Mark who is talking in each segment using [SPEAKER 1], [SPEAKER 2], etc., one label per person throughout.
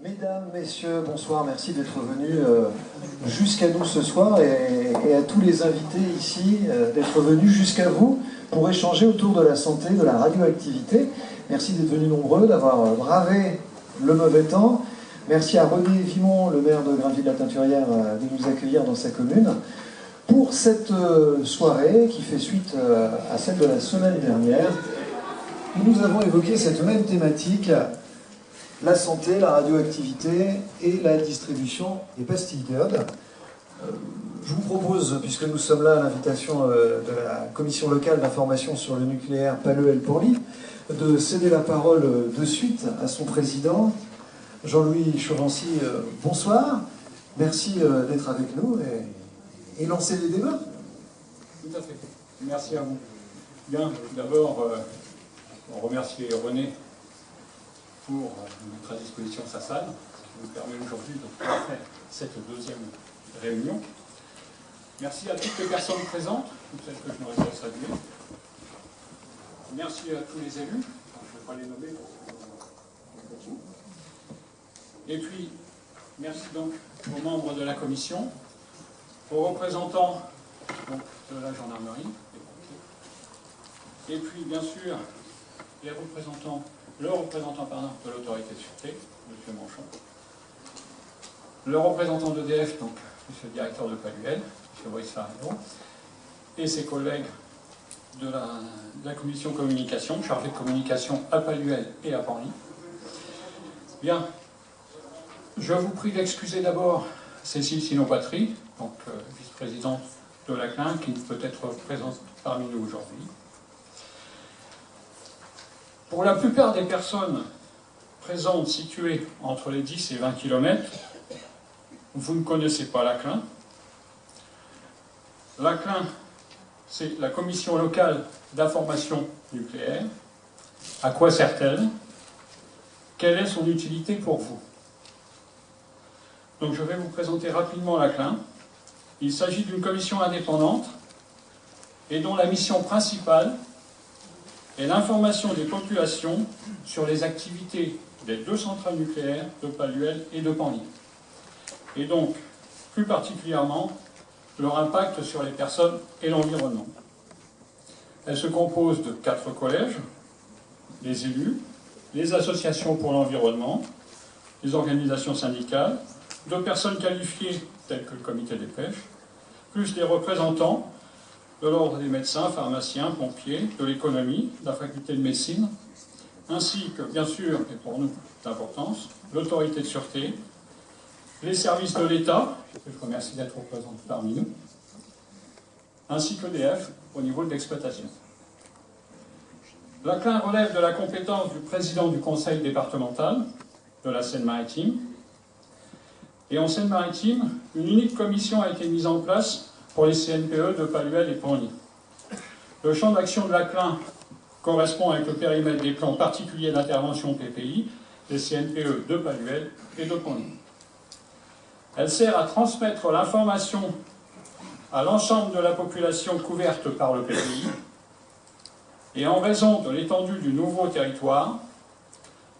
[SPEAKER 1] Mesdames, Messieurs, bonsoir, merci d'être venus jusqu'à nous ce soir et à tous les invités ici d'être venus jusqu'à vous pour échanger autour de la santé, de la radioactivité. Merci d'être venus nombreux, d'avoir bravé le mauvais temps. Merci à René Vimon, le maire de Grainville-la-Teinturière, de nous accueillir dans sa commune pour cette soirée qui fait suite à celle de la semaine dernière où nous avons évoqué cette même thématique, la santé, la radioactivité et la distribution des pastilles d'iode. Je vous propose, puisque nous sommes là à l'invitation de la commission locale d'information sur le nucléaire Palluel-Panly, de céder la parole de suite à son président, Jean-Louis Chauvency. Bonsoir, merci d'être avec nous et lancer les débats.
[SPEAKER 2] Tout à fait, merci à vous. Bien, d'abord, on remercie René pour mettre à disposition sa salle, qui nous permet aujourd'hui de faire cette deuxième réunion. Merci à toutes les personnes présentes, toutes celles que je n'aurais pas saluées. Merci à tous les élus, je ne vais pas les nommer parce que et puis, merci donc aux membres de la commission, aux représentants donc, de la gendarmerie, et puis bien sûr le représentant de l'autorité de sûreté, M. Manchon, le représentant d'EDF, donc M. le directeur de Palluel, M. Brice Farino, et ses collègues de la commission communication, chargée de communication à Palluel et à Panly. Bien, je vous prie d'excuser d'abord Cécile Sinopatrie, donc vice-présidente de la CLIN, qui peut être présente parmi nous aujourd'hui. Pour la plupart des personnes présentes situées entre les 10 et 20 km, vous ne connaissez pas la CLIN. La CLIN, c'est la Commission locale d'information nucléaire. À quoi sert-elle? Quelle est son utilité pour vous? Donc je vais vous présenter rapidement la CLIN. Il s'agit d'une commission indépendante et dont la mission principale est l'information des populations sur les activités des deux centrales nucléaires de Palluel et de Panly. Et donc, plus particulièrement, leur impact sur les personnes et l'environnement. Elle se compose de 4 collèges, les élus, les associations pour l'environnement, les organisations syndicales, 2 personnes qualifiées telles que le comité des pêches, plus des représentants de l'ordre des médecins, pharmaciens, pompiers, de l'économie, de la faculté de médecine, ainsi que, bien sûr, et pour nous d'importance, l'autorité de sûreté, les services de l'État, que je remercie d'être représentés parmi nous, ainsi qu'EDF au niveau de l'exploitation. La CLIN relève de la compétence du président du conseil départemental de la Seine-Maritime. Et en Seine-Maritime, une unique commission a été mise en place pour les CNPE de Palluel et Panly. Le champ d'action de la CLIN correspond avec le périmètre des plans particuliers d'intervention PPI, des CNPE de Palluel et de Panly. Elle sert à transmettre l'information à l'ensemble de la population couverte par le PPI, et en raison de l'étendue du nouveau territoire,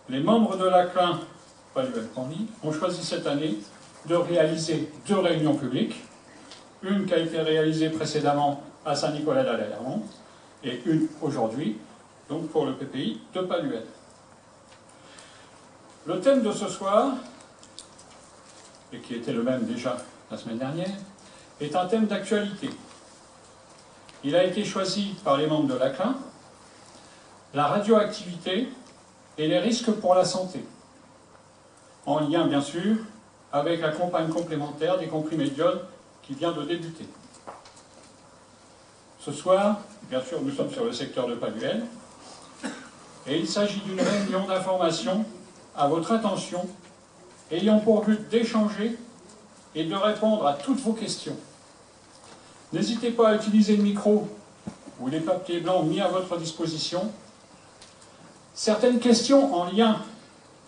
[SPEAKER 2] les membres de la CLIN Palluel-Panly ont choisi cette année de réaliser 2 réunions publiques, une qui a été réalisée précédemment à Saint-Nicolas-d'Alermont et une aujourd'hui, donc pour le PPI de Palluel. Le thème de ce soir, et qui était le même déjà la semaine dernière, est un thème d'actualité. Il a été choisi par les membres de la CLIN, la radioactivité et les risques pour la santé, en lien bien sûr avec la campagne complémentaire des comprimés d'iode qui vient de débuter. Ce soir, bien sûr, nous sommes sur le secteur de Palluel, et il s'agit d'une réunion d'information à votre attention, ayant pour but d'échanger et de répondre à toutes vos questions. N'hésitez pas à utiliser le micro ou les papiers blancs mis à votre disposition. Certaines questions en lien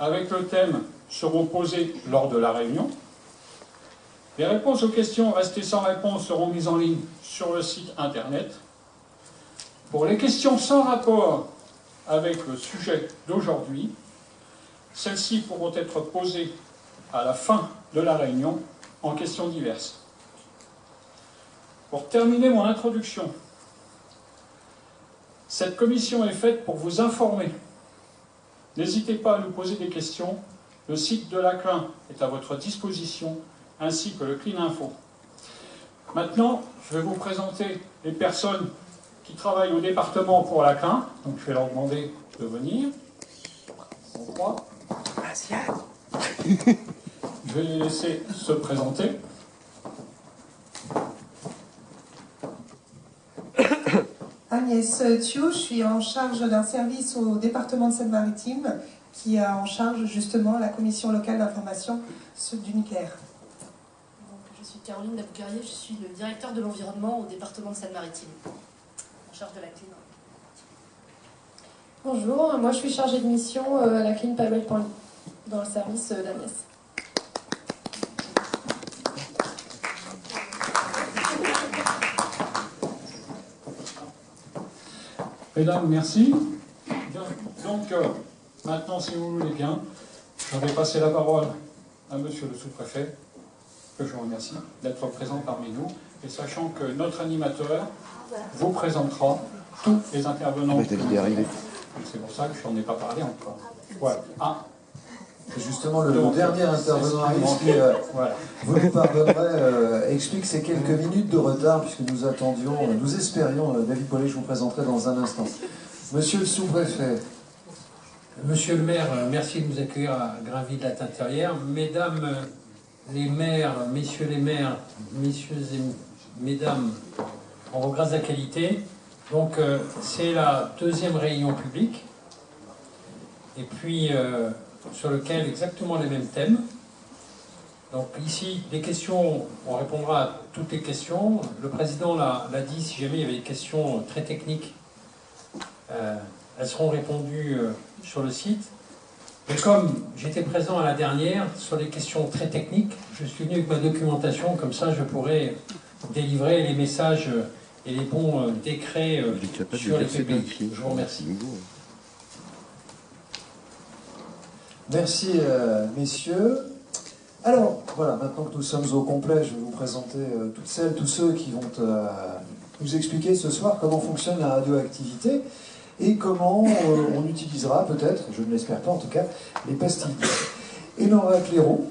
[SPEAKER 2] avec le thème seront posées lors de la réunion. Les réponses aux questions restées sans réponse seront mises en ligne sur le site internet. Pour les questions sans rapport avec le sujet d'aujourd'hui, Celles-ci pourront être posées à la fin de la réunion en questions diverses. Pour terminer mon introduction, cette commission est faite pour vous informer. N'hésitez pas à nous poser des questions. Le site de la CLIN est à votre disposition, ainsi que le CLINinfo. Maintenant, je vais vous présenter les personnes qui travaillent au département pour la CLIN. Donc je vais leur demander de venir. On croit. Je vais les laisser se présenter.
[SPEAKER 3] Agnès Thiou, je suis en charge d'un service au département de Seine-Maritime qui a en charge justement la commission locale d'information du nucléaire.
[SPEAKER 4] Donc, je suis Caroline Laboucarier, je suis le directeur de l'environnement au département de Seine-Maritime, en charge de la CLIN.
[SPEAKER 5] Bonjour, moi je suis chargée de mission à la CLIN Palwell-Panly, dans le service d'Agnès.
[SPEAKER 2] Mesdames, merci. Donc, maintenant, si vous voulez bien, je vais passer la parole à monsieur le sous-préfet, que je remercie d'être présent parmi nous, et sachant que notre animateur vous présentera tous les intervenants. C'est pour ça que je n'en ai pas parlé encore. Voilà. Ah.
[SPEAKER 1] C'est justement le dernier intervenant qui,
[SPEAKER 2] voilà.
[SPEAKER 1] vous nous pardonnerez, explique ces quelques minutes de retard, puisque nous espérions, David Paulet, je vous présenterai dans un instant. Monsieur le sous-préfet.
[SPEAKER 6] Monsieur le maire, merci de nous accueillir à Grainville-Latintérieur. Mesdames les maires, messieurs les maires, messieurs et mesdames, en vos grâces à qualité. Donc, c'est la deuxième réunion publique. Et puis, sur lequel exactement les mêmes thèmes. Donc ici, les questions, on répondra à toutes les questions. Le président l'a dit, si jamais il y avait des questions très techniques, elles seront répondues sur le site. Et comme j'étais présent à la dernière, sur les questions très techniques, je suis venu avec ma documentation, comme ça je pourrais délivrer les messages et les bons décrets sur les PPI. Je vous remercie.
[SPEAKER 1] Merci, messieurs. Alors, voilà, maintenant que nous sommes au complet, je vais vous présenter toutes celles, tous ceux qui vont nous expliquer ce soir comment fonctionne la radioactivité et comment on utilisera peut-être, je ne l'espère pas en tout cas, les pastilles. Enora Clairaut,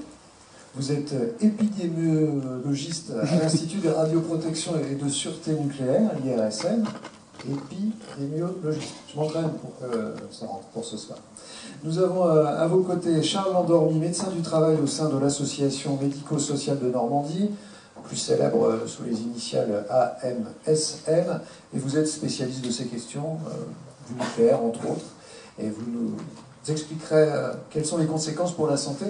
[SPEAKER 1] vous êtes épidémiologiste à l'Institut de radioprotection et de sûreté nucléaire, l'IRSN. Épidémiologiste. Je m'entraîne pour que ça rentre pour ce soir. Nous avons à vos côtés Charles Landormy, médecin du travail au sein de l'association médico-sociale de Normandie, plus célèbre sous les initiales AMSN, et vous êtes spécialiste de ces questions, du nucléaire entre autres, et vous nous expliquerez quelles sont les conséquences pour la santé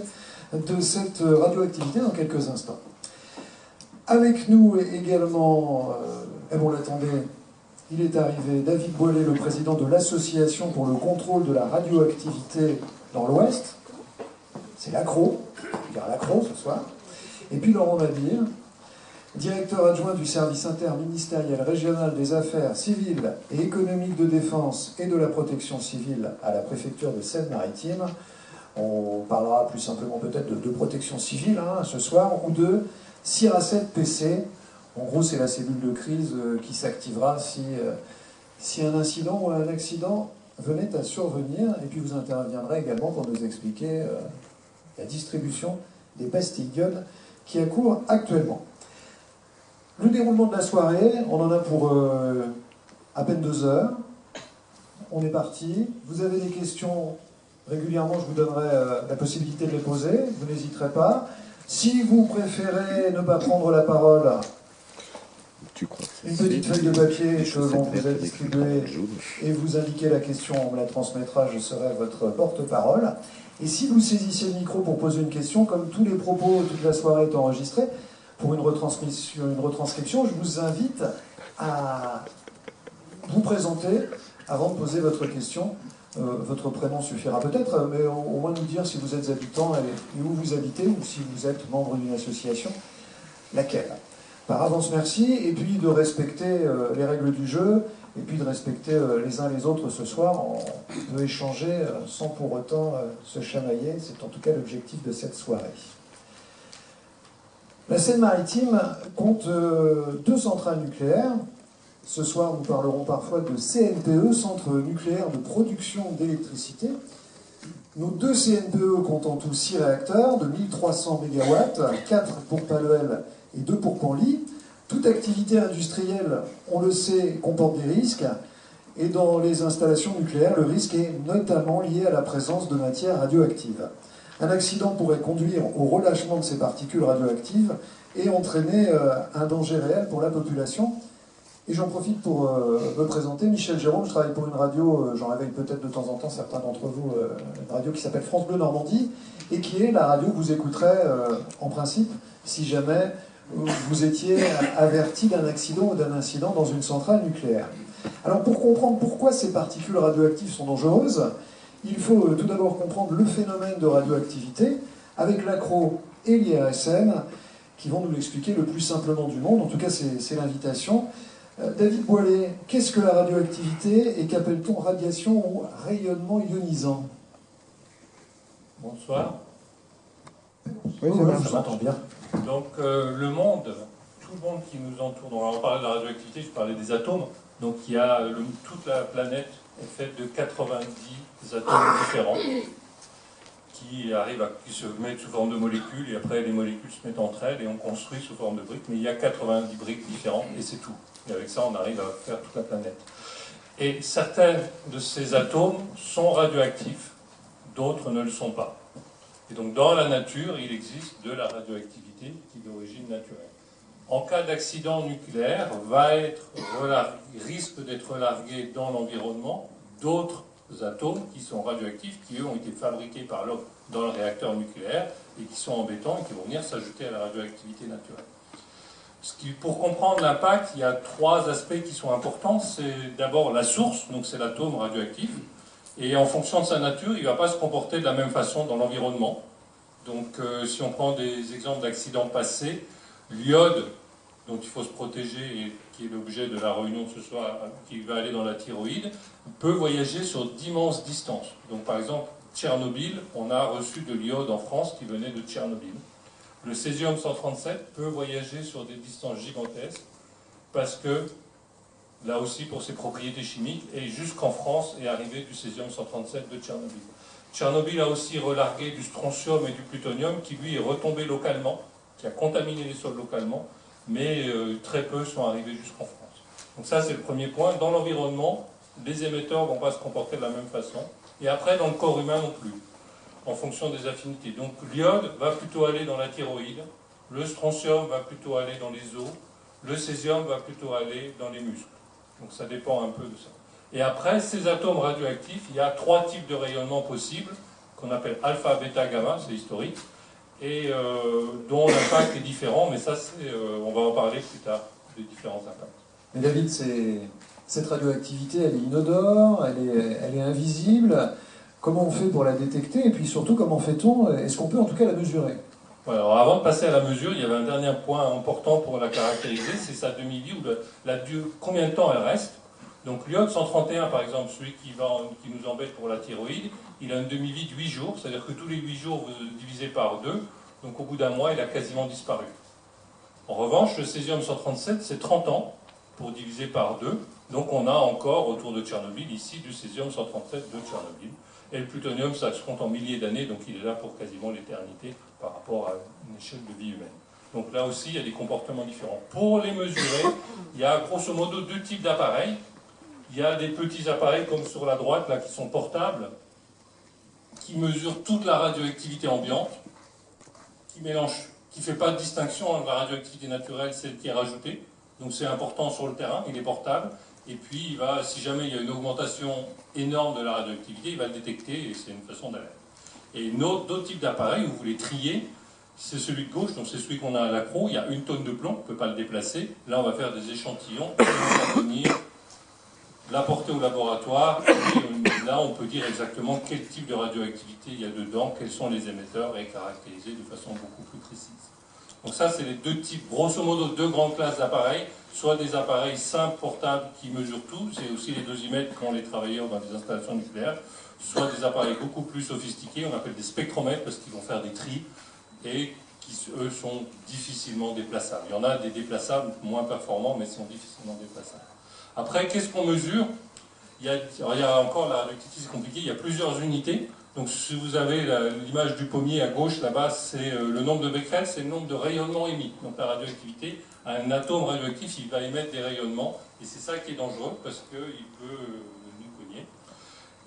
[SPEAKER 1] de cette radioactivité dans quelques instants. Avec nous également, et on l'attendait, il est arrivé, David Boilet, le président de l'Association pour le contrôle de la radioactivité dans l'Ouest. C'est l'ACRO, on va dire l'ACRO ce soir. Et puis Laurent Mabir, directeur adjoint du service interministériel régional des affaires civiles et économiques de défense et de la protection civile à la préfecture de Seine-Maritime. On parlera plus simplement peut-être de protection civile ce soir, ou de CIRA7 PC. En gros, c'est la cellule de crise qui s'activera si un incident ou un accident venait à survenir. Et puis vous interviendrez également pour nous expliquer la distribution des pastilles iode qui a cours actuellement. Le déroulement de la soirée, on en a pour à peine 2 heures. On est parti. Vous avez des questions régulièrement, je vous donnerai la possibilité de les poser. Vous n'hésiterez pas. Si vous préférez ne pas prendre la parole, une petite feuille de papier que l'on vous a distribuée et vous indiquez la question, on me la transmettra, je serai votre porte-parole. Et si vous saisissez le micro pour poser une question, comme tous les propos, toute la soirée est enregistrée, pour une retranscription, je vous invite à vous présenter avant de poser votre question. Votre prénom suffira peut-être, mais au moins nous dire si vous êtes habitant et où vous habitez, ou si vous êtes membre d'une association, laquelle. Par avance, merci, et puis de respecter les règles du jeu et puis de respecter les uns les autres ce soir, on peut échanger sans pour autant se chamailler. C'est en tout cas l'objectif de cette soirée. La Seine-Maritime compte 2 centrales nucléaires. Ce soir, nous parlerons parfois de CNPE, Centre nucléaire de production d'électricité. Nos 2 CNPE comptent en tout 6 réacteurs de 1300 MW, 4 pour Paluel et 2 pour Penly. Toute activité industrielle, on le sait, comporte des risques. Et dans les installations nucléaires, le risque est notamment lié à la présence de matières radioactives. Un accident pourrait conduire au relâchement de ces particules radioactives et entraîner un danger réel pour la population. Et j'en profite pour me présenter. Michel Jérôme, je travaille pour une radio, j'en réveille peut-être de temps en temps certains d'entre vous, une radio qui s'appelle France Bleu Normandie, et qui est la radio que vous écouterez en principe si jamais vous étiez averti d'un accident ou d'un incident dans une centrale nucléaire. Alors pour comprendre pourquoi ces particules radioactives sont dangereuses, il faut tout d'abord comprendre le phénomène de radioactivité avec l'ACRO et l'IRSN qui vont nous l'expliquer le plus simplement du monde. En tout cas, c'est l'invitation. David Boilet, qu'est-ce que la radioactivité et qu'appelle-t-on radiation ou rayonnement ionisant?
[SPEAKER 7] Bonsoir.
[SPEAKER 1] Oui, c'est bien, je vous entends bien.
[SPEAKER 7] Donc le monde, tout le monde qui nous entoure, donc on parlait de la radioactivité, je parlais des atomes, donc il y a toute la planète est faite de 90 atomes différents qui se mettent sous forme de molécules, et après les molécules se mettent entre elles et on construit sous forme de briques, mais il y a 90 briques différentes et c'est tout. Et avec ça on arrive à faire toute la planète. Et certains de ces atomes sont radioactifs, d'autres ne le sont pas. Et donc dans la nature, il existe de la radioactivité qui est d'origine naturelle. En cas d'accident nucléaire, risque d'être relargué dans l'environnement d'autres atomes qui sont radioactifs, qui eux ont été fabriqués par l'homme dans le réacteur nucléaire et qui sont embêtants et qui vont venir s'ajouter à la radioactivité naturelle. Pour comprendre l'impact, il y a 3 aspects qui sont importants. C'est d'abord la source, donc c'est l'atome radioactif. Et en fonction de sa nature, il ne va pas se comporter de la même façon dans l'environnement. Donc si on prend des exemples d'accidents passés, l'iode, dont il faut se protéger et qui est l'objet de la réunion de ce soir, qui va aller dans la thyroïde, peut voyager sur d'immenses distances. Donc par exemple, Tchernobyl, on a reçu de l'iode en France qui venait de Tchernobyl. Le césium-137 peut voyager sur des distances gigantesques parce que, là aussi pour ses propriétés chimiques, et jusqu'en France est arrivé du césium-137 de Tchernobyl. Tchernobyl a aussi relargué du strontium et du plutonium qui lui est retombé localement, qui a contaminé les sols localement, mais très peu sont arrivés jusqu'en France. Donc ça c'est le premier point. Dans l'environnement, les émetteurs ne vont pas se comporter de la même façon, et après dans le corps humain non plus, en fonction des affinités. Donc l'iode va plutôt aller dans la thyroïde, le strontium va plutôt aller dans les os, le césium va plutôt aller dans les muscles. Donc ça dépend un peu de ça. Et après, ces atomes radioactifs, il y a 3 types de rayonnement possibles, qu'on appelle alpha, bêta, gamma, c'est historique, et dont l'impact est différent, mais ça, on va en parler plus tard, des différents impacts.
[SPEAKER 1] Mais David, cette radioactivité, elle est inodore, elle est invisible. Comment on fait pour la détecter? Et puis surtout, comment fait-on? Est-ce qu'on peut en tout cas la mesurer?
[SPEAKER 7] Voilà, alors avant de passer à la mesure, il y avait un dernier point important pour la caractériser, c'est sa demi-vie, ou combien de temps elle reste. Donc l'iode 131, par exemple, celui qui nous embête pour la thyroïde, il a une demi-vie de 8 jours, c'est-à-dire que tous les 8 jours, vous divisez par 2, donc au bout d'un mois, il a quasiment disparu. En revanche, le césium-137, c'est 30 ans pour diviser par 2, donc on a encore, autour de Tchernobyl, ici, du césium-137 de Tchernobyl. Et le plutonium, ça se compte en milliers d'années, donc il est là pour quasiment l'éternité par rapport à une échelle de vie humaine. Donc là aussi, il y a des comportements différents. Pour les mesurer, il y a grosso modo 2 types d'appareils. Il y a des petits appareils comme sur la droite, là, qui sont portables, qui mesurent toute la radioactivité ambiante, qui ne fait pas de distinction entre la radioactivité naturelle, celle qui est rajoutée. Donc c'est important sur le terrain, il est portable. Et puis, si jamais il y a une augmentation énorme de la radioactivité, il va le détecter et c'est une façon d'alerte. Et d'autres types d'appareils, où vous les triez, c'est celui de gauche, donc c'est celui qu'on a à l'accro, il y a 1 tonne de plomb, on ne peut pas le déplacer. Là, on va faire des échantillons, on va venir l'apporter au laboratoire, et là, on peut dire exactement quel type de radioactivité il y a dedans, quels sont les émetteurs, et caractériser de façon beaucoup plus précise. Donc ça, c'est les 2 types, grosso modo, 2 grandes classes d'appareils. soit des appareils simples, portables, qui mesurent tout, c'est aussi les dosimètres qu'ont les travailleurs dans des installations nucléaires, soit des appareils beaucoup plus sophistiqués, on appelle des spectromètres, parce qu'ils vont faire des tris, et qui, eux, sont difficilement déplaçables. Il y en a des déplaçables moins performants, mais sont difficilement déplaçables. Après, qu'est-ce qu'on mesure? Il y a encore, la radioactivité, c'est compliqué, il y a plusieurs unités. Donc si vous avez l'image du pommier à gauche, là-bas, c'est le nombre de becquerels, c'est le nombre de rayonnements émis. Donc la radioactivité, un atome radioactif, il va émettre des rayonnements, et c'est ça qui est dangereux, parce qu'il peut nous cogner.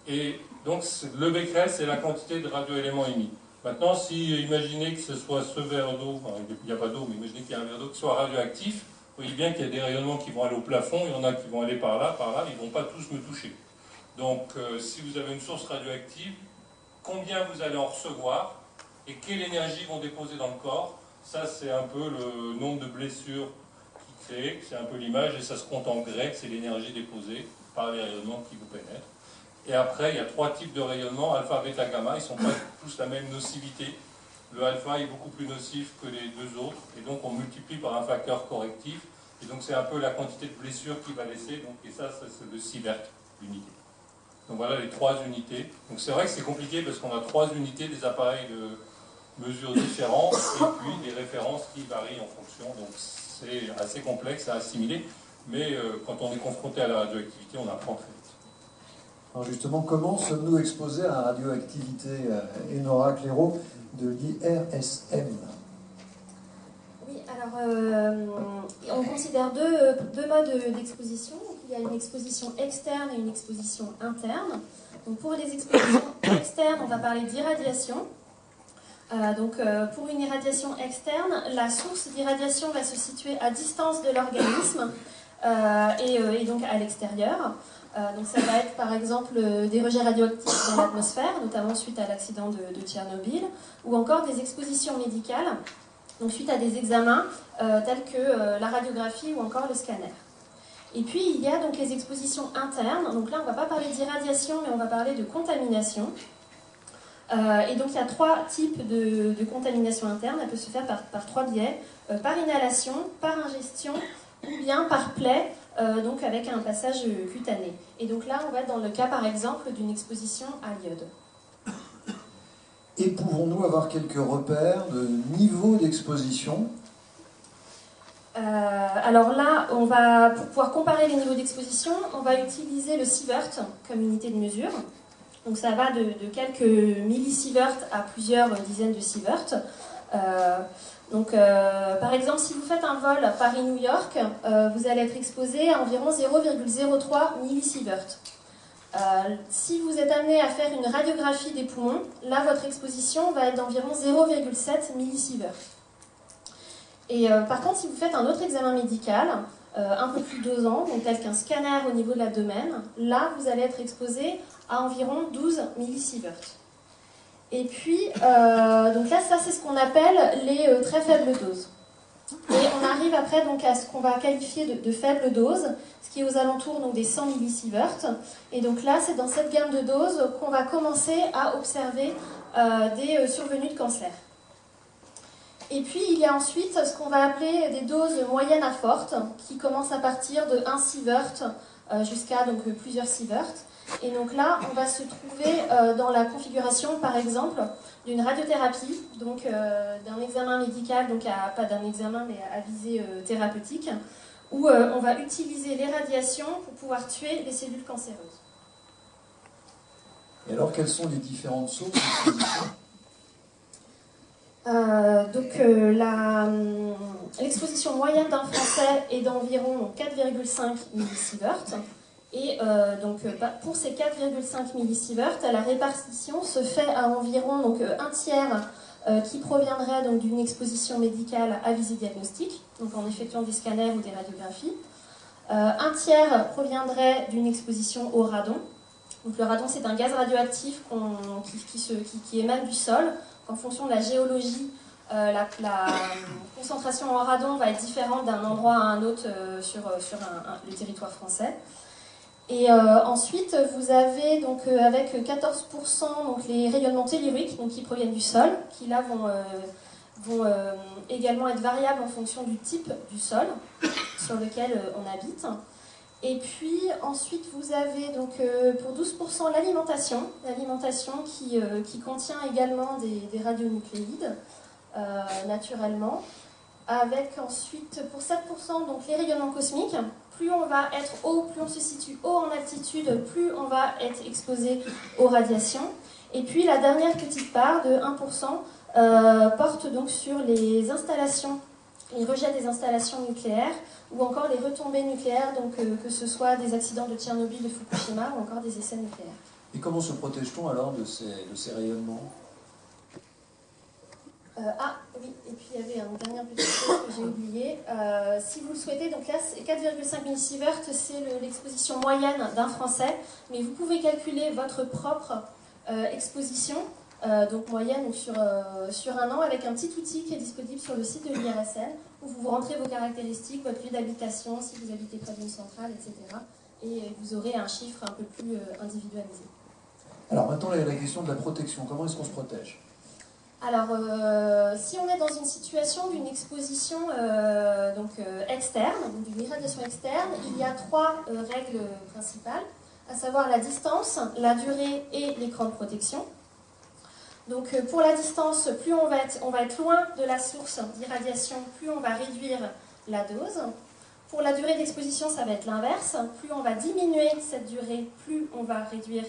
[SPEAKER 7] Et donc le becquerel, c'est la quantité de radioéléments émis. Maintenant, si imaginez que ce soit ce verre d'eau, enfin, il n'y a pas d'eau, mais imaginez qu'il y a un verre d'eau qui soit radioactif, vous voyez bien qu'il y a des rayonnements qui vont aller au plafond, il y en a qui vont aller par là, ils ne vont pas tous me toucher. Donc si vous avez une source radioactive, combien vous allez en recevoir et quelle énergie vont déposer dans le corps, ça c'est un peu le nombre de blessures qui crée, c'est un peu l'image, et ça se compte en grec, c'est l'énergie déposée par les rayonnements qui vous pénètrent. Et après, il y a 3 types de rayonnements, alpha, bêta, gamma, ils ne sont pas tous la même nocivité. Le alpha est beaucoup plus nocif que les 2 autres, et donc on multiplie par un facteur correctif, et donc c'est un peu la quantité de blessures qu'il va laisser, donc, et ça c'est le sievert, l'unité. Donc voilà les 3 unités. Donc c'est vrai que c'est compliqué parce qu'on a 3 unités, des appareils de mesure différents, et puis des références qui varient en fonction, donc c'est assez complexe à assimiler, mais quand on est confronté à la radioactivité, on apprend très vite.
[SPEAKER 1] Alors justement, comment sommes-nous exposés à la radioactivité, Enora Clairaut, de l'IRSM?
[SPEAKER 5] Oui, alors on considère deux modes d'exposition. Il y a une exposition externe et une exposition interne. Donc pour les expositions externes, on va parler d'irradiation. Pour une irradiation externe, la source d'irradiation va se situer à distance de l'organisme et donc à l'extérieur. Donc ça va être par exemple des rejets radioactifs dans l'atmosphère, notamment suite à l'accident de Tchernobyl, ou encore des expositions médicales, donc suite à des examens tels que la radiographie ou encore le scanner. Et puis il y a donc les expositions internes, donc là on ne va pas parler d'irradiation mais on va parler de contamination. Et donc il y a 3 types de contamination interne, elle peut se faire par 3 biais, par inhalation, par ingestion ou bien par plaie, donc avec un passage cutané. Et donc là on va être dans le cas par exemple d'une exposition à l'iode.
[SPEAKER 1] Et pouvons-nous avoir quelques repères de niveau d'exposition?
[SPEAKER 5] Alors là, pour pouvoir comparer les niveaux d'exposition, on va utiliser le sievert comme unité de mesure. Donc ça va de quelques millisieverts à plusieurs dizaines de sieverts. Par exemple, si vous faites un vol Paris-New York, vous allez être exposé à environ 0,03 millisieverts. Si vous êtes amené à faire une radiographie des poumons, là votre exposition va être d'environ 0,7 millisieverts. Et par contre, si vous faites un autre examen médical, un peu plus dosant, donc tel qu'un scanner au niveau de l'abdomen, là vous allez être exposé à environ 12 millisieverts. Et puis, donc là, ça c'est ce qu'on appelle les très faibles doses. Et on arrive après donc à ce qu'on va qualifier de faible dose, ce qui est aux alentours donc, des 100 millisieverts. Et donc là, c'est dans cette gamme de doses qu'on va commencer à observer des survenues de cancer. Et puis, il y a ensuite ce qu'on va appeler des doses moyennes à fortes, qui commencent à partir de 1 sievert jusqu'à donc, plusieurs sieverts. Et donc là, on va se trouver dans la configuration, par exemple, d'une radiothérapie, donc d'un examen médical, donc pas d'un examen, mais à visée thérapeutique, où on va utiliser les radiations pour pouvoir tuer les cellules cancéreuses.
[SPEAKER 1] Et alors, quelles sont les différentes sources d'exposition?
[SPEAKER 5] L'exposition moyenne d'un Français est d'environ 4,5 millisieverts. Et pour ces 4,5 millisieverts, la répartition se fait à environ donc, un tiers qui proviendrait donc, d'une exposition médicale à visée diagnostique, donc en effectuant des scanners ou des radiographies. Un tiers proviendrait d'une exposition au radon. Donc, le radon, c'est un gaz radioactif qui émane du sol. En fonction de la géologie, la concentration en radon va être différente d'un endroit à un autre sur le territoire français. Et ensuite, vous avez donc, avec 14% donc, les rayonnements telluriques donc, qui proviennent du sol, qui là vont également être variables en fonction du type du sol. sur lequel on habite. Et puis ensuite vous avez donc pour 12% l'alimentation qui contient également des radionucléides naturellement, avec ensuite pour 7% donc les rayonnements cosmiques. Plus on va être haut, plus on se situe haut en altitude, plus on va être exposé aux radiations. Et puis la dernière petite part de 1% porte donc sur les installations, les rejets des installations nucléaires ou encore les retombées nucléaires, donc que ce soit des accidents de Tchernobyl, de Fukushima ou encore des essais nucléaires.
[SPEAKER 1] Et comment se protège-t-on alors de ces rayonnements ?
[SPEAKER 5] Ah oui, et puis il y avait une dernière petite chose que j'ai oubliée. Si vous le souhaitez, donc là 4,5 millisieverts, c'est l'exposition moyenne d'un Français, mais vous pouvez calculer votre propre exposition, donc moyenne sur un an, avec un petit outil qui est disponible sur le site de l'IRSN, où vous rentrez vos caractéristiques, votre lieu d'habitation, si vous habitez près d'une centrale, etc. Et vous aurez un chiffre un peu plus individualisé. Alors maintenant, la question de la protection, comment est-ce qu'on se protège ? Alors, si on est dans une situation d'une exposition externe, d'une irradiation externe, il y a 3 règles principales, à savoir la distance, la durée et l'écran de protection. Donc, pour la distance, plus on va être loin de la source d'irradiation, plus on va réduire la dose. Pour la durée d'exposition, ça va être l'inverse. Plus on va diminuer cette durée, plus on va réduire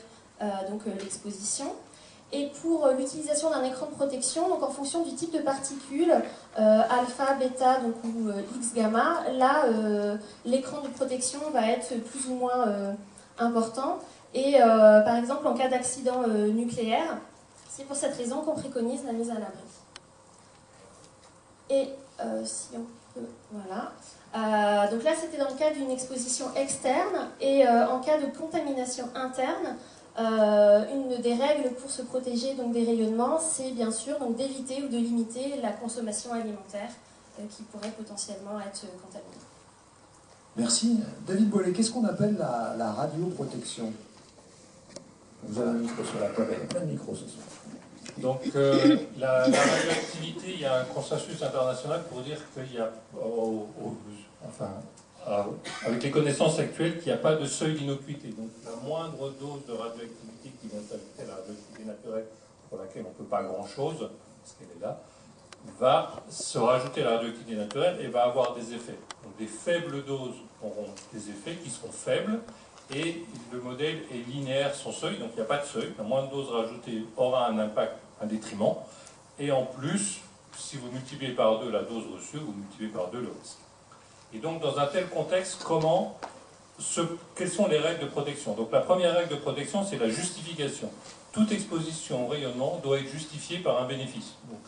[SPEAKER 5] l'exposition. Et pour l'utilisation d'un écran de protection, donc en fonction du type de particules, alpha, bêta ou X, gamma, là, l'écran de protection va être plus ou moins important. Et par exemple, en cas d'accident nucléaire, c'est pour cette raison qu'on préconise la mise à l'abri. Et si on peut, voilà. Donc là, c'était dans le cas d'une exposition externe. Et en cas de contamination interne, une des règles pour se protéger donc, des rayonnements, c'est bien sûr d'éviter ou de limiter la consommation alimentaire qui pourrait potentiellement être contaminée.
[SPEAKER 1] Merci. David Boilet, qu'est-ce qu'on appelle la radioprotection ? Vous avez un micro sur la table, plein de micros ce soir.
[SPEAKER 7] Donc la radioactivité, il y a un consensus international pour dire qu'il y a, avec les connaissances actuelles, qu'il n'y a pas de seuil d'innocuité. Donc la moindre dose de radioactivité qui vient s'ajouter à la radioactivité naturelle, pour laquelle on ne peut pas grand-chose, parce qu'elle est là, va se rajouter à la radioactivité naturelle et va avoir des effets. Donc des faibles doses auront des effets qui seront faibles, et le modèle est linéaire son seuil, donc il n'y a pas de seuil. La moindre dose rajoutée aura un impact, un détriment, et en plus, si vous multipliez par 2 la dose reçue, vous multipliez par 2 le risque. Et donc, dans un tel contexte, quelles sont les règles de protection? Donc, la première règle de protection, c'est la justification. Toute exposition au rayonnement doit être justifiée par un bénéfice. Donc,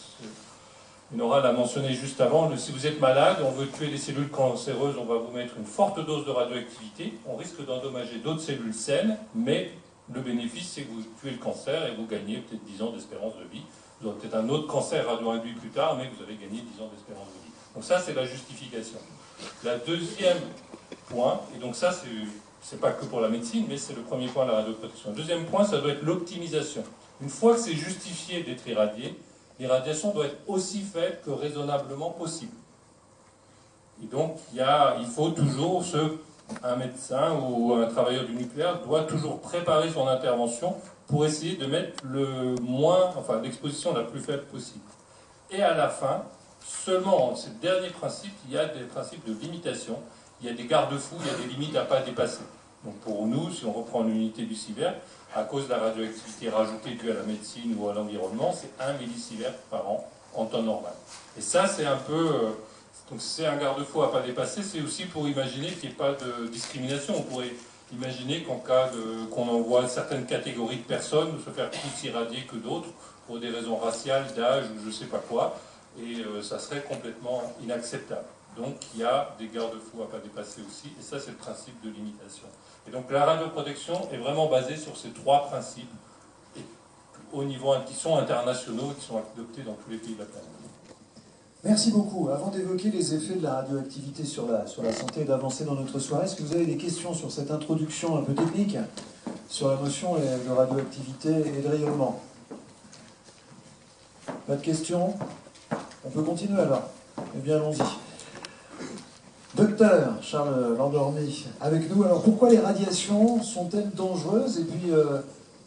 [SPEAKER 7] Nora l'a mentionné juste avant, si vous êtes malade, on veut tuer les cellules cancéreuses, on va vous mettre une forte dose de radioactivité, on risque d'endommager d'autres cellules saines, mais le bénéfice, c'est que vous tuez le cancer et vous gagnez peut-être 10 ans d'espérance de vie. Vous aurez peut-être un autre cancer radio-induit plus tard, mais vous avez gagné 10 ans d'espérance de vie. Donc ça, c'est la justification. La deuxième point, et donc ça, c'est pas que pour la médecine, mais c'est le premier point de la radioprotection. Le deuxième point, ça doit être l'optimisation. Une fois que c'est justifié d'être irradié, l'irradiation doit être aussi faible que raisonnablement possible. Et donc, il faut toujours, un médecin ou un travailleur du nucléaire doit toujours préparer son intervention pour essayer de mettre l'exposition la plus faible possible. Et à la fin, seulement en ces derniers principes, il y a des principes de limitation, il y a des garde-fous, il y a des limites à ne pas dépasser. Donc pour nous, si on reprend l'unité du sievert, à cause de la radioactivité rajoutée due à la médecine ou à l'environnement, c'est 1 millisievert par an en temps normal. Et ça, c'est un peu... donc c'est un garde-fou à ne pas dépasser, c'est aussi pour imaginer qu'il n'y ait pas de discrimination. On pourrait imaginer qu'on envoie certaines catégories de personnes se faire plus irradier que d'autres, pour des raisons raciales, d'âge ou je ne sais pas quoi, et ça serait complètement inacceptable. Donc il y a des garde-fous à ne pas dépasser aussi, et ça c'est le principe de limitation. Et donc la radioprotection est vraiment basée sur ces 3 principes au niveau, qui sont internationaux, qui sont adoptés dans tous les pays de la planète.
[SPEAKER 1] Merci beaucoup. Avant d'évoquer les effets de la radioactivité sur la santé et d'avancer dans notre soirée, est-ce que vous avez des questions sur cette introduction un peu technique sur la notion de radioactivité et de rayonnement? Pas de questions? On peut continuer alors? Eh bien, allons-y. Docteur Charles Landormy, avec nous. Alors pourquoi les radiations sont-elles dangereuses? Et puis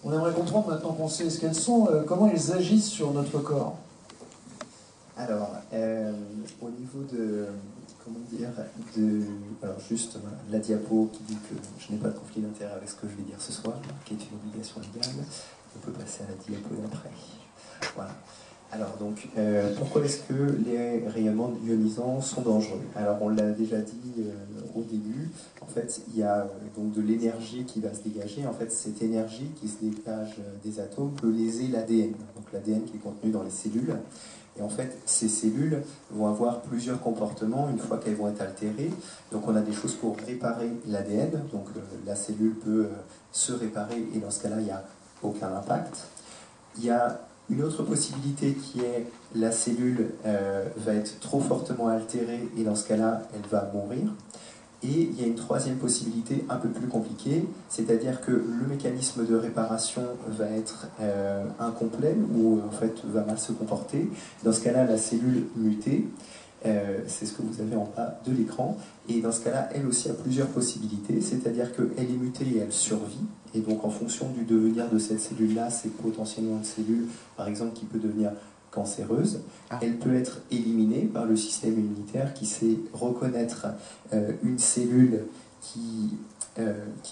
[SPEAKER 1] on aimerait comprendre, maintenant qu'on sait ce qu'elles sont, comment elles agissent sur notre corps.
[SPEAKER 8] Alors, au niveau de, comment dire, alors juste la diapo qui dit que je n'ai pas de conflit d'intérêt avec ce que je vais dire ce soir, qui est une obligation légale, on peut passer à la diapo d'après. Voilà. Alors donc, pourquoi est-ce que les rayonnements ionisants sont dangereux? Alors on l'a déjà dit au début, en fait il y a donc de l'énergie qui va se dégager. En fait cette énergie qui se dégage des atomes peut léser l'ADN, donc l'ADN qui est contenu dans les cellules. Et en fait ces cellules vont avoir plusieurs comportements une fois qu'elles vont être altérées. Donc on a des choses pour réparer l'ADN, donc la cellule peut se réparer et dans ce cas-là il n'y a aucun impact. Il y a une autre possibilité qui est la cellule va être trop fortement altérée et dans ce cas-là, elle va mourir. Et il y a une troisième possibilité un peu plus compliquée, c'est-à-dire que le mécanisme de réparation va être incomplet ou en fait va mal se comporter. Dans ce cas-là, la cellule mutée, c'est ce que vous avez en bas de l'écran, et dans ce cas-là, elle aussi a plusieurs possibilités, c'est-à-dire qu'elle est mutée et elle survit, et donc en fonction du devenir de cette cellule-là, c'est potentiellement une cellule, par exemple, qui peut devenir cancéreuse. Elle peut être éliminée par le système immunitaire qui sait reconnaître une cellule qui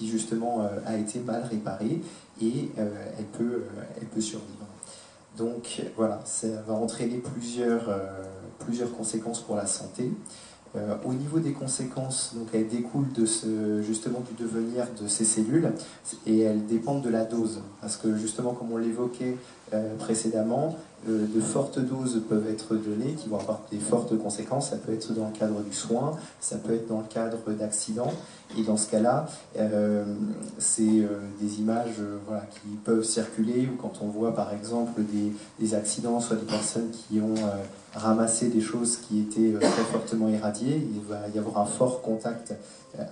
[SPEAKER 8] justement a été mal réparée, et elle peut survivre. Donc voilà, ça va entraîner plusieurs conséquences pour la santé. Au niveau des conséquences, donc elles découlent de justement du devenir de ces cellules et elles dépendent de la dose. Parce que justement, comme on l'évoquait précédemment, de fortes doses peuvent être données qui vont avoir des fortes conséquences. Ça peut être dans le cadre du soin, ça peut être dans le cadre d'accidents. Et dans ce cas-là, c'est des images voilà, qui peuvent circuler, ou quand on voit par exemple des accidents, soit des personnes qui ont ramassé des choses qui étaient très fortement irradiées, il va y avoir un fort contact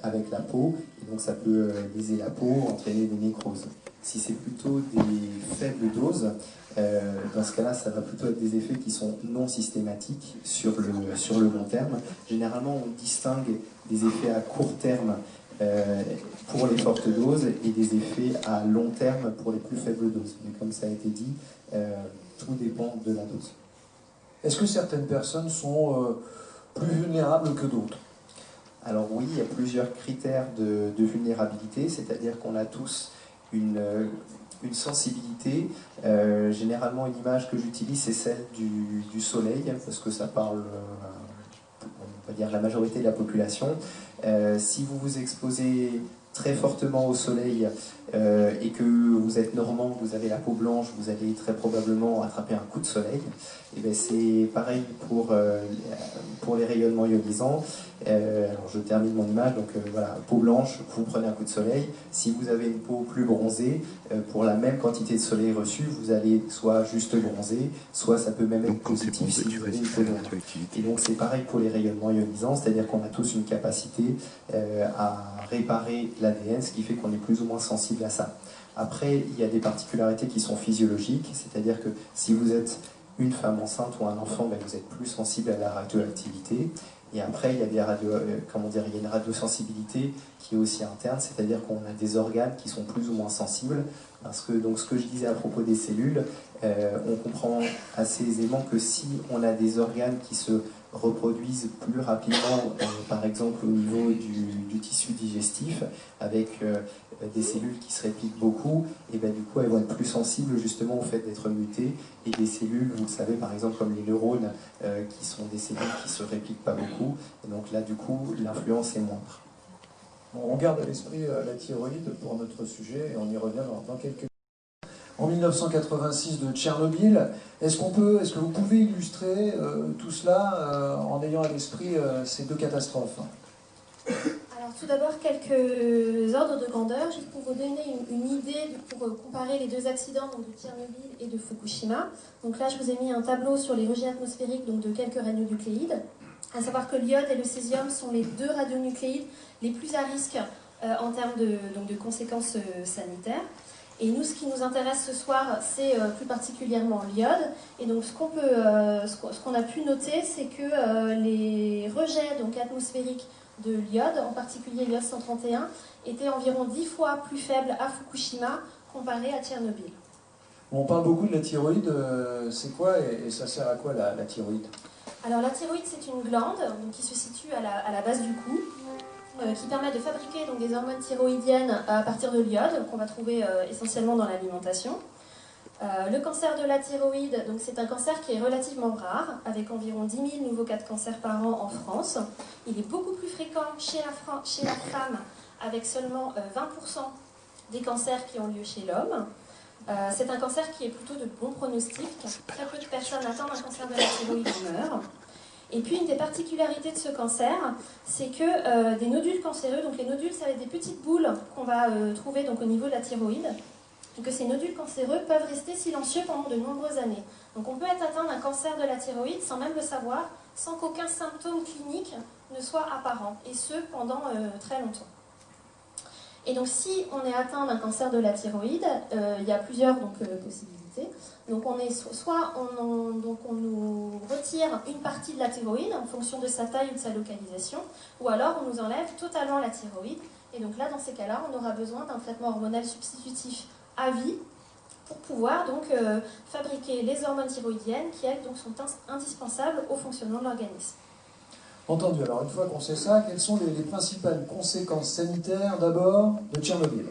[SPEAKER 8] avec la peau, et donc ça peut léser la peau, entraîner des nécroses. Si c'est plutôt des faibles doses, dans ce cas-là, ça va plutôt être des effets qui sont non systématiques sur le long terme. Généralement, on distingue des effets à court terme pour les fortes doses et des effets à long terme pour les plus faibles doses. Mais comme ça a été dit, tout dépend de la dose.
[SPEAKER 1] Est-ce que certaines personnes sont plus vulnérables que d'autres?
[SPEAKER 8] Alors oui, il y a plusieurs critères de vulnérabilité, c'est-à-dire qu'on a tous une sensibilité. Généralement, une image que j'utilise, c'est celle du soleil, parce que ça parle, on va dire, la majorité de la population. Si vous vous exposez très fortement au soleil et que vous êtes normand, vous avez la peau blanche, vous allez très probablement attraper un coup de soleil. Et bien c'est pareil pour les rayonnements ionisants. Alors je termine mon image, donc voilà, peau blanche, vous prenez un coup de soleil. Si vous avez une peau plus bronzée, pour la même quantité de soleil reçu, vous allez soit juste bronzer, soit ça peut même être positif si vous avez une peau noire. Et donc c'est pareil pour les rayonnements ionisants, c'est-à-dire qu'on a tous une capacité à réparer l'ADN, ce qui fait qu'on est plus ou moins sensible à ça. Après, il y a des particularités qui sont physiologiques, c'est-à-dire que si vous êtes une femme enceinte ou un enfant, ben vous êtes plus sensible à la radioactivité. Et après, il y a il y a une radiosensibilité qui est aussi interne, c'est-à-dire qu'on a des organes qui sont plus ou moins sensibles. Parce que donc, ce que je disais à propos des cellules, on comprend assez aisément que si on a des organes qui se reproduisent plus rapidement, par exemple au niveau du tissu digestif, avec des cellules qui se répliquent beaucoup, et ben, du coup elles vont être plus sensibles justement au fait d'être mutées, et des cellules, vous le savez, par exemple comme les neurones, qui sont des cellules qui se répliquent pas beaucoup, et donc là du coup l'influence est moindre.
[SPEAKER 1] Bon, on garde à l'esprit la thyroïde pour notre sujet, et on y revient dans quelques minutes. En 1986 de Tchernobyl, est-ce que vous pouvez illustrer tout cela en ayant à l'esprit ces deux catastrophes?
[SPEAKER 5] Alors tout d'abord, quelques ordres de grandeur, juste pour vous donner une idée, pour comparer les deux accidents donc de Tchernobyl et de Fukushima. Donc là, je vous ai mis un tableau sur les rejets atmosphériques donc de quelques radionucléides. À savoir que l'iode et le césium sont les deux radionucléides les plus à risque en termes de conséquences sanitaires. Et nous, ce qui nous intéresse ce soir, c'est plus particulièrement l'iode. Et donc, ce qu'on a pu noter, c'est que les rejets donc, atmosphériques de l'iode, en particulier l'iode 131, était environ 10 fois plus faible à Fukushima comparé à Tchernobyl.
[SPEAKER 1] On parle beaucoup de la thyroïde, c'est quoi et ça sert à quoi la thyroïde?
[SPEAKER 5] Alors la thyroïde, c'est une glande donc, qui se situe à la base du cou, qui permet de fabriquer donc, des hormones thyroïdiennes à partir de l'iode, qu'on va trouver essentiellement dans l'alimentation. Le cancer de la thyroïde, donc c'est un cancer qui est relativement rare, avec environ 10 000 nouveaux cas de cancer par an en France. Il est beaucoup plus fréquent chez la femme, avec seulement 20% des cancers qui ont lieu chez l'homme. C'est un cancer qui est plutôt de bon pronostic. Très peu de personnes atteintes d'un cancer de la thyroïde en meurent. Et puis une des particularités de ce cancer, c'est que des nodules cancéreux, donc les nodules, ça va être des petites boules qu'on va trouver donc, au niveau de la thyroïde, et que ces nodules cancéreux peuvent rester silencieux pendant de nombreuses années. Donc on peut être atteint d'un cancer de la thyroïde sans même le savoir, sans qu'aucun symptôme clinique ne soit apparent, et ce pendant très longtemps. Et donc si on est atteint d'un cancer de la thyroïde, il y a plusieurs possibilités. Donc soit on nous retire une partie de la thyroïde en fonction de sa taille ou de sa localisation, ou alors on nous enlève totalement la thyroïde. Et donc là, dans ces cas-là, on aura besoin d'un traitement hormonal substitutif à vie pour pouvoir donc fabriquer les hormones thyroïdiennes qui, elles, donc, sont indispensables au fonctionnement de l'organisme.
[SPEAKER 1] Entendu. Alors, une fois qu'on sait ça, quelles sont les principales conséquences sanitaires, d'abord, de Tchernobyl?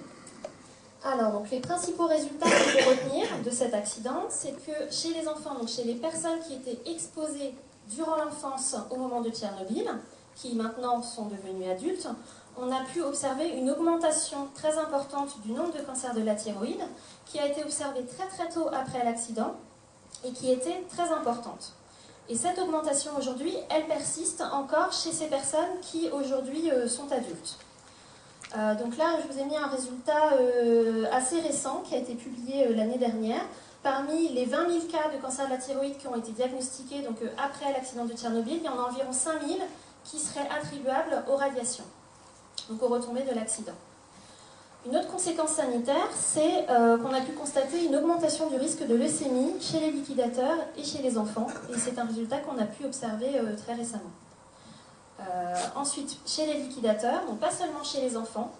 [SPEAKER 5] Alors, donc, les principaux résultats qu'il faut retenir de cet accident, c'est que chez les enfants, donc chez les personnes qui étaient exposées durant l'enfance au moment de Tchernobyl, qui maintenant sont devenues adultes, on a pu observer une augmentation très importante du nombre de cancers de la thyroïde, qui a été observée très très tôt après l'accident et qui était très importante. Et cette augmentation aujourd'hui, elle persiste encore chez ces personnes qui aujourd'hui sont adultes. Donc là, je vous ai mis un résultat assez récent qui a été publié l'année dernière. Parmi les 20 000 cas de cancer de la thyroïde qui ont été diagnostiqués donc, après l'accident de Tchernobyl, il y en a environ 5 000 qui seraient attribuables aux radiations, donc aux retombées de l'accident. Une autre conséquence sanitaire, c'est qu'on a pu constater une augmentation du risque de leucémie chez les liquidateurs et chez les enfants, et c'est un résultat qu'on a pu observer très récemment. Ensuite, chez les liquidateurs, donc pas seulement chez les enfants,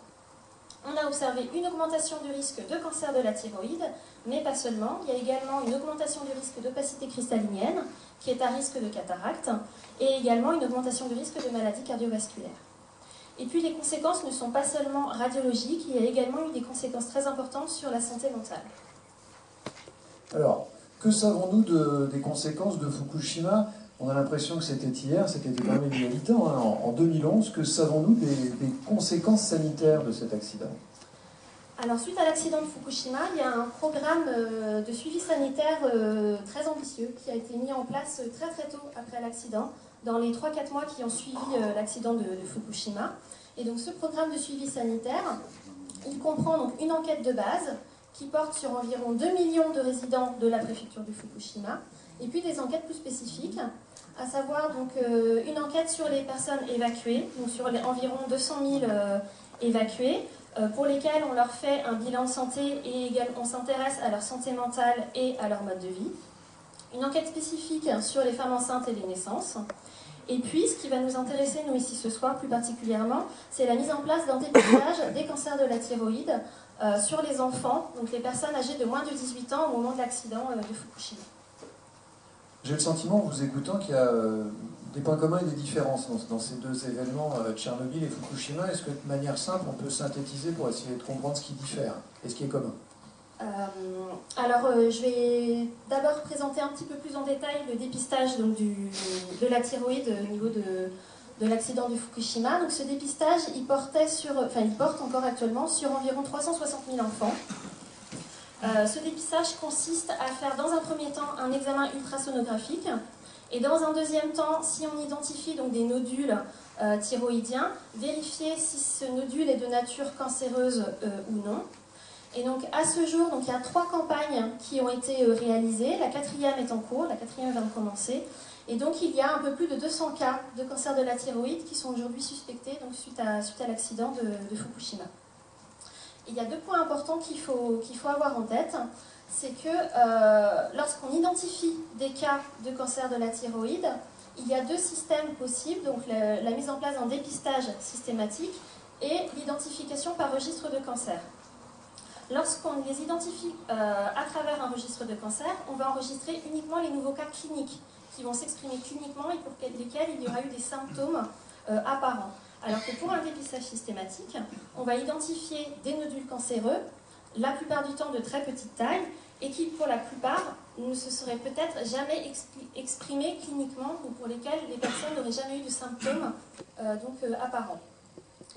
[SPEAKER 5] on a observé une augmentation du risque de cancer de la thyroïde, mais pas seulement. Il y a également une augmentation du risque d'opacité cristallinienne, qui est à risque de cataracte, et également une augmentation du risque de maladies cardiovasculaires. Et puis les conséquences ne sont pas seulement radiologiques, il y a également eu des conséquences très importantes sur la santé mentale.
[SPEAKER 1] Alors, que savons-nous des conséquences de Fukushima? On a l'impression que c'était hier, c'était quand même il y a 8 ans, hein, en 2011. Que savons-nous des conséquences sanitaires de cet accident?
[SPEAKER 5] Alors, suite à l'accident de Fukushima, il y a un programme de suivi sanitaire très ambitieux qui a été mis en place très très tôt après l'accident, dans les 3-4 mois qui ont suivi l'accident de Fukushima. Et donc ce programme de suivi sanitaire, il comprend donc une enquête de base qui porte sur environ 2 millions de résidents de la préfecture de Fukushima, et puis des enquêtes plus spécifiques, à savoir donc, une enquête sur les personnes évacuées, donc sur les environ 200 000 évacués, pour lesquels on leur fait un bilan de santé et on s'intéresse à leur santé mentale et à leur mode de vie. Une enquête spécifique sur les femmes enceintes et les naissances. Et puis, ce qui va nous intéresser, nous, ici, ce soir, plus particulièrement, c'est la mise en place d'un dépistage des cancers de la thyroïde sur les enfants, donc les personnes âgées de moins de 18 ans au moment de l'accident de Fukushima.
[SPEAKER 1] J'ai le sentiment, en vous écoutant, qu'il y a des points communs et des différences dans ces deux événements, Tchernobyl et Fukushima. Est-ce que de manière simple, on peut synthétiser pour essayer de comprendre ce qui diffère et ce qui est commun?
[SPEAKER 5] Je vais d'abord présenter un petit peu plus en détail le dépistage donc, de la thyroïde au niveau de l'accident de Fukushima. Donc, ce dépistage, il porte encore actuellement sur environ 360 000 enfants. Ce dépistage consiste à faire dans un premier temps un examen ultrasonographique et dans un deuxième temps, si on identifie donc, des nodules thyroïdiens, vérifier si ce nodule est de nature cancéreuse ou non. Et donc à ce jour, donc, il y a 3 campagnes qui ont été réalisées, la 4e est en cours, la 4e vient de commencer, et donc il y a un peu plus de 200 cas de cancer de la thyroïde qui sont aujourd'hui suspectés donc, suite à l'accident de Fukushima. Et il y a 2 points importants qu'il faut avoir en tête, c'est que lorsqu'on identifie des cas de cancer de la thyroïde, il y a deux systèmes possibles, donc la mise en place d'un dépistage systématique et l'identification par registre de cancer. Lorsqu'on les identifie à travers un registre de cancer, on va enregistrer uniquement les nouveaux cas cliniques qui vont s'exprimer cliniquement et pour lesquels il y aura eu des symptômes apparents. Alors que pour un dépistage systématique, on va identifier des nodules cancéreux, la plupart du temps de très petite taille, et qui pour la plupart ne se seraient peut-être jamais exprimés cliniquement ou pour lesquels les personnes n'auraient jamais eu de symptômes apparents.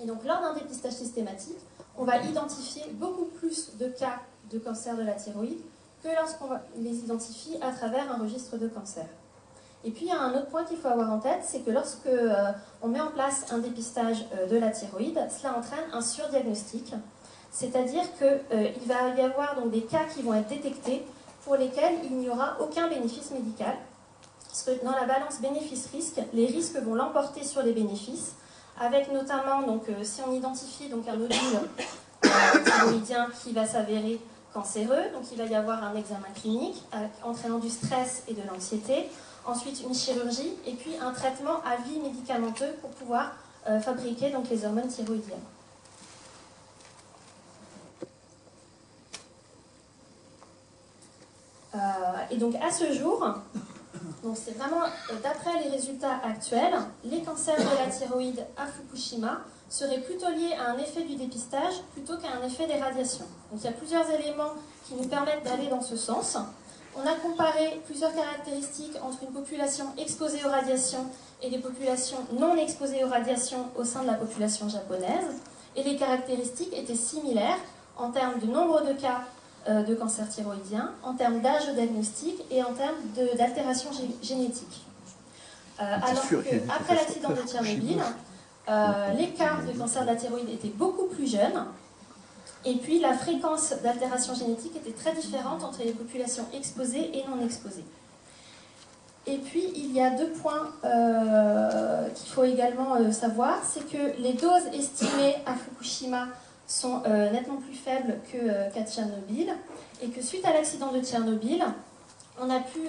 [SPEAKER 5] Et donc lors d'un dépistage systématique, on va identifier beaucoup plus de cas de cancer de la thyroïde que lorsqu'on les identifie à travers un registre de cancer. Et puis il y a un autre point qu'il faut avoir en tête, c'est que lorsque on met en place un dépistage de la thyroïde, cela entraîne un surdiagnostic, c'est-à-dire qu'il va y avoir donc des cas qui vont être détectés pour lesquels il n'y aura aucun bénéfice médical, parce que dans la balance bénéfice-risque, les risques vont l'emporter sur les bénéfices, avec notamment, si on identifie un nodule thyroïdien qui va s'avérer cancéreux, donc il va y avoir un examen clinique entraînant du stress et de l'anxiété, ensuite une chirurgie et puis un traitement à vie médicamenteux pour pouvoir fabriquer les hormones thyroïdiennes. Et donc à ce jour, c'est vraiment d'après les résultats actuels, les cancers de la thyroïde à Fukushima seraient plutôt liés à un effet du dépistage plutôt qu'à un effet des radiations. Donc il y a plusieurs éléments qui nous permettent d'aller dans ce sens. On a comparé plusieurs caractéristiques entre une population exposée aux radiations et des populations non exposées aux radiations au sein de la population japonaise. Et les caractéristiques étaient similaires en termes de nombre de cas de cancer thyroïdien, en termes d'âge de diagnostic et en termes d'altération génétique. Alors qu'après l'accident de Tchernobyl, les cas de cancer de la thyroïde étaient beaucoup plus jeunes, et puis la fréquence d'altération génétique était très différente entre les populations exposées et non exposées. Et puis il y a deux points qu'il faut également savoir, c'est que les doses estimées à Fukushima sont nettement plus faibles qu'à Tchernobyl, et que suite à l'accident de Tchernobyl, on a pu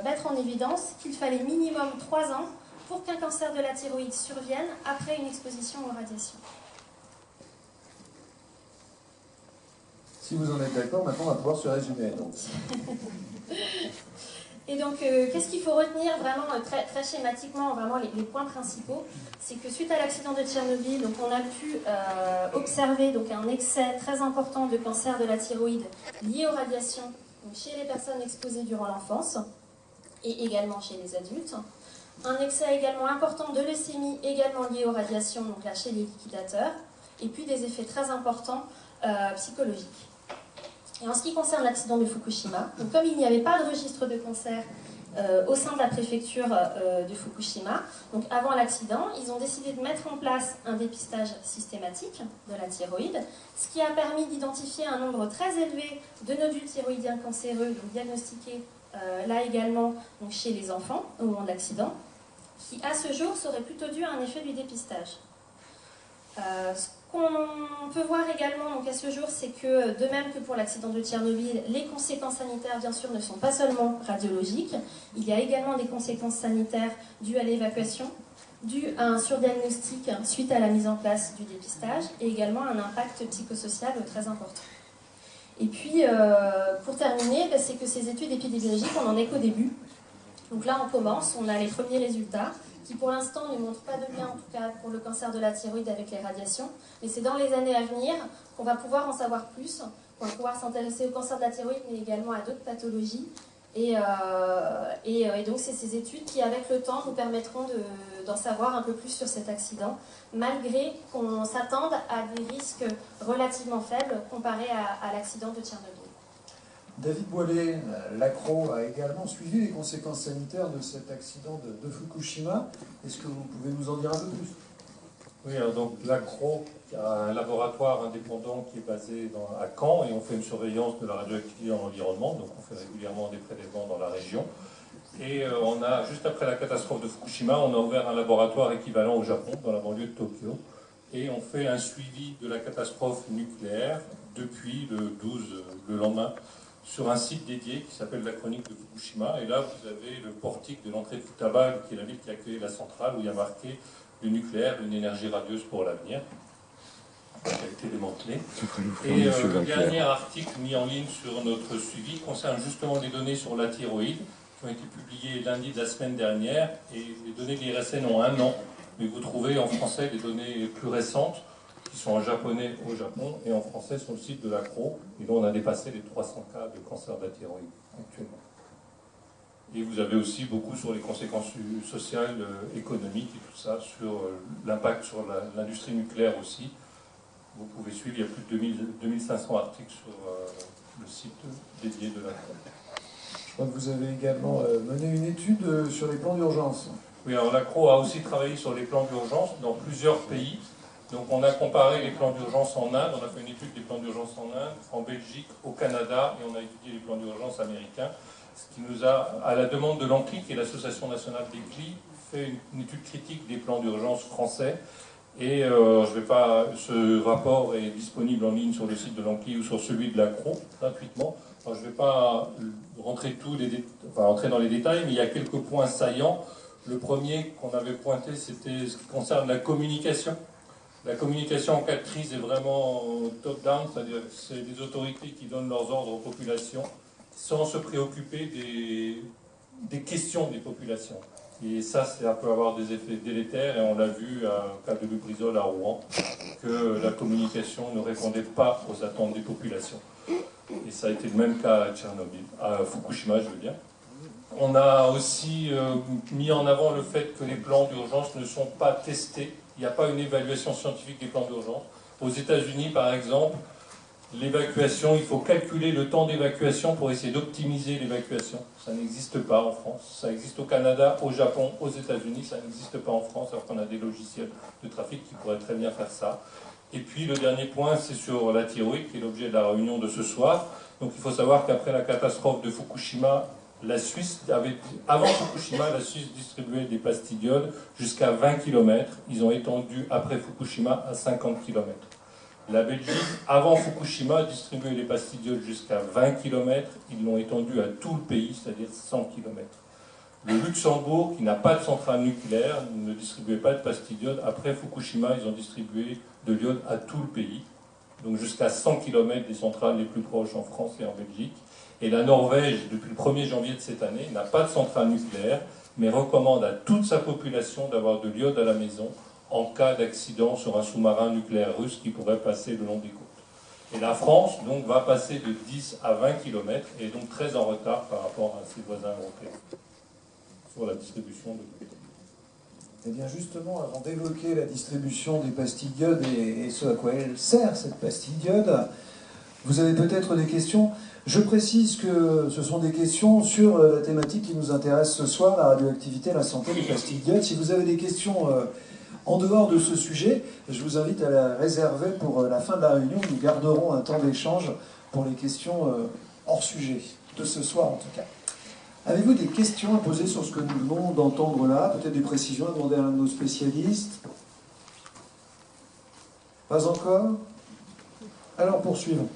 [SPEAKER 5] mettre en évidence qu'il fallait minimum 3 ans pour qu'un cancer de la thyroïde survienne après une exposition aux radiations.
[SPEAKER 1] Si vous en êtes d'accord, maintenant on va pouvoir se résumer. Donc.
[SPEAKER 5] Et donc, qu'est-ce qu'il faut retenir vraiment très, très schématiquement, vraiment les points principaux, c'est que suite à l'accident de Tchernobyl, on a pu observer un excès très important de cancer de la thyroïde lié aux radiations chez les personnes exposées durant l'enfance et également chez les adultes. Un excès également important de leucémie également lié aux radiations, donc là chez les liquidateurs, et puis des effets très importants psychologiques. Et en ce qui concerne l'accident de Fukushima, donc comme il n'y avait pas de registre de cancer au sein de la préfecture de Fukushima, donc avant l'accident, ils ont décidé de mettre en place un dépistage systématique de la thyroïde, ce qui a permis d'identifier un nombre très élevé de nodules thyroïdiens cancéreux, donc diagnostiqués là également chez les enfants au moment de l'accident, qui à ce jour serait plutôt dû à un effet du dépistage. Ce qu'on peut voir également à ce jour, c'est que, de même que pour l'accident de Tchernobyl, les conséquences sanitaires, bien sûr, ne sont pas seulement radiologiques. Il y a également des conséquences sanitaires dues à l'évacuation, dues à un surdiagnostic suite à la mise en place du dépistage, et également un impact psychosocial très important. Et puis, pour terminer, c'est que ces études épidémiologiques, on n'en est qu'au début. Donc là, on commence, on a les premiers résultats, qui pour l'instant ne montrent pas de lien, en tout cas pour le cancer de la thyroïde avec les radiations. Mais c'est dans les années à venir qu'on va pouvoir en savoir plus, qu'on va pouvoir s'intéresser au cancer de la thyroïde, mais également à d'autres pathologies. Et donc c'est ces études qui, avec le temps, nous permettront d'en savoir un peu plus sur cet accident, malgré qu'on s'attende à des risques relativement faibles comparés à l'accident de Tchernobyl.
[SPEAKER 1] David Boilet, l'ACRO, a également suivi les conséquences sanitaires de cet accident de Fukushima. Est-ce que vous pouvez nous en dire un peu plus?
[SPEAKER 7] Oui, alors donc l'ACRO a un laboratoire indépendant qui est basé à Caen et on fait une surveillance de la radioactivité dans l'environnement, donc on fait régulièrement des prélèvements dans la région. Et on a, juste après la catastrophe de Fukushima, on a ouvert un laboratoire équivalent au Japon, dans la banlieue de Tokyo, et on fait un suivi de la catastrophe nucléaire depuis le lendemain sur un site dédié qui s'appelle la Chronique de Fukushima. Et là, vous avez le portique de l'entrée de Futaba, qui est la ville qui a accueilli la centrale, où il y a marqué « Le nucléaire, une énergie radieuse pour l'avenir ». Qui a été démantelé. Et le dernier article mis en ligne sur notre suivi concerne justement les données sur la thyroïde, qui ont été publiées lundi de la semaine dernière. Et les données de l'IRSN ont 1 an, mais vous trouvez en français les données plus récentes, qui sont en japonais au Japon, et en français sur le site de l'ACRO, et dont on a dépassé les 300 cas de cancer de la thyroïde actuellement. Et vous avez aussi beaucoup sur les conséquences sociales, économiques et tout ça, sur l'impact sur l'industrie nucléaire aussi. Vous pouvez suivre, il y a plus de 2500 articles sur le site dédié de l'ACRO.
[SPEAKER 1] Je crois que vous avez également mené une étude sur les plans d'urgence.
[SPEAKER 7] Oui, alors l'ACRO a aussi travaillé sur les plans d'urgence dans plusieurs pays. Donc on a comparé les plans d'urgence en Inde, on a fait une étude des plans d'urgence en Inde, en Belgique, au Canada, et on a étudié les plans d'urgence américains, ce qui nous a, à la demande de l'ANCLI, qui est l'Association nationale des CLI, fait une étude critique des plans d'urgence français. Et ce rapport est disponible en ligne sur le site de l'ANCLI ou sur celui de l'ACRO, gratuitement. Alors, je ne vais pas rentrer dans les détails, mais il y a quelques points saillants. Le premier qu'on avait pointé, c'était ce qui concerne la communication. La communication en cas de crise est vraiment top-down, c'est-à-dire que c'est des autorités qui donnent leurs ordres aux populations sans se préoccuper des questions des populations. Et ça peut avoir des effets délétères, et on l'a vu au cas de Lubrizol à Rouen, que la communication ne répondait pas aux attentes des populations. Et ça a été le même cas à Tchernobyl, à Fukushima, je veux dire. On a aussi mis en avant le fait que les plans d'urgence ne sont pas testés. Il n'y a pas une évaluation scientifique des plans d'urgence. Aux États-Unis, par exemple, l'évacuation, il faut calculer le temps d'évacuation pour essayer d'optimiser l'évacuation. Ça n'existe pas en France. Ça existe au Canada, au Japon, aux États-Unis. Ça n'existe pas en France, alors qu'on a des logiciels de trafic qui pourraient très bien faire ça. Et puis le dernier point, c'est sur la thyroïde, qui est l'objet de la réunion de ce soir. Donc il faut savoir qu'après la catastrophe de Fukushima, avant Fukushima, la Suisse distribuait des pastilles d'iode jusqu'à 20 km. Ils ont étendu après Fukushima à 50 km. La Belgique, avant Fukushima, distribuait les pastilles d'iode jusqu'à 20 km. Ils l'ont étendu à tout le pays, c'est-à-dire 100 km. Le Luxembourg, qui n'a pas de centrale nucléaire, ne distribuait pas de pastilles d'iode. Après Fukushima, ils ont distribué de l'iode à tout le pays, donc jusqu'à 100 km des centrales les plus proches en France et en Belgique. Et la Norvège, depuis le 1er janvier de cette année, n'a pas de centrale nucléaire, mais recommande à toute sa population d'avoir de l'iode à la maison en cas d'accident sur un sous-marin nucléaire russe qui pourrait passer le long des côtes. Et la France, donc, va passer de 10 à 20 km, et est donc très en retard par rapport à ses voisins européens sur la distribution de l'iode.
[SPEAKER 1] Eh bien justement, avant d'évoquer la distribution des pastilles d'iode et ce à quoi elle sert, cette pastille d'iode, vous avez peut-être des questions. Je précise que ce sont des questions sur la thématique qui nous intéresse ce soir, la radioactivité, la santé, les pastilles d'iode. Si vous avez des questions en dehors de ce sujet, je vous invite à la réserver pour la fin de la réunion. Nous garderons un temps d'échange pour les questions hors sujet, de ce soir en tout cas. Avez-vous des questions à poser sur ce que nous venons d'entendre là? Peut-être des précisions à demander à un de nos spécialistes? Pas encore? Alors poursuivons.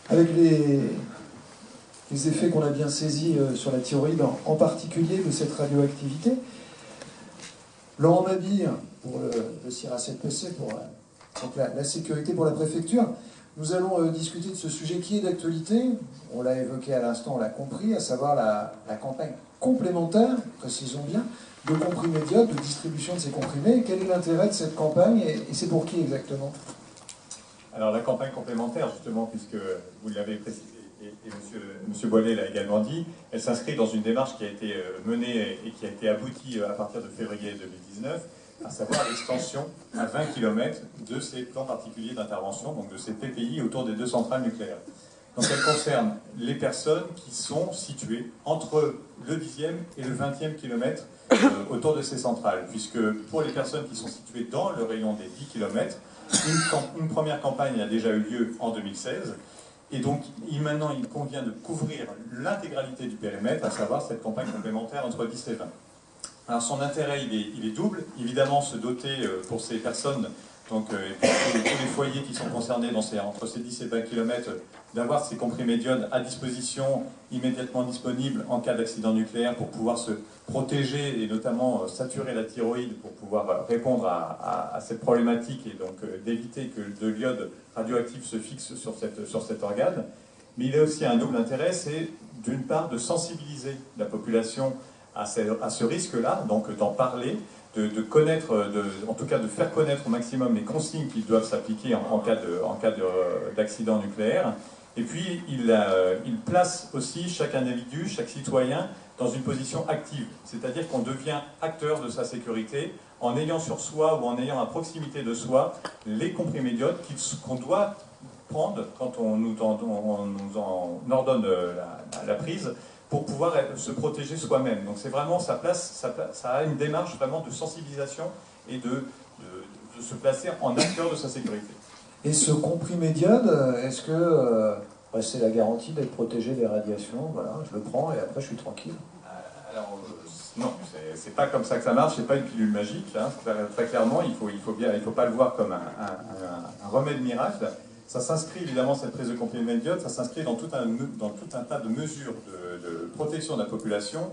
[SPEAKER 1] Avec les effets qu'on a bien saisis sur la thyroïde, en particulier de cette radioactivité, Laurent Mabille, pour le CIRA 7PC, pour donc la sécurité pour la préfecture, nous allons discuter de ce sujet qui est d'actualité. On l'a évoqué à l'instant, on l'a compris, à savoir la campagne complémentaire, précisons bien, de comprimés d'iode, de distribution de ces comprimés. Quel est l'intérêt de cette campagne et c'est pour qui exactement?
[SPEAKER 9] Alors la campagne complémentaire, justement, puisque vous l'avez précisé et monsieur Boilet l'a également dit, elle s'inscrit dans une démarche qui a été menée et qui a été aboutie à partir de février 2019, à savoir l'extension à 20 km de ces plans particuliers d'intervention, donc de ces PPI autour des 2 centrales nucléaires. Donc elle concerne les personnes qui sont situées entre le 10e et le 20e kilomètre autour de ces centrales, puisque pour les personnes qui sont situées dans le rayon des 10 km, une première campagne a déjà eu lieu en 2016, et donc maintenant il convient de couvrir l'intégralité du périmètre, à savoir cette campagne complémentaire entre 10 et 20. Alors son intérêt il est double, évidemment se doter pour ces personnes Donc, et puis, tous les foyers qui sont concernés entre ces 10 et 20 km, d'avoir ces comprimés d'iode à disposition, immédiatement disponibles en cas d'accident nucléaire pour pouvoir se protéger et notamment saturer la thyroïde pour pouvoir répondre à cette problématique et donc d'éviter que de l'iode radioactif se fixe sur cet organe. Mais il y a aussi un double intérêt, c'est d'une part de sensibiliser la population à ce risque-là, donc d'en parler, de connaître, en tout cas de faire connaître au maximum les consignes qui doivent s'appliquer en cas d'accident nucléaire. Et puis il place aussi chaque individu, chaque citoyen dans une position active, c'est-à-dire qu'on devient acteur de sa sécurité en ayant sur soi ou en ayant à proximité de soi les comprimés d'iode qu'on doit prendre quand on nous en ordonne la prise, pour pouvoir se protéger soi-même. Donc c'est vraiment, ça a une démarche vraiment de sensibilisation et de se placer en acteur de sa sécurité.
[SPEAKER 1] Et ce comprimé d'iode, est-ce que c'est la garantie d'être protégé des radiations? Voilà, je le prends et après je suis tranquille.
[SPEAKER 9] Alors non, c'est pas comme ça que ça marche, c'est pas une pilule magique. Hein. Très clairement, il faut pas le voir comme un remède miracle. Ça s'inscrit évidemment, cette prise de comprimé d'iode, ça s'inscrit dans tout un tas de mesures de protection de la population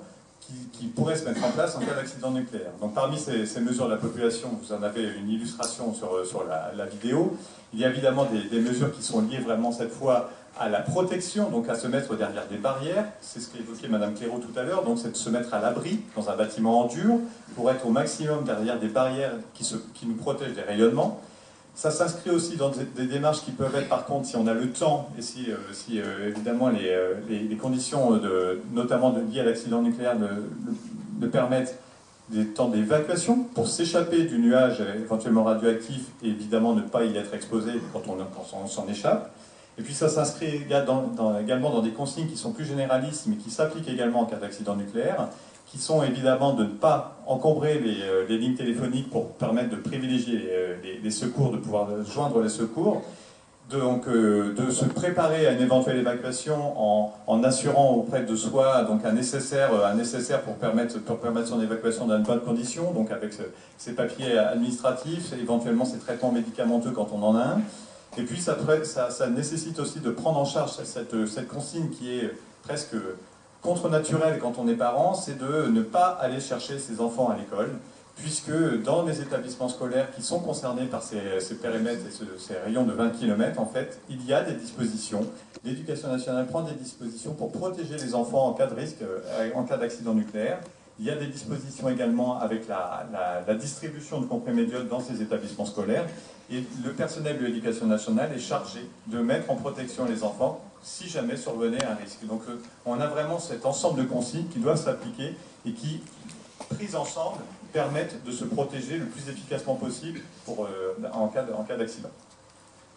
[SPEAKER 9] qui pourraient se mettre en place en cas d'accident nucléaire. Donc parmi ces mesures de la population, vous en avez une illustration sur la vidéo. Il y a évidemment des mesures qui sont liées vraiment cette fois à la protection, donc à se mettre derrière des barrières. C'est ce qu'évoquait Madame Clairaut tout à l'heure, donc c'est de se mettre à l'abri dans un bâtiment en dur pour être au maximum derrière des barrières qui nous protègent des rayonnements. Ça s'inscrit aussi dans des démarches qui peuvent être, par contre, si on a le temps et si évidemment les conditions, notamment liées à l'accident nucléaire, ne permettent des temps d'évacuation pour s'échapper du nuage éventuellement radioactif et évidemment ne pas y être exposé quand on s'en échappe. Et puis ça s'inscrit également dans des consignes qui sont plus généralistes, mais qui s'appliquent également en cas d'accident nucléaire, qui sont évidemment de ne pas encombrer les lignes téléphoniques pour permettre de privilégier les secours, de pouvoir joindre les secours, donc de se préparer à une éventuelle évacuation en assurant auprès de soi donc un nécessaire pour permettre son évacuation dans de bonnes conditions, donc avec ses papiers administratifs, éventuellement ses traitements médicamenteux quand on en a un. Et puis ça nécessite aussi de prendre en charge cette consigne qui est presque contre-naturel quand on est parent, c'est de ne pas aller chercher ses enfants à l'école, puisque dans les établissements scolaires qui sont concernés par ces périmètres et ces rayons de 20 km, en fait, il y a des dispositions. L'Éducation nationale prend des dispositions pour protéger les enfants en cas de risque, en cas d'accident nucléaire. Il y a des dispositions également avec la distribution de comprimés d'iode dans ces établissements scolaires. Et le personnel de l'Éducation nationale est chargé de mettre en protection les enfants si jamais survenait un risque. Donc on a vraiment cet ensemble de consignes qui doivent s'appliquer et qui, prises ensemble, permettent de se protéger le plus efficacement possible en cas d'accident.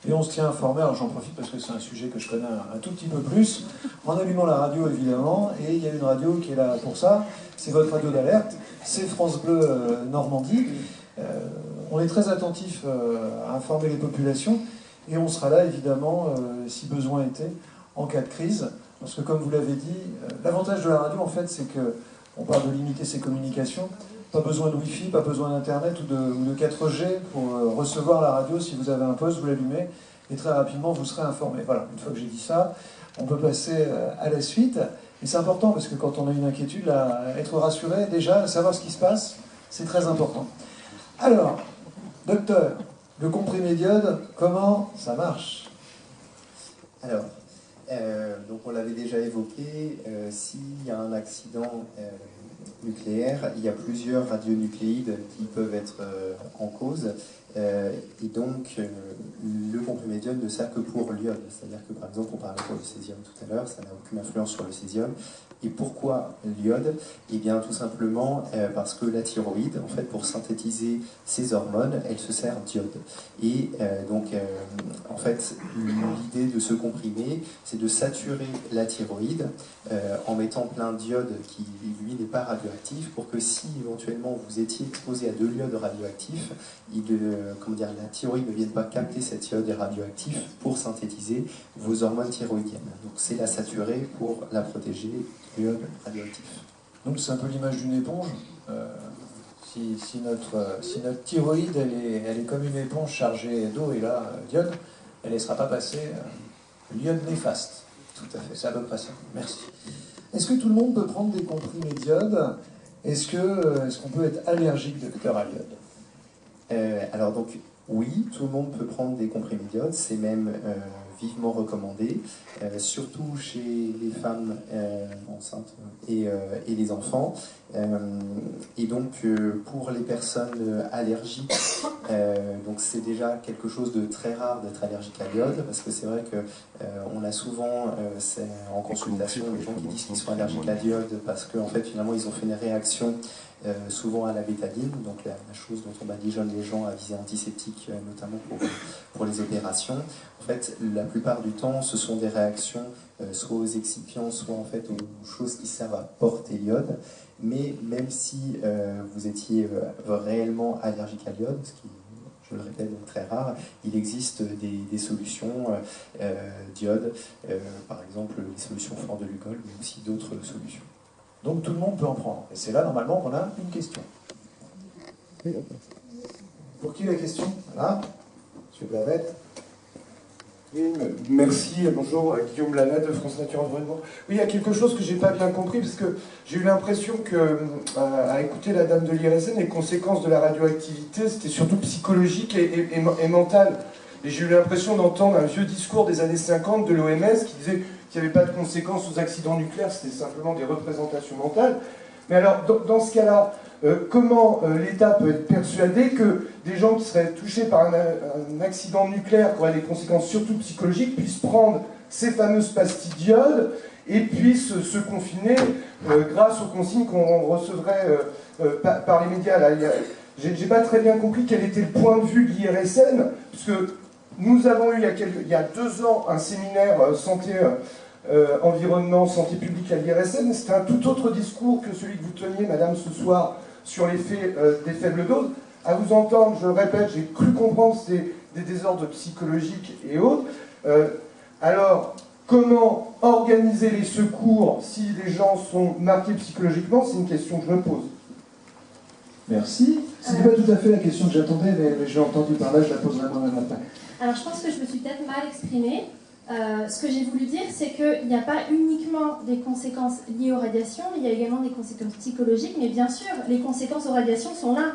[SPEAKER 1] Et on se tient informé, alors j'en profite parce que c'est un sujet que je connais un tout petit peu plus, en allumant la radio évidemment, et il y a une radio qui est là pour ça, c'est votre radio d'alerte, c'est France Bleu Normandie. On est très attentif à informer les populations, et on sera là évidemment, si besoin était, en cas de crise, parce que comme vous l'avez dit, l'avantage de la radio en fait c'est qu'on parle de limiter ses communications, pas besoin de Wi-Fi, pas besoin d'Internet ou de 4G pour recevoir la radio. Si vous avez un poste, vous l'allumez et très rapidement vous serez informé. Voilà, une fois que j'ai dit ça, on peut passer à la suite. Et c'est important parce que quand on a une inquiétude, là, être rassuré, déjà, savoir ce qui se passe, c'est très important. Alors, docteur, le comprimé d'iode, comment ça marche?
[SPEAKER 8] Alors, donc on l'avait déjà évoqué, s'il y a un accident nucléaire, il y a plusieurs radionucléides qui peuvent être en cause, et donc le comprimé d'iode ne sert que pour l'iode, c'est-à-dire que par exemple on parlait pour le césium tout à l'heure, ça n'a aucune influence sur le césium. Et pourquoi l'iode? Eh bien tout simplement parce que la thyroïde, en fait, pour synthétiser ses hormones, elle se sert d'iode. Et donc en fait l'idée de ce comprimé, c'est de saturer la thyroïde en mettant plein d'iode qui lui n'est pas radioactif, pour que si éventuellement vous étiez exposé à de l'iode radioactif, la thyroïde ne vienne pas capter cet iode radioactif pour synthétiser vos hormones thyroïdiennes. Donc c'est la saturer pour la protéger de l'iode radioactif.
[SPEAKER 1] Donc c'est un peu l'image d'une éponge. si notre thyroïde, elle est comme une éponge chargée d'eau, et là, d'iode, elle ne laissera pas passer l'iode néfaste. Tout à fait, c'est à peu près ça. Merci. Est-ce que tout le monde peut prendre des comprimés d'iode? Est-ce qu'on peut être allergique, docteur, à l'iode?
[SPEAKER 8] Alors donc, oui, tout le monde peut prendre des comprimés d'iode, c'est même vivement recommandé, surtout chez les femmes enceintes et les enfants. Et donc, pour les personnes allergiques, donc c'est déjà quelque chose de très rare d'être allergique à l'iode, parce que c'est vrai qu'on a souvent en consultation des gens qui disent qu'ils sont allergiques à l'iode parce qu'en fait, finalement, ils ont fait une réaction souvent à la bétadine, donc la chose dont on badigeonne les gens à visée antiseptique, notamment pour les opérations. En fait, la plupart du temps, ce sont des réactions soit aux excipients, soit en fait aux choses qui servent à porter l'iode. Mais même si vous étiez réellement allergique à l'iode, ce qui, je le répète, est très rare, il existe des solutions d'iode, par exemple les solutions Fleur de Lugol, mais aussi d'autres solutions.
[SPEAKER 1] Donc tout le monde peut en prendre. Et c'est là, normalement, qu'on a une question. Pour qui la question? Voilà. Monsieur Blavette.
[SPEAKER 10] Oui, merci, bonjour, Guillaume Lana de France Nature Environnement. Oui, il y a quelque chose que j'ai pas bien compris, parce que j'ai eu l'impression que, à écouter la dame de l'IRSN, les conséquences de la radioactivité, c'était surtout psychologique et mental. Et j'ai eu l'impression d'entendre un vieux discours des années 50 de l'OMS qui disait qu'il n'y avait pas de conséquences aux accidents nucléaires, c'était simplement des représentations mentales. Mais alors, dans ce cas-là, comment l'État peut être persuadé que des gens qui seraient touchés par un accident nucléaire, qui auraient des conséquences surtout psychologiques, puissent prendre ces fameuses pastilles d'iode et puissent se confiner grâce aux consignes qu'on recevrait par les médias là. J'ai pas très bien compris quel était le point de vue de l'IRSN, puisque nous avons eu il y a 2 ans un séminaire santé, environnement, santé publique à l'IRSN. C'était un tout autre discours que celui que vous teniez, madame, ce soir, sur l'effet des faibles doses. À vous entendre, je le répète, j'ai cru comprendre que c'était des désordres psychologiques et autres. Alors, comment organiser les secours si les gens sont marqués psychologiquement? C'est une question que je me pose.
[SPEAKER 1] Merci. Ce n'est pas tout à fait la question que j'attendais, mais je l'ai entendue par là, je la poserai moi-même après.
[SPEAKER 5] Alors je pense que je me suis peut-être mal exprimée. Ce que j'ai voulu dire, c'est qu'il n'y a pas uniquement des conséquences liées aux radiations, il y a également des conséquences psychologiques, mais bien sûr, les conséquences aux radiations sont là.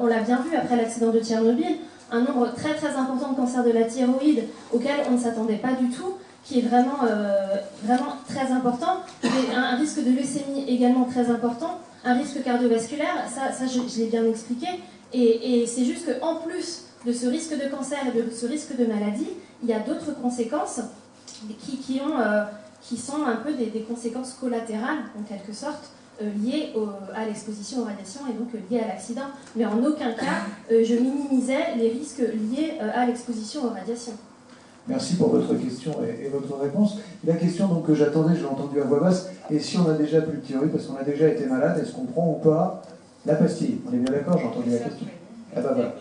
[SPEAKER 5] On l'a bien vu après l'accident de Tchernobyl, un nombre très très important de cancers de la thyroïde auquel on ne s'attendait pas du tout, qui est vraiment, vraiment très important, et un risque de leucémie également très important, un risque cardiovasculaire, ça je l'ai bien expliqué, et c'est juste qu'en plus de ce risque de cancer et de ce risque de maladie, il y a d'autres conséquences qui sont un peu des conséquences collatérales, en quelque sorte, liées à l'exposition aux radiations et donc liées à l'accident. Mais en aucun cas, je minimisais les risques liés à l'exposition aux radiations.
[SPEAKER 1] Merci pour votre question et votre réponse. La question donc, que j'attendais, je l'ai entendue à voix basse, et si on a déjà plus de thyroïde parce qu'on a déjà été malade, est-ce qu'on prend ou pas la pastille? On est bien d'accord, j'ai entendu la question. Ah bah voilà.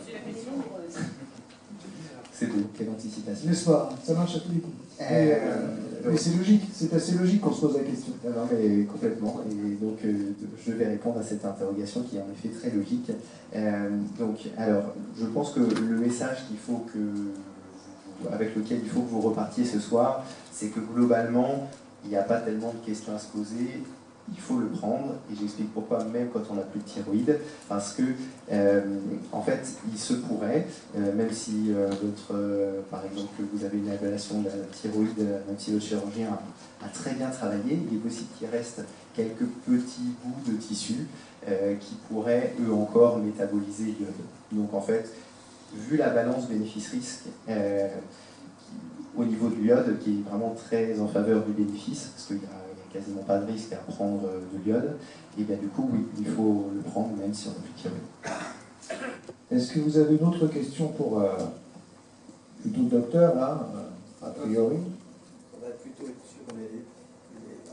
[SPEAKER 8] C'est beau, quelle anticipation.
[SPEAKER 1] N'est-ce pas? Ça marche à tous les coups. Mais c'est logique, c'est assez logique qu'on se pose la question.
[SPEAKER 8] Non, mais complètement. Et donc, je vais répondre à cette interrogation qui est en effet très logique. Alors, je pense que le message avec lequel il faut que vous repartiez ce soir, c'est que globalement, il n'y a pas tellement de questions à se poser. Il faut le prendre, et j'explique pourquoi, même quand on n'a plus de thyroïde, parce que, en fait, il se pourrait, même si par exemple, vous avez une ablation de la thyroïde, même si le chirurgien a très bien travaillé, il est possible qu'il reste quelques petits bouts de tissu qui pourraient, eux encore, métaboliser l'iode. Donc, en fait, vu la balance bénéfice-risque, au niveau de l'iode, qui est vraiment très en faveur du bénéfice, parce qu'il y a quasiment pas de risque à prendre de l'iode, et bien du coup, oui, il faut le prendre même si on n'a plus de thyroïde.
[SPEAKER 1] Est-ce que vous avez une autre question pour plutôt le docteur, là, a priori?
[SPEAKER 11] Ça va plutôt être sur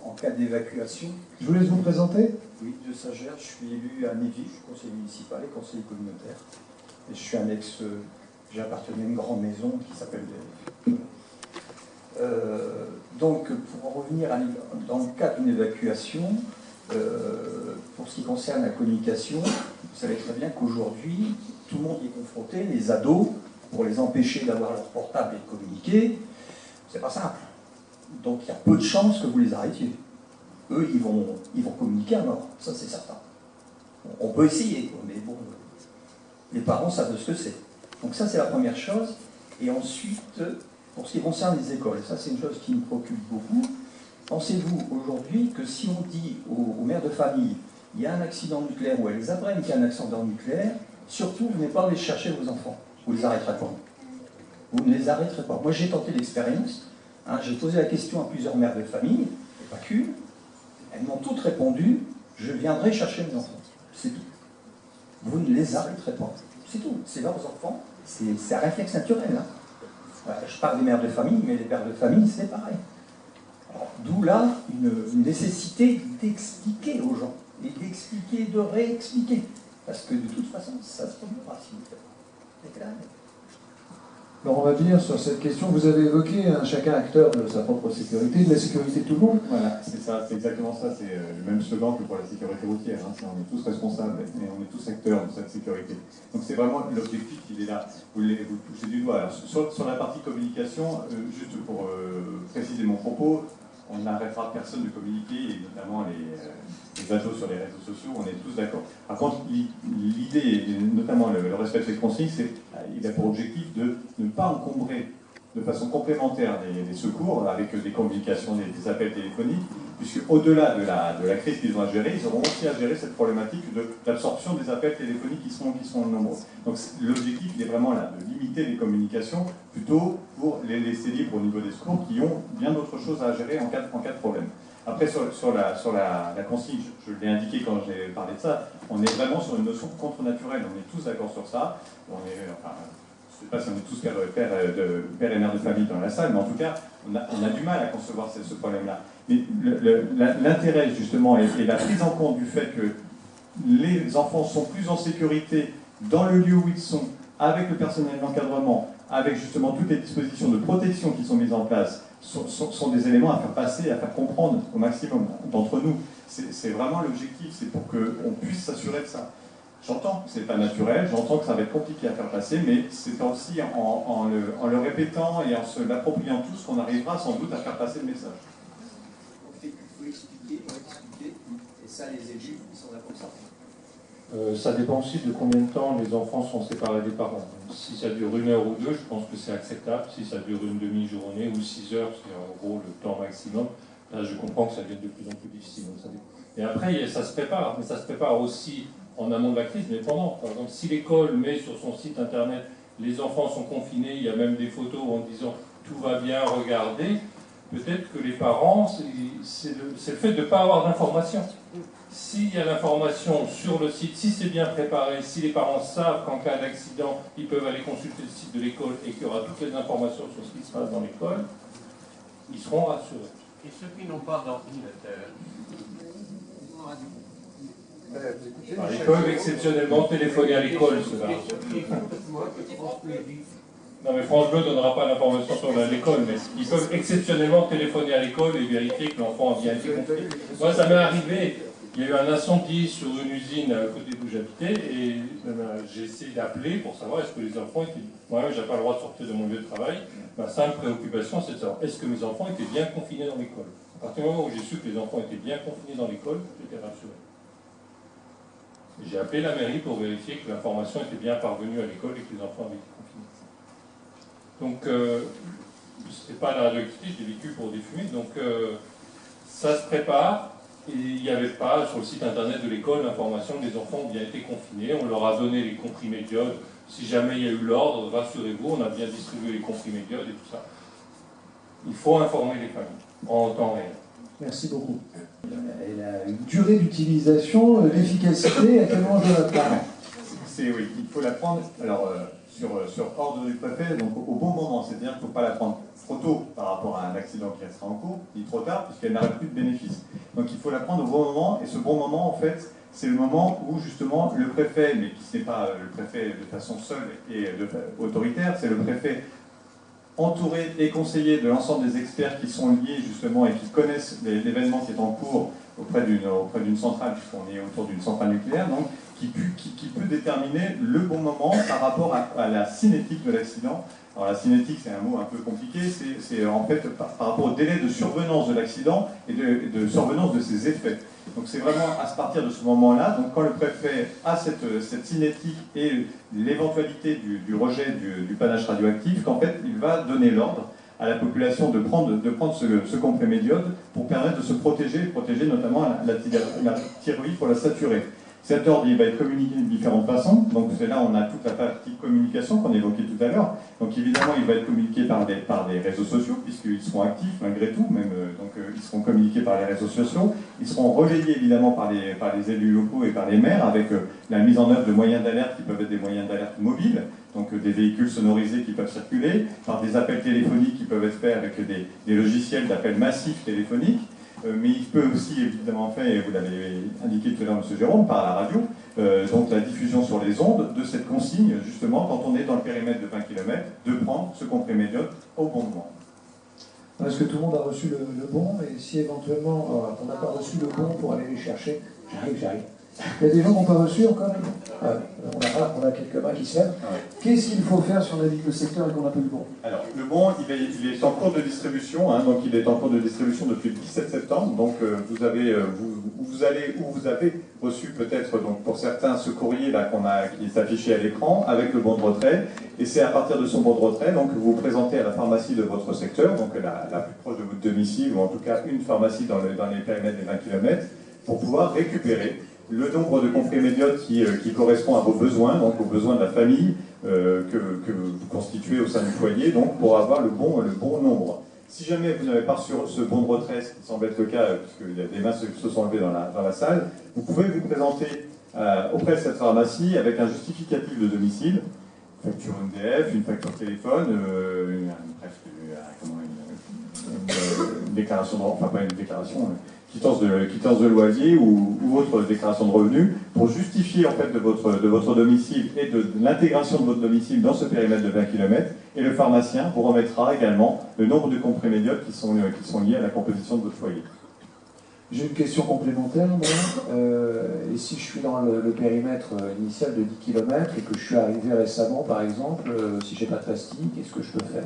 [SPEAKER 11] en cas d'évacuation.
[SPEAKER 1] Je vous laisse vous présenter.
[SPEAKER 11] Oui, de Sagère, je suis élu à Névy, je suis conseiller municipal et conseiller communautaire. Et je suis j'ai appartenu à une grande maison qui s'appelle donc, pour en revenir dans le cas d'une évacuation, Pour ce qui concerne la communication, vous savez très bien qu'aujourd'hui, tout le monde y est confronté, les ados, pour les empêcher d'avoir leur portable et de communiquer, c'est pas simple. Donc il y a peu de chances que vous les arrêtiez. Eux, ils vont communiquer à mort, ça c'est certain. On peut essayer, mais bon, les parents savent ce que c'est. Donc ça c'est la première chose. Et ensuite, pour ce qui concerne les écoles, ça c'est une chose qui me préoccupe beaucoup. Pensez-vous aujourd'hui que si on dit aux mères de famille, il y a un accident nucléaire, ou elles apprennent qu'il y a un accident nucléaire, surtout vous n'êtes pas allé chercher vos enfants. Vous ne les arrêterez pas. Vous ne les arrêterez pas. Moi j'ai tenté l'expérience, hein, j'ai posé la question à plusieurs mères de famille, et pas qu'une, elles m'ont toutes répondu, je viendrai chercher mes enfants. C'est tout. Vous ne les arrêterez pas. C'est tout. C'est leurs enfants. C'est un réflexe naturel. Hein. Voilà, je parle des mères de famille, mais les pères de famille, c'est pareil. D'où là une nécessité d'expliquer aux gens, et d'expliquer, de réexpliquer. Parce que de toute façon, ça se produira si vous faites. C'est clair.
[SPEAKER 1] Alors on va venir sur cette question. Vous avez évoqué chacun acteur de sa propre sécurité, de la sécurité de tout le monde.
[SPEAKER 9] Voilà, c'est ça, c'est exactement ça. C'est le même slogan que pour la sécurité routière. Hein. On est tous responsables et on est tous acteurs de cette sécurité. Donc c'est vraiment l'objectif, il est là. Vous touchez du doigt. Alors, sur la partie communication, juste pour préciser mon propos, on n'arrêtera personne de communiquer, et notamment les ados sur les réseaux sociaux, on est tous d'accord. Par contre, l'idée, et notamment le respect de ces consignes, il a pour objectif de ne pas encombrer de façon complémentaire des secours avec des communications, des appels téléphoniques, puisque au-delà de la crise qu'ils ont à gérer, ils auront aussi à gérer cette problématique d'absorption des appels téléphoniques qui sont nombreux. Donc l'objectif, il est vraiment là, de limiter les communications, plutôt pour les laisser libres au niveau des secours qui ont bien d'autres choses à gérer en cas de problème. Après, sur la consigne, je l'ai indiqué quand j'ai parlé de ça, on est vraiment sur une notion contre-naturelle, on est tous d'accord sur ça. Je ne sais pas si on est tous père et mère de famille dans la salle, mais en tout cas, on a du mal à concevoir ce problème-là. Mais l'intérêt, justement, et la prise en compte du fait que les enfants sont plus en sécurité dans le lieu où ils sont, avec le personnel d'encadrement, avec justement toutes les dispositions de protection qui sont mises en place, sont des éléments à faire passer, à faire comprendre au maximum d'entre nous. C'est vraiment l'objectif, c'est pour qu'on puisse s'assurer de ça. J'entends que ce n'est pas naturel, j'entends que ça va être compliqué à faire passer, mais c'est aussi en le répétant et en se l'appropriant tous qu'on arrivera sans doute à faire passer le message.
[SPEAKER 11] Il faut expliquer, et ça les élus, ils sont là pour ça.
[SPEAKER 7] Ça dépend aussi de combien de temps les enfants sont séparés des parents. Donc, si ça dure 1 heure ou 2, je pense que c'est acceptable. Si ça dure une demi-journée ou 6 heures, c'est en gros le temps maximum, là je comprends que ça devient de plus en plus difficile. Donc, et après, ça se prépare, mais ça se prépare aussi en amont de la crise, mais pendant. Par exemple, si l'école met sur son site internet les enfants sont confinés, il y a même des photos en disant tout va bien, regardez, peut-être que les parents, c'est le fait de ne pas avoir d'informations. S'il y a l'information sur le site, si c'est bien préparé, si les parents savent qu'en cas d'accident, ils peuvent aller consulter le site de l'école et qu'il y aura toutes les informations sur ce qui se passe dans l'école, ils seront rassurés.
[SPEAKER 6] Et ceux qui n'ont pas d'ordinateur,
[SPEAKER 7] ils peuvent exceptionnellement téléphoner à l'école, cela. Non mais France Bleu ne donnera pas l'information sur l'école, mais ils peuvent exceptionnellement téléphoner à l'école et vérifier que l'enfant a bien été confié. Moi ça m'est arrivé, il y a eu un incendie sur une usine à côté d'où j'habitais et j'ai essayé d'appeler pour savoir est-ce que les enfants étaient... Moi-même j'avais pas le droit de sortir de mon lieu de travail, ma simple préoccupation c'est de savoir est-ce que mes enfants étaient bien confinés dans l'école. À partir du moment où j'ai su que les enfants étaient bien confinés dans l'école, j'étais rassuré. J'ai appelé la mairie pour vérifier que l'information était bien parvenue à l'école et que les enfants avaient été confinés. Donc, c'était pas la radioactivité, je l'ai vécu pour des fumées. Donc, ça se prépare. Et il n'y avait pas sur le site internet de l'école l'information que les enfants ont bien été confinés. On leur a donné les comprimés d'iode. Si jamais il y a eu l'ordre, rassurez-vous, on a bien distribué les comprimés d'iode et tout ça. Il faut informer les familles en temps réel.
[SPEAKER 1] Merci beaucoup. Elle a une durée d'utilisation, d'efficacité, à quel moment je dois la prendre ?
[SPEAKER 9] Oui, il faut la prendre sur ordre du préfet, donc au bon moment, c'est-à-dire qu'il ne faut pas la prendre trop tôt par rapport à un accident qui restera en cours, ni trop tard, puisqu'elle n'aura plus de bénéfices. Donc il faut la prendre au bon moment, et ce bon moment, en fait, c'est le moment où justement le préfet, mais qui n'est pas le préfet de façon seule et autoritaire, c'est le préfet entouré et conseillé de l'ensemble des experts qui sont liés justement et qui connaissent l'événement qui est en cours auprès d'une centrale, puisqu'on est autour d'une centrale nucléaire, donc, qui peut déterminer le bon moment par rapport à la cinétique de l'accident. Alors la cinétique, c'est un mot un peu compliqué, c'est en fait par rapport au délai de survenance de l'accident et de survenance de ses effets. Donc c'est vraiment à partir de ce moment-là, donc quand le préfet a cette cinétique et l'éventualité du rejet du panache radioactif, qu'en fait il va donner l'ordre à la population de prendre ce comprimé d'iode pour permettre de se protéger notamment la thyroïde pour la saturer. Cet ordre il va être communiqué de différentes façons, donc c'est là on a toute la partie communication qu'on évoquait tout à l'heure. Donc évidemment il va être communiqué par des réseaux sociaux, puisqu'ils seront actifs malgré tout, ils seront communiqués par les réseaux sociaux, ils seront relayés évidemment par les élus locaux et par les maires, avec la mise en œuvre de moyens d'alerte qui peuvent être des moyens d'alerte mobiles, donc des véhicules sonorisés qui peuvent circuler, par des appels téléphoniques qui peuvent être faits avec des logiciels d'appels massifs téléphoniques. Mais il peut aussi évidemment faire, et vous l'avez indiqué tout à l'heure, M. Jérôme, par la radio, donc la diffusion sur les ondes de cette consigne, justement, quand on est dans le périmètre de 20 km, de prendre ce comprimé d'iode au bon moment.
[SPEAKER 1] Est-ce que tout le monde a reçu le bon? Et si éventuellement on n'a pas reçu le bon pour aller les chercher, j'arrive. Il y a des gens qui n'ont pas reçu encore? On a quelques mains qui se lèvent. Qu'est-ce qu'il faut faire si on habite le secteur et qu'on n'a pas le bon?
[SPEAKER 9] Alors, le bon, il est en cours de distribution, donc il est en cours de distribution depuis le 17 septembre. Donc, vous avez reçu peut-être, donc pour certains, ce courrier là qui est affiché à l'écran avec le bon de retrait. Et c'est à partir de son bon de retrait donc, que vous vous présentez à la pharmacie de votre secteur, donc la plus proche de votre domicile, ou en tout cas une pharmacie dans les périmètres des 20 km, pour pouvoir récupérer le nombre de comprimés d'iode qui correspond à vos besoins, donc aux besoins de la famille que vous constituez au sein du foyer, donc pour avoir le bon nombre. Si jamais vous n'avez pas reçu ce bon de retrait, ce qui semble être le cas, puisque des mains se sont levées dans la salle, vous pouvez vous présenter auprès de cette pharmacie avec un justificatif de domicile, une facture MDF, une facture téléphone, une déclaration de, enfin pas une déclaration, quittance de loyer ou autre déclaration de revenus, pour justifier en fait de votre domicile et de l'intégration de votre domicile dans ce périmètre de 20 km, et le pharmacien vous remettra également le nombre de comprimés d'iode qui sont liés à la composition de votre foyer.
[SPEAKER 1] J'ai une question complémentaire, et si je suis dans le périmètre initial de 10 km et que je suis arrivé récemment, par exemple, si j'ai pas de plastique, qu'est-ce que je peux faire?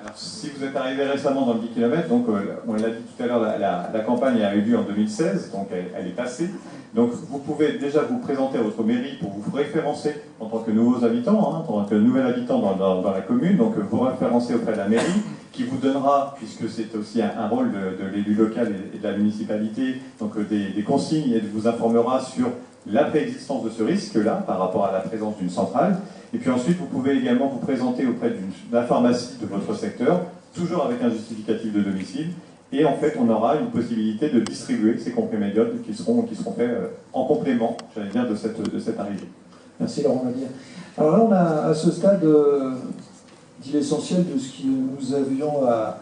[SPEAKER 9] Alors, si vous êtes arrivé récemment dans le 10 km, donc on l'a dit tout à l'heure, la campagne a eu lieu en 2016, donc elle est passée. Donc vous pouvez déjà vous présenter à votre mairie pour vous référencer en tant que nouveaux habitants, en tant que nouvel habitant dans la commune, donc vous référencer auprès de la mairie, qui vous donnera, puisque c'est aussi un rôle de l'élu local et de la municipalité, donc des consignes, et vous informera sur la préexistence de ce risque-là par rapport à la présence d'une centrale. Et puis ensuite, vous pouvez également vous présenter auprès de la pharmacie de votre secteur, toujours avec un justificatif de domicile, et en fait, on aura une possibilité de distribuer ces comprimés d'iode qui seront faits en complément, j'allais dire, de cette arrivée.
[SPEAKER 1] Merci Laurent Madier. Alors là, on a à ce stade dit l'essentiel de ce que nous avions à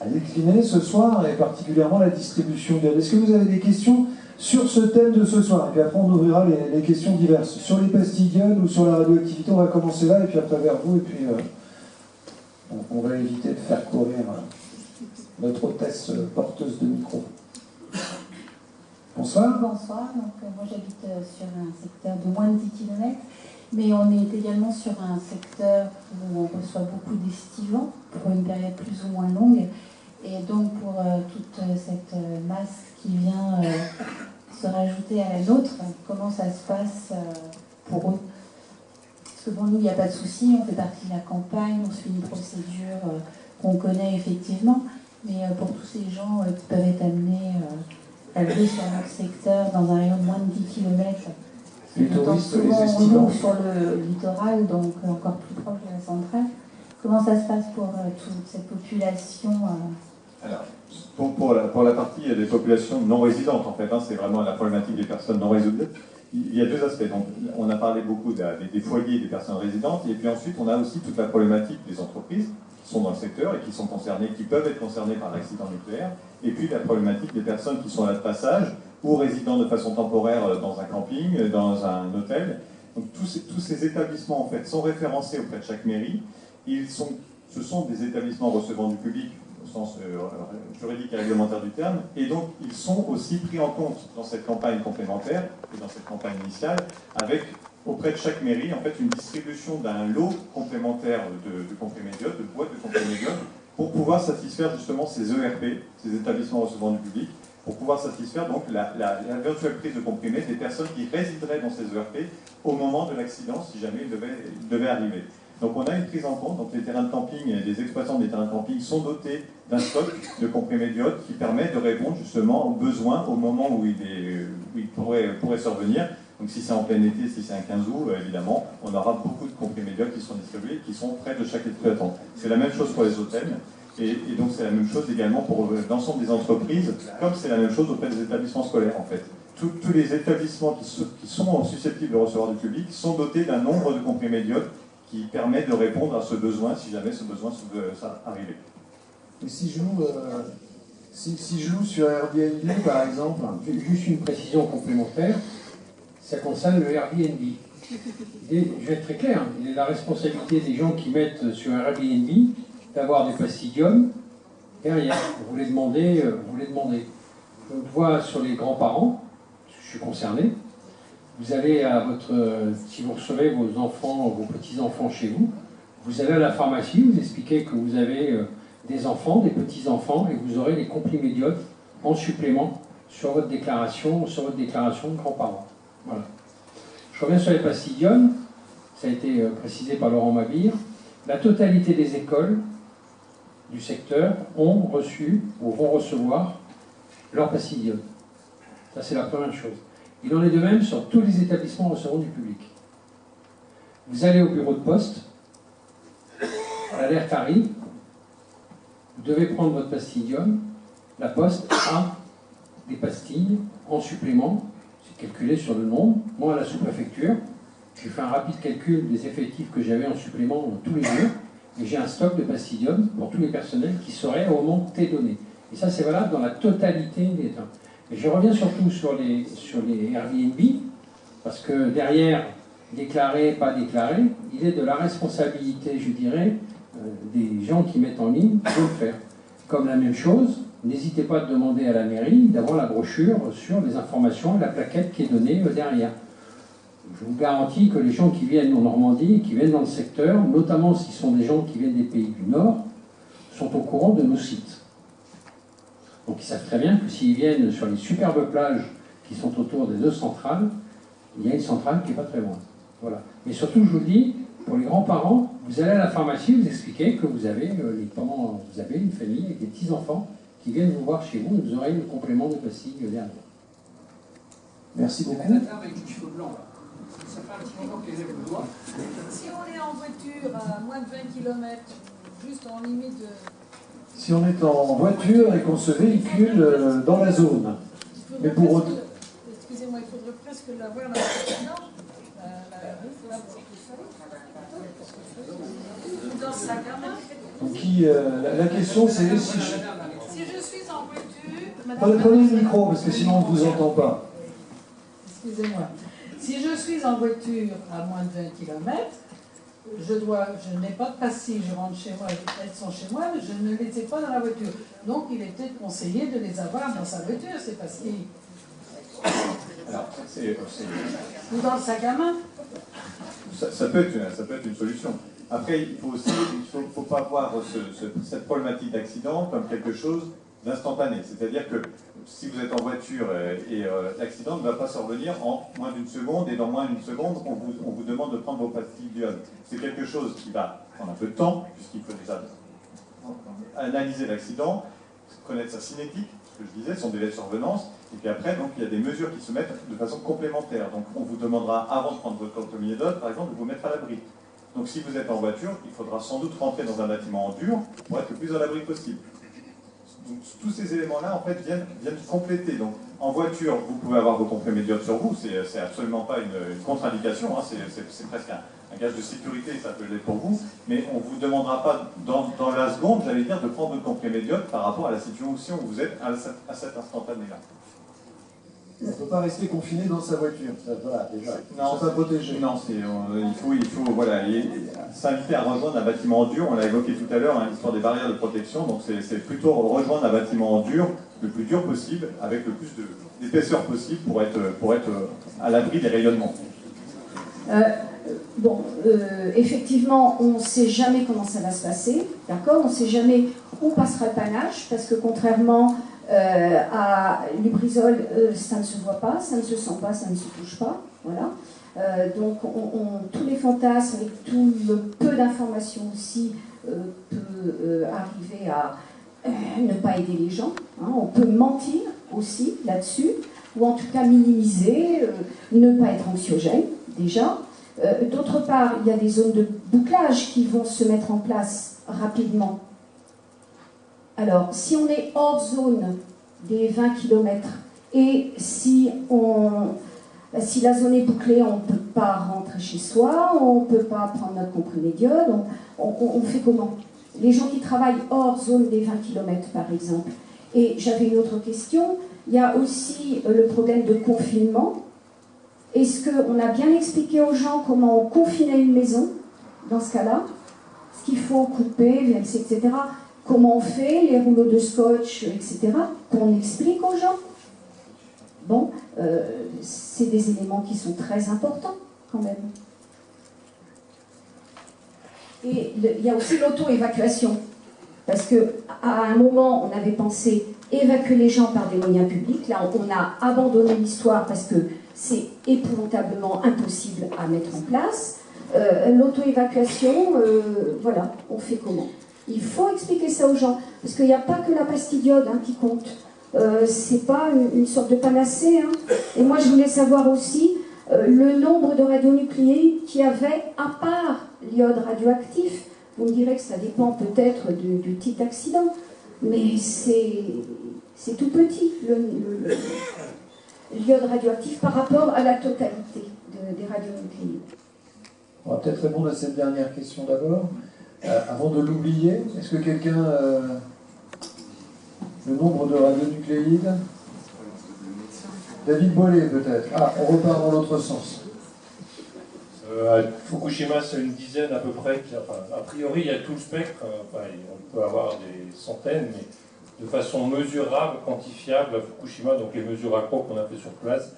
[SPEAKER 1] décliner ce soir, et particulièrement la distribution d'iode. Est-ce que vous avez des questions sur ce thème de ce soir? Et puis après, on ouvrira les questions diverses. Sur les pastilles d'iode ou sur la radioactivité, on va commencer là, et puis après vers vous, et puis on va éviter de faire courir notre hôtesse porteuse de micro. Bonsoir.
[SPEAKER 12] Bonsoir, donc moi j'habite sur un secteur de moins de 10 km, mais on est également sur un secteur où on reçoit beaucoup d'estivants pour une période plus ou moins longue, et donc pour toute cette masse qui vient se rajouter à la nôtre, comment ça se passe pour eux? Parce que pour nous il n'y a pas de souci, on fait partie de la campagne, on suit une procédure qu'on connaît effectivement, mais pour tous ces gens qui peuvent être amenés à lever sur notre secteur dans un rayon de moins de 10 km.
[SPEAKER 1] Les touristes,
[SPEAKER 12] souvent,
[SPEAKER 1] les estivants.
[SPEAKER 12] nous, sur le littoral, donc encore plus proche de la centrale. Comment ça se passe pour toute cette population
[SPEAKER 9] Alors, pour la partie des populations non résidentes, en fait, c'est vraiment la problématique des personnes non résidentes. Il y a deux aspects. Donc, on a parlé beaucoup des foyers des personnes résidentes, et puis ensuite, on a aussi toute la problématique des entreprises qui sont dans le secteur et qui sont concernées, qui peuvent être concernées par l'accident nucléaire, et puis la problématique des personnes qui sont là de passage ou résidant de façon temporaire dans un camping, dans un hôtel. Donc tous ces établissements en fait sont référencés auprès de chaque mairie. Ce sont des établissements recevant du public sens juridique et réglementaire du terme, et donc ils sont aussi pris en compte dans cette campagne complémentaire et dans cette campagne initiale, avec auprès de chaque mairie en fait une distribution d'un lot complémentaire de comprimés d'iode, de boîtes de comprimés d'iode, pour pouvoir satisfaire justement ces ERP, ces établissements recevant du public, pour pouvoir satisfaire donc l'éventuelle prise de comprimés des personnes qui résideraient dans ces ERP au moment de l'accident, si jamais il devait arriver. Donc on a une prise en compte, donc les terrains de camping et les exploitants des terrains de camping sont dotés d'un stock de comprimés d'iode qui permet de répondre justement aux besoins au moment où il pourrait survenir. Donc si c'est en plein été, si c'est un 15 août, évidemment, on aura beaucoup de comprimés d'iode qui sont distribués, qui sont près de chaque exploitant. C'est la même chose pour les hôtels, et donc c'est la même chose également pour l'ensemble des entreprises, comme c'est la même chose auprès des établissements scolaires en fait. Tous les établissements qui sont susceptibles de recevoir du public sont dotés d'un nombre de comprimés d'iode qui permet de répondre à ce besoin, si jamais ce besoin ça arrivait.
[SPEAKER 1] Et si je loue sur Airbnb, par exemple,
[SPEAKER 6] juste une précision complémentaire, ça concerne le Airbnb. Je vais être très clair, il est la responsabilité des gens qui mettent sur Airbnb d'avoir des pastilles derrière. Vous les demandez. Je vois sur les grands-parents, je suis concerné, vous allez si vous recevez vos enfants, vos petits-enfants chez vous, vous allez à la pharmacie, vous expliquez que vous avez des enfants, des petits-enfants, et vous aurez des comprimés d'iode en supplément sur votre déclaration de grands-parents. Voilà. Je reviens sur les pastilles d'iode, ça a été précisé par Laurent Mabir. La totalité des écoles du secteur ont reçu ou vont recevoir leurs pastilles d'iode. Ça, c'est la première chose. Il en est de même sur tous les établissements recevant du public. Vous allez au bureau de poste, l'alerte arrive, vous devez prendre votre pastille d'iode, la poste a des pastilles en supplément, c'est calculé sur le nombre. Moi, à la sous-préfecture, j'ai fait un rapide calcul des effectifs que j'avais en supplément tous les jours, et j'ai un stock de pastilles d'iode pour tous les personnels qui seraient au moment T donné. Et ça, c'est valable dans la totalité des temps. Et je reviens surtout sur les Airbnb, parce que derrière, déclaré, pas déclaré, il est de la responsabilité, je dirais, des gens qui mettent en ligne de le faire. Comme la même chose, n'hésitez pas à demander à la mairie d'avoir la brochure sur les informations et la plaquette qui est donnée derrière. Je vous garantis que les gens qui viennent en Normandie, qui viennent dans le secteur, notamment s'ils sont des gens qui viennent des pays du Nord, sont au courant de nos sites. Donc ils savent très bien que s'ils viennent sur les superbes plages qui sont autour des deux centrales, il y a une centrale qui n'est pas très loin. Voilà. Mais surtout, je vous le dis, pour les grands-parents, vous allez à la pharmacie, vous expliquez que vous avez une famille avec des petits-enfants qui viennent vous voir chez vous, vous aurez le complément de pastilles derrière.
[SPEAKER 1] Merci beaucoup.
[SPEAKER 6] La dame avec les cheveux blancs, là. Ça fait un petit moment qu'elle lève le doigt.
[SPEAKER 13] Si on est en voiture à moins de 20 km, juste en limite de...
[SPEAKER 1] Si on est en voiture et qu'on se véhicule dans la zone. Mais pour autant...
[SPEAKER 13] Excusez-moi, il faudrait presque l'avoir dans la dans sa gamme.
[SPEAKER 1] Donc la question c'est si
[SPEAKER 13] je suis en voiture...
[SPEAKER 1] Prenez le micro parce que sinon on ne vous entend pas.
[SPEAKER 13] Excusez-moi. Si je suis en voiture à moins de 20 km, je n'ai pas de pastilles, je rentre chez moi, elles sont chez moi, mais je ne les ai pas dans la voiture. Donc il est peut-être conseillé de les avoir dans sa voiture, ces pastilles.
[SPEAKER 9] Alors,
[SPEAKER 13] Ou dans le sac à main.
[SPEAKER 9] Ça peut être une solution. Après, il faut pas voir cette problématique d'accident comme quelque chose d'instantané. C'est-à-dire que si vous êtes en voiture et l'accident ne va pas survenir en moins d'une seconde, et dans moins d'une seconde, on vous demande de prendre vos pastilles d'iode. C'est quelque chose qui va prendre un peu de temps, puisqu'il faut déjà analyser l'accident, connaître sa cinétique, ce que je disais, son délai de survenance, et puis après, donc, il y a des mesures qui se mettent de façon complémentaire. Donc on vous demandera, avant de prendre votre comprimé d'iode, par exemple, de vous mettre à l'abri. Donc si vous êtes en voiture, il faudra sans doute rentrer dans un bâtiment en dur pour être le plus à l'abri possible. Donc, tous ces éléments-là, en fait, viennent compléter. Donc, en voiture, vous pouvez avoir vos comprimés d'iode sur vous, c'est absolument pas une contre-indication, hein, c'est presque un gage de sécurité, ça peut l'être pour vous, mais on ne vous demandera pas, dans la seconde, j'allais dire, de prendre votre comprimé d'iode par rapport à la situation où vous êtes à cet instantané-là.
[SPEAKER 1] On ne peut pas rester confiné dans sa voiture. Ça, voilà, déjà.
[SPEAKER 9] Non,
[SPEAKER 1] c'est pas protégé.
[SPEAKER 9] Non, il faut voilà, s'inviter à rejoindre un bâtiment en dur. On l'a évoqué tout à l'heure, hein, l'histoire des barrières de protection. Donc c'est plutôt rejoindre un bâtiment en dur, le plus dur possible, avec le plus d'épaisseur possible pour être à l'abri des rayonnements.
[SPEAKER 14] Effectivement, on ne sait jamais comment ça va se passer, d'accord? On ne sait jamais où passera le panache, parce que contrairement à Lubrizol, ça ne se voit pas, ça ne se sent pas, ça ne se touche pas, voilà. Donc tous les fantasmes, avec tout le peu d'informations aussi, peut arriver à ne pas aider les gens. Hein. On peut mentir aussi là-dessus, ou en tout cas minimiser, ne pas être anxiogène, déjà. D'autre part, il y a des zones de bouclage qui vont se mettre en place rapidement. Alors, si on est hors zone des 20 km et si la zone est bouclée, on ne peut pas rentrer chez soi, on ne peut pas prendre notre comprimé d'iode, on fait comment? Les gens qui travaillent hors zone des 20 km, par exemple. Et j'avais une autre question, il y a aussi le problème de confinement. Est-ce qu'on a bien expliqué aux gens comment on confinait une maison, dans ce cas-là? Ce qu'il faut couper, etc. Comment on fait, les rouleaux de scotch, etc. Qu'on explique aux gens. Bon, c'est des éléments qui sont très importants, quand même. Et il y a aussi l'auto-évacuation. Parce qu'à un moment, on avait pensé évacuer les gens par des moyens publics. Là, on a abandonné l'histoire parce que c'est épouvantablement impossible à mettre en place. L'auto-évacuation, voilà, on fait comment? Il faut expliquer ça aux gens, parce qu'il n'y a pas que la pastille d'iode qui compte. C'est pas une sorte de panacée. Hein. Et moi, je voulais savoir aussi le nombre de radionucléides qu'il y avait à part l'iode radioactif. Vous me direz que ça dépend peut-être du type d'accident, mais c'est tout petit, l'iode radioactif par rapport à la totalité des radionucléides.
[SPEAKER 1] On va peut-être répondre à cette dernière question d'abord. Avant de l'oublier, est-ce que quelqu'un... le nombre de radionucléides? David Boillet peut-être. Ah, on repart dans l'autre sens.
[SPEAKER 7] À Fukushima, c'est une dizaine à peu près. A priori, il y a tout le spectre. On peut avoir des centaines, mais de façon mesurable, quantifiable à Fukushima, donc les mesures accro qu'on a fait sur place,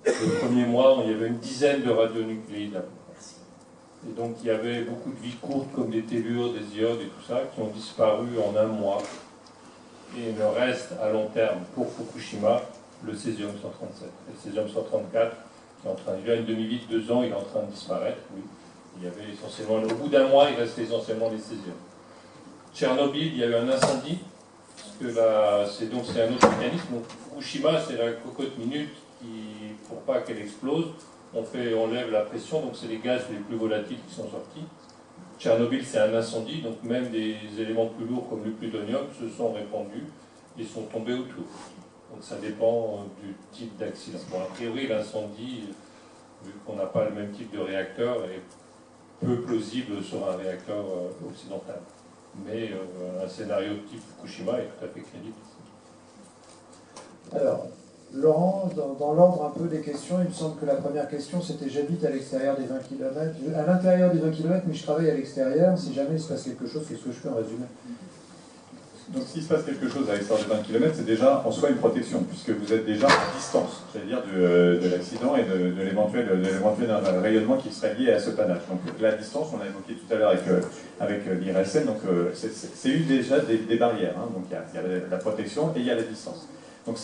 [SPEAKER 7] le premier mois, il y avait une dizaine de radionucléides à peu près. Et donc il y avait beaucoup de vies courtes comme des tellures, des iodes et tout ça, qui ont disparu en un mois. Et le reste, à long terme, pour Fukushima, le césium-137. Le césium-134, qui est en train, il a une demi-vie de 2 ans, il est en train de disparaître, oui. Il y avait essentiellement, au bout d'un mois, il restait essentiellement les césiums. Tchernobyl, il y a eu un incendie, parce que c'est un autre mécanisme. Donc, Fukushima, c'est la cocotte minute qui, pour pas qu'elle explose, on lève la pression, donc c'est les gaz les plus volatiles qui sont sortis. Tchernobyl, c'est un incendie, donc même des éléments plus lourds comme le plutonium se sont répandus et sont tombés autour. Donc ça dépend du type d'accident. Bon, a priori, l'incendie, vu qu'on n'a pas le même type de réacteur, est peu plausible sur un réacteur occidental. Mais un scénario de type Fukushima est tout à fait crédible.
[SPEAKER 1] Alors, Laurent, dans l'ordre un peu des questions, il me semble que la première question c'était j'habite à l'extérieur des 20 km, à l'intérieur des 20 km, mais je travaille à l'extérieur. Si jamais il se passe quelque chose, qu'est-ce que je fais en résumé?
[SPEAKER 9] Donc s'il se passe quelque chose à l'extérieur de 20 km, c'est déjà en soi une protection, puisque vous êtes déjà à distance, c'est-à-dire de l'accident et de l'éventuel rayonnement qui serait lié à ce panache. Donc la distance, on l'a évoqué tout à l'heure avec l'IRSN, donc c'est une déjà des barrières. Hein. Donc il y a la protection et il y a la distance. Donc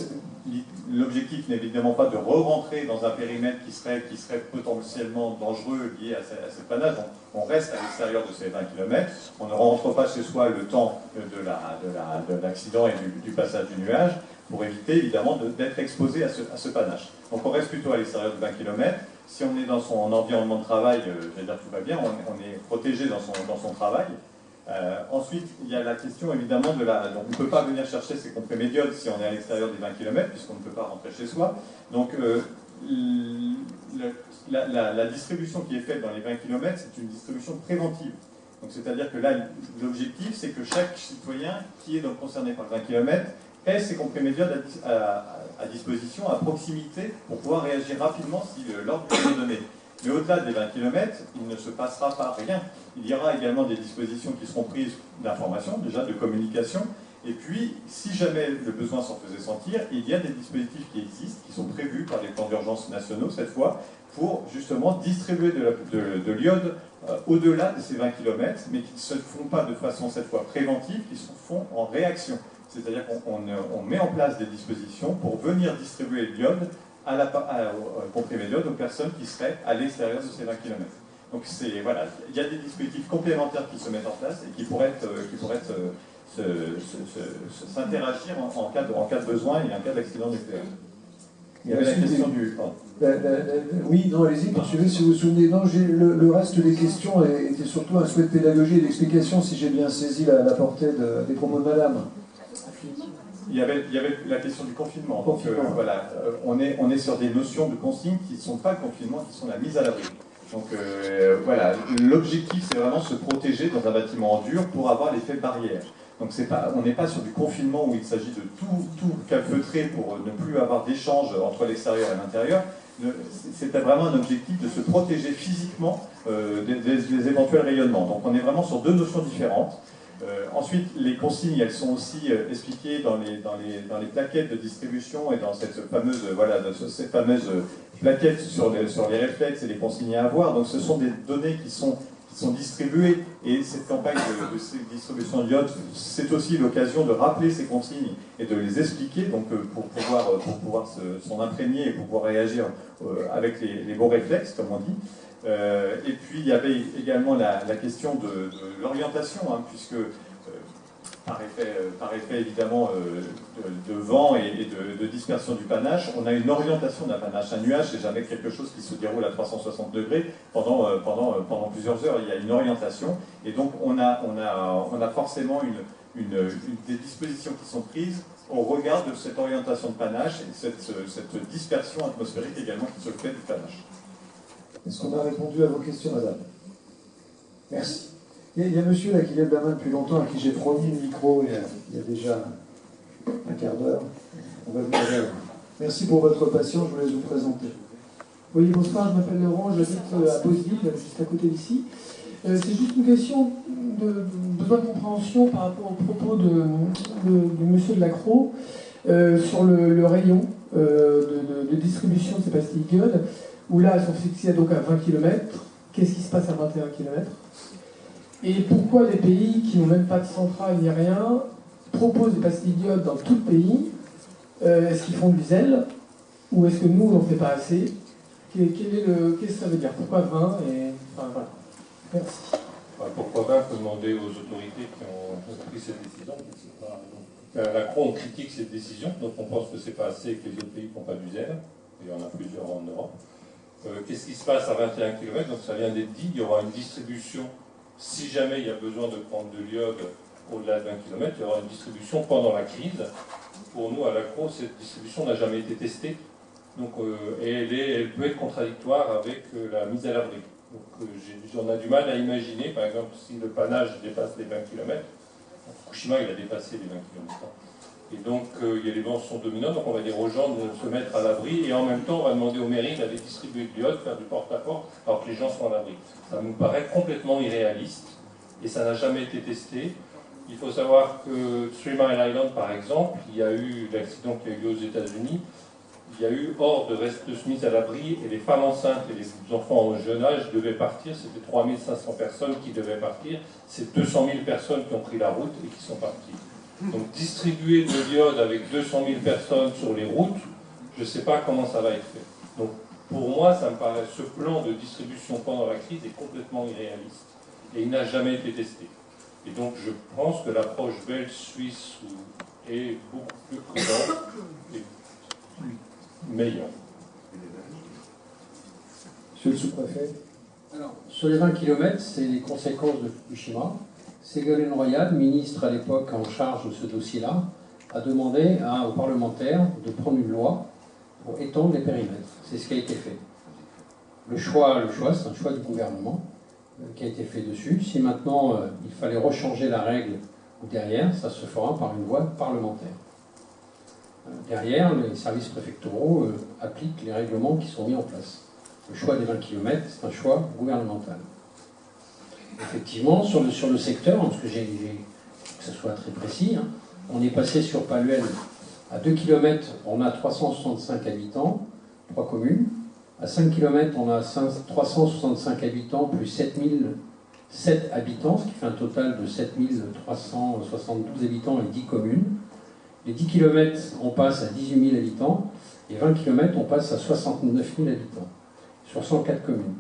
[SPEAKER 9] l'objectif n'est évidemment pas de re-rentrer dans un périmètre qui serait potentiellement dangereux lié à cette panache. Donc, on reste à l'extérieur de ces 20 km, on ne rentre pas chez soi le temps de l'accident et du passage du nuage, pour éviter évidemment d'être exposé à ce panache. Donc on reste plutôt à l'extérieur de 20 km. Si on est dans son environnement de travail, je veux dire tout va bien, on est protégé dans son travail. Ensuite, il y a la question évidemment donc on ne peut pas venir chercher ses comprimés d'iode si on est à l'extérieur des 20 km, puisqu'on ne peut pas rentrer chez soi. Donc la distribution qui est faite dans les 20 km, c'est une distribution préventive. Donc c'est-à-dire que là, l'objectif, c'est que chaque citoyen qui est donc concerné par les 20 km ait ses comprimés d'iode à disposition, à proximité, pour pouvoir réagir rapidement si l'ordre est donné. Mais au-delà des 20 km, il ne se passera pas rien. Il y aura également des dispositions qui seront prises d'information, déjà de communication, et puis, si jamais le besoin s'en faisait sentir, il y a des dispositifs qui existent, qui sont prévus par les plans d'urgence nationaux cette fois, pour justement distribuer de l'iode au-delà de ces 20 km, mais qui ne se font pas de façon cette fois préventive, qui se font en réaction. C'est-à-dire qu'on met en place des dispositions pour venir distribuer l'iode au comprimé d'iode aux personnes qui seraient à l'extérieur de ces 20 km. Donc voilà, il y a des dispositifs complémentaires qui se mettent en place et qui pourraient s'interagir en cas de besoin et en cas d'accident nucléaire. Il y avait la question du...
[SPEAKER 1] Oui, non, allez-y, poursuivez si vous vous souvenez. Non, le reste des questions était surtout un souhait de pédagogie et d'explication, si j'ai bien saisi la portée des propos de madame.
[SPEAKER 9] Il y avait la question du confinement. Donc voilà, on est sur des notions de consignes qui ne sont pas le confinement, qui sont la mise à l'abri. Donc voilà, l'objectif c'est vraiment se protéger dans un bâtiment en dur pour avoir l'effet barrière. Donc on n'est pas sur du confinement où il s'agit de tout calfeutrer pour ne plus avoir d'échange entre l'extérieur et l'intérieur. C'était vraiment un objectif de se protéger physiquement des éventuels rayonnements. Donc on est vraiment sur deux notions différentes. Ensuite, les consignes, elles sont aussi expliquées dans les plaquettes de distribution et dans cette fameuse plaquette sur les réflexes et les consignes à avoir. Donc ce sont des données qui sont distribuées, et cette campagne de distribution d'iode, c'est aussi l'occasion de rappeler ces consignes et de les expliquer, donc pour pouvoir s'en imprégner et pour pouvoir réagir avec les bons réflexes, comme on dit. Et puis il y avait également la question de l'orientation, hein, puisque par effet évidemment de vent et de dispersion du panache, on a une orientation d'un panache. Un nuage, c'est jamais quelque chose qui se déroule à 360 degrés pendant plusieurs heures. Il y a une orientation, et donc on a forcément des dispositions qui sont prises au regard de cette orientation de panache et cette dispersion atmosphérique également qui se fait du panache.
[SPEAKER 1] Est-ce qu'on a répondu à vos questions, madame? Merci. Il y a monsieur là qui lève la main depuis longtemps, à qui j'ai promis le micro il y a déjà un quart d'heure. On va venir vers vous. Merci pour votre patience, je vous laisse vous présenter.
[SPEAKER 15] Oui, bonsoir, je m'appelle Laurent, j'habite à Beauceville, juste à côté d'ici. C'est juste une question de besoin de compréhension par rapport aux propos de monsieur de Lacroix sur le rayon de distribution de ces pastilles d'iode, où là elles sont fixées donc à 20 km. Qu'est-ce qui se passe à 21 km? Et pourquoi des pays qui n'ont même pas de centrale ni rien proposent des pastilles d'iode dans tout le pays? Est-ce qu'ils font du zèle? Ou est-ce que nous, on n'en fait pas assez? Qu'est-ce que ça veut dire? Pourquoi 20 et... Enfin, voilà. Merci.
[SPEAKER 7] Pourquoi pas, il faut demander aux autorités qui ont pris cette décision. La Croix, on critique cette décision, donc on pense que c'est pas assez, que les autres pays ne font pas du zèle. Il y en a plusieurs en Europe. Qu'est-ce qui se passe à 21 km? Donc ça vient d'être dit, il y aura une distribution. Si jamais il y a besoin de prendre de l'iode au-delà de 20 km, il y aura une distribution pendant la crise. Pour nous, à la Croix, cette distribution n'a jamais été testée. Donc, et elle peut être contradictoire avec la mise à l'abri. Donc on a du mal à imaginer, par exemple, si le panache dépasse les 20 km, Fukushima il a dépassé les 20 km. Et donc il y a les vents sont dominants, donc on va dire aux gens de se mettre à l'abri, et en même temps on va demander aux mairies d'aller distribuer de l'iode, faire du porte-à-porte, alors que les gens sont à l'abri. Ça nous paraît complètement irréaliste, et ça n'a jamais été testé. Il faut savoir que Three Mile Island, par exemple, il y a eu l'accident qui a eu lieu aux États-Unis. Il y a eu hors de reste mise à l'abri, et les femmes enceintes et les enfants au jeune âge devaient partir. C'était 3500 personnes qui devaient partir. C'est 200 000 personnes qui ont pris la route et qui sont parties. Donc distribuer de l'iode avec 200 000 personnes sur les routes, je ne sais pas comment ça va être fait. Donc pour moi, ça me paraît, ce plan de distribution pendant la crise est complètement irréaliste. Et il n'a jamais été testé. Et donc je pense que l'approche belge, suisse est beaucoup plus prudente et meilleur.
[SPEAKER 1] Monsieur le sous-préfet.
[SPEAKER 6] Alors, sur les 20 km, c'est les conséquences de Fukushima. Ségolène Royal, ministre à l'époque en charge de ce dossier-là, a demandé aux parlementaires de prendre une loi pour étendre les périmètres. C'est ce qui a été fait. Le choix c'est un choix du gouvernement qui a été fait dessus. Si maintenant il fallait rechanger la règle derrière, ça se fera par une voie parlementaire. derrière, les services préfectoraux appliquent les règlements qui sont mis en place. Le choix des 20 km, c'est un choix gouvernemental. Effectivement, sur le secteur, parce que que ce soit très précis, hein, on est passé sur Palluel à 2 km, on a 365 habitants, 3 communes. À 5 km, on a 365 habitants plus 7007 habitants, ce qui fait un total de 7372 habitants et 10 communes. Les 10 km, on passe à 18 000 habitants, et 20 km, on passe à 69 000 habitants, sur 104 communes.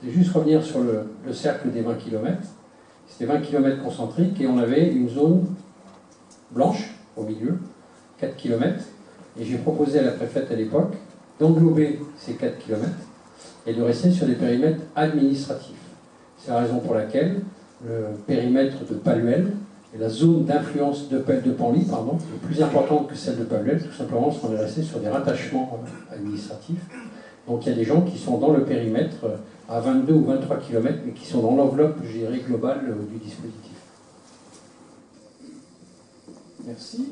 [SPEAKER 6] Je vais juste revenir sur le cercle des 20 km. C'était 20 km concentriques, et on avait une zone blanche au milieu, 4 km, et j'ai proposé à la préfète à l'époque d'englober ces 4 km et de rester sur des périmètres administratifs. C'est la raison pour laquelle le périmètre de Palluel et la zone d'influence de Panly, est plus importante que celle de Palluel, tout simplement parce qu'on est resté sur des rattachements administratifs. Donc il y a des gens qui sont dans le périmètre à 22 ou 23 km, mais qui sont dans l'enveloppe, je dirais, globale du dispositif.
[SPEAKER 1] Merci.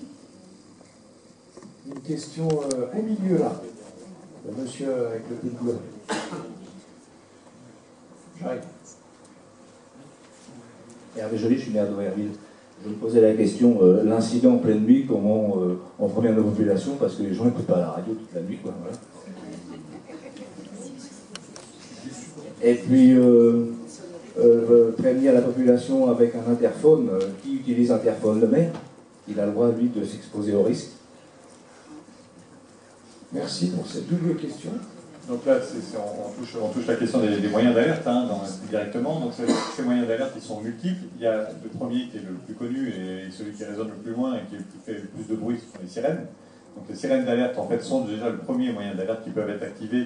[SPEAKER 1] Une question au milieu là. Le monsieur avec le pull bleu. J'arrive.
[SPEAKER 16] Hervé Joly, je suis maire d'Auverville. Je me posais la question, l'incident en pleine nuit, comment on prévient la population, parce que les gens n'écoutent pas la radio toute la nuit, quoi, voilà. Et puis, prévenir la population avec un interphone. Qui utilise l'interphone? Le maire. Il a le droit, lui, de s'exposer au risque.
[SPEAKER 1] Merci pour cette double question.
[SPEAKER 9] Donc là, on touche la question des moyens d'alerte directement. Donc ces moyens d'alerte, ils sont multiples. Il y a le premier qui est le plus connu et celui qui résonne le plus loin et qui fait le plus de bruit, ce sont les sirènes. Donc les sirènes d'alerte, en fait, sont déjà le premier moyen d'alerte qui peuvent être activés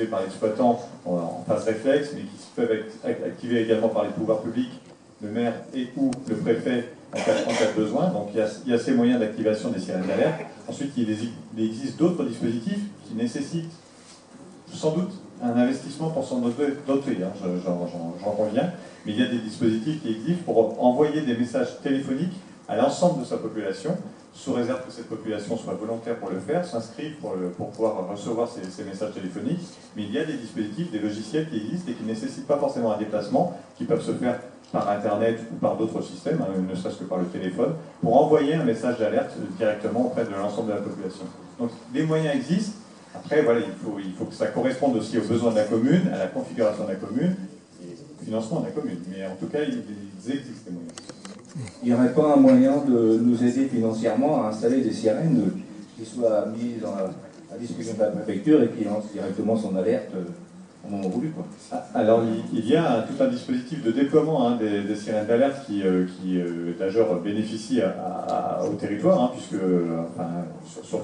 [SPEAKER 9] par l'exploitant en phase réflexe, mais qui peuvent être activés également par les pouvoirs publics, le maire et ou le préfet en cas de besoin. Donc il y a ces moyens d'activation des sirènes d'alerte. Ensuite, il existe d'autres dispositifs qui nécessitent sans doute un investissement pour s'en doter, j'en conviens, mais il y a des dispositifs qui existent pour envoyer des messages téléphoniques à l'ensemble de sa population, sous réserve que cette population soit volontaire pour le faire, s'inscrive pour pouvoir recevoir ces messages téléphoniques. Mais il y a des dispositifs, des logiciels qui existent et qui ne nécessitent pas forcément un déplacement, qui peuvent se faire par Internet ou par d'autres systèmes, ne serait-ce que par le téléphone, pour envoyer un message d'alerte directement auprès de l'ensemble de la population. Donc les moyens existent. Après, voilà, il faut que ça corresponde aussi aux besoins de la commune, à la configuration de la commune et au financement de la commune. Mais en tout cas, il existe des moyens.
[SPEAKER 16] Il n'y aurait pas un moyen de nous aider financièrement à installer des sirènes qui soient mises à disposition de la préfecture et qui lancent directement son alerte au moment voulu, quoi.
[SPEAKER 9] Alors, il y a tout un dispositif de déploiement des sirènes d'alerte qui d'ailleurs, bénéficie au territoire, puisque sur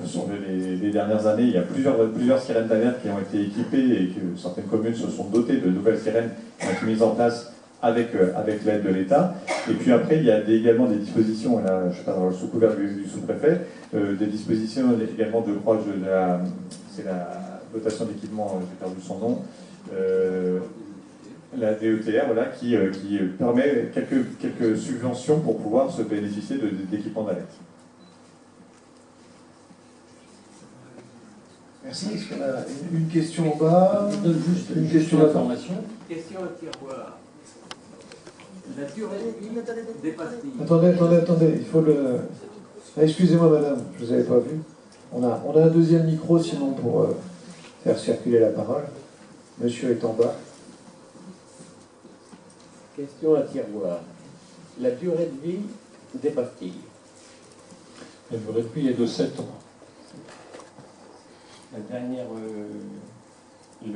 [SPEAKER 9] les dernières années, il y a plusieurs sirènes d'alerte qui ont été équipées et que certaines communes se sont dotées de nouvelles sirènes qui ont été mises en place avec l'aide de l'État. Et puis après, il y a également des dispositions, là, je ne sais pas, sous couvert du sous-préfet, des dispositions également de proche de c'est la dotation d'équipement, j'ai perdu son nom, la DETR, voilà, qui permet quelques subventions pour pouvoir se bénéficier d'équipements d'alerte.
[SPEAKER 1] Merci. Est-ce qu'on a une question en bas?
[SPEAKER 6] Je donne juste
[SPEAKER 1] une question
[SPEAKER 6] d'information.
[SPEAKER 17] Question à tiroir. La durée de vie des pastilles.
[SPEAKER 1] Attendez, il faut le... Ah, excusez-moi madame, je ne vous avais pas vu. On a un deuxième micro sinon pour faire circuler la parole. Monsieur est en bas.
[SPEAKER 17] Question à tiroir. La durée de vie des pastilles.
[SPEAKER 7] La durée de vie est de 7 ans.
[SPEAKER 17] La dernière... les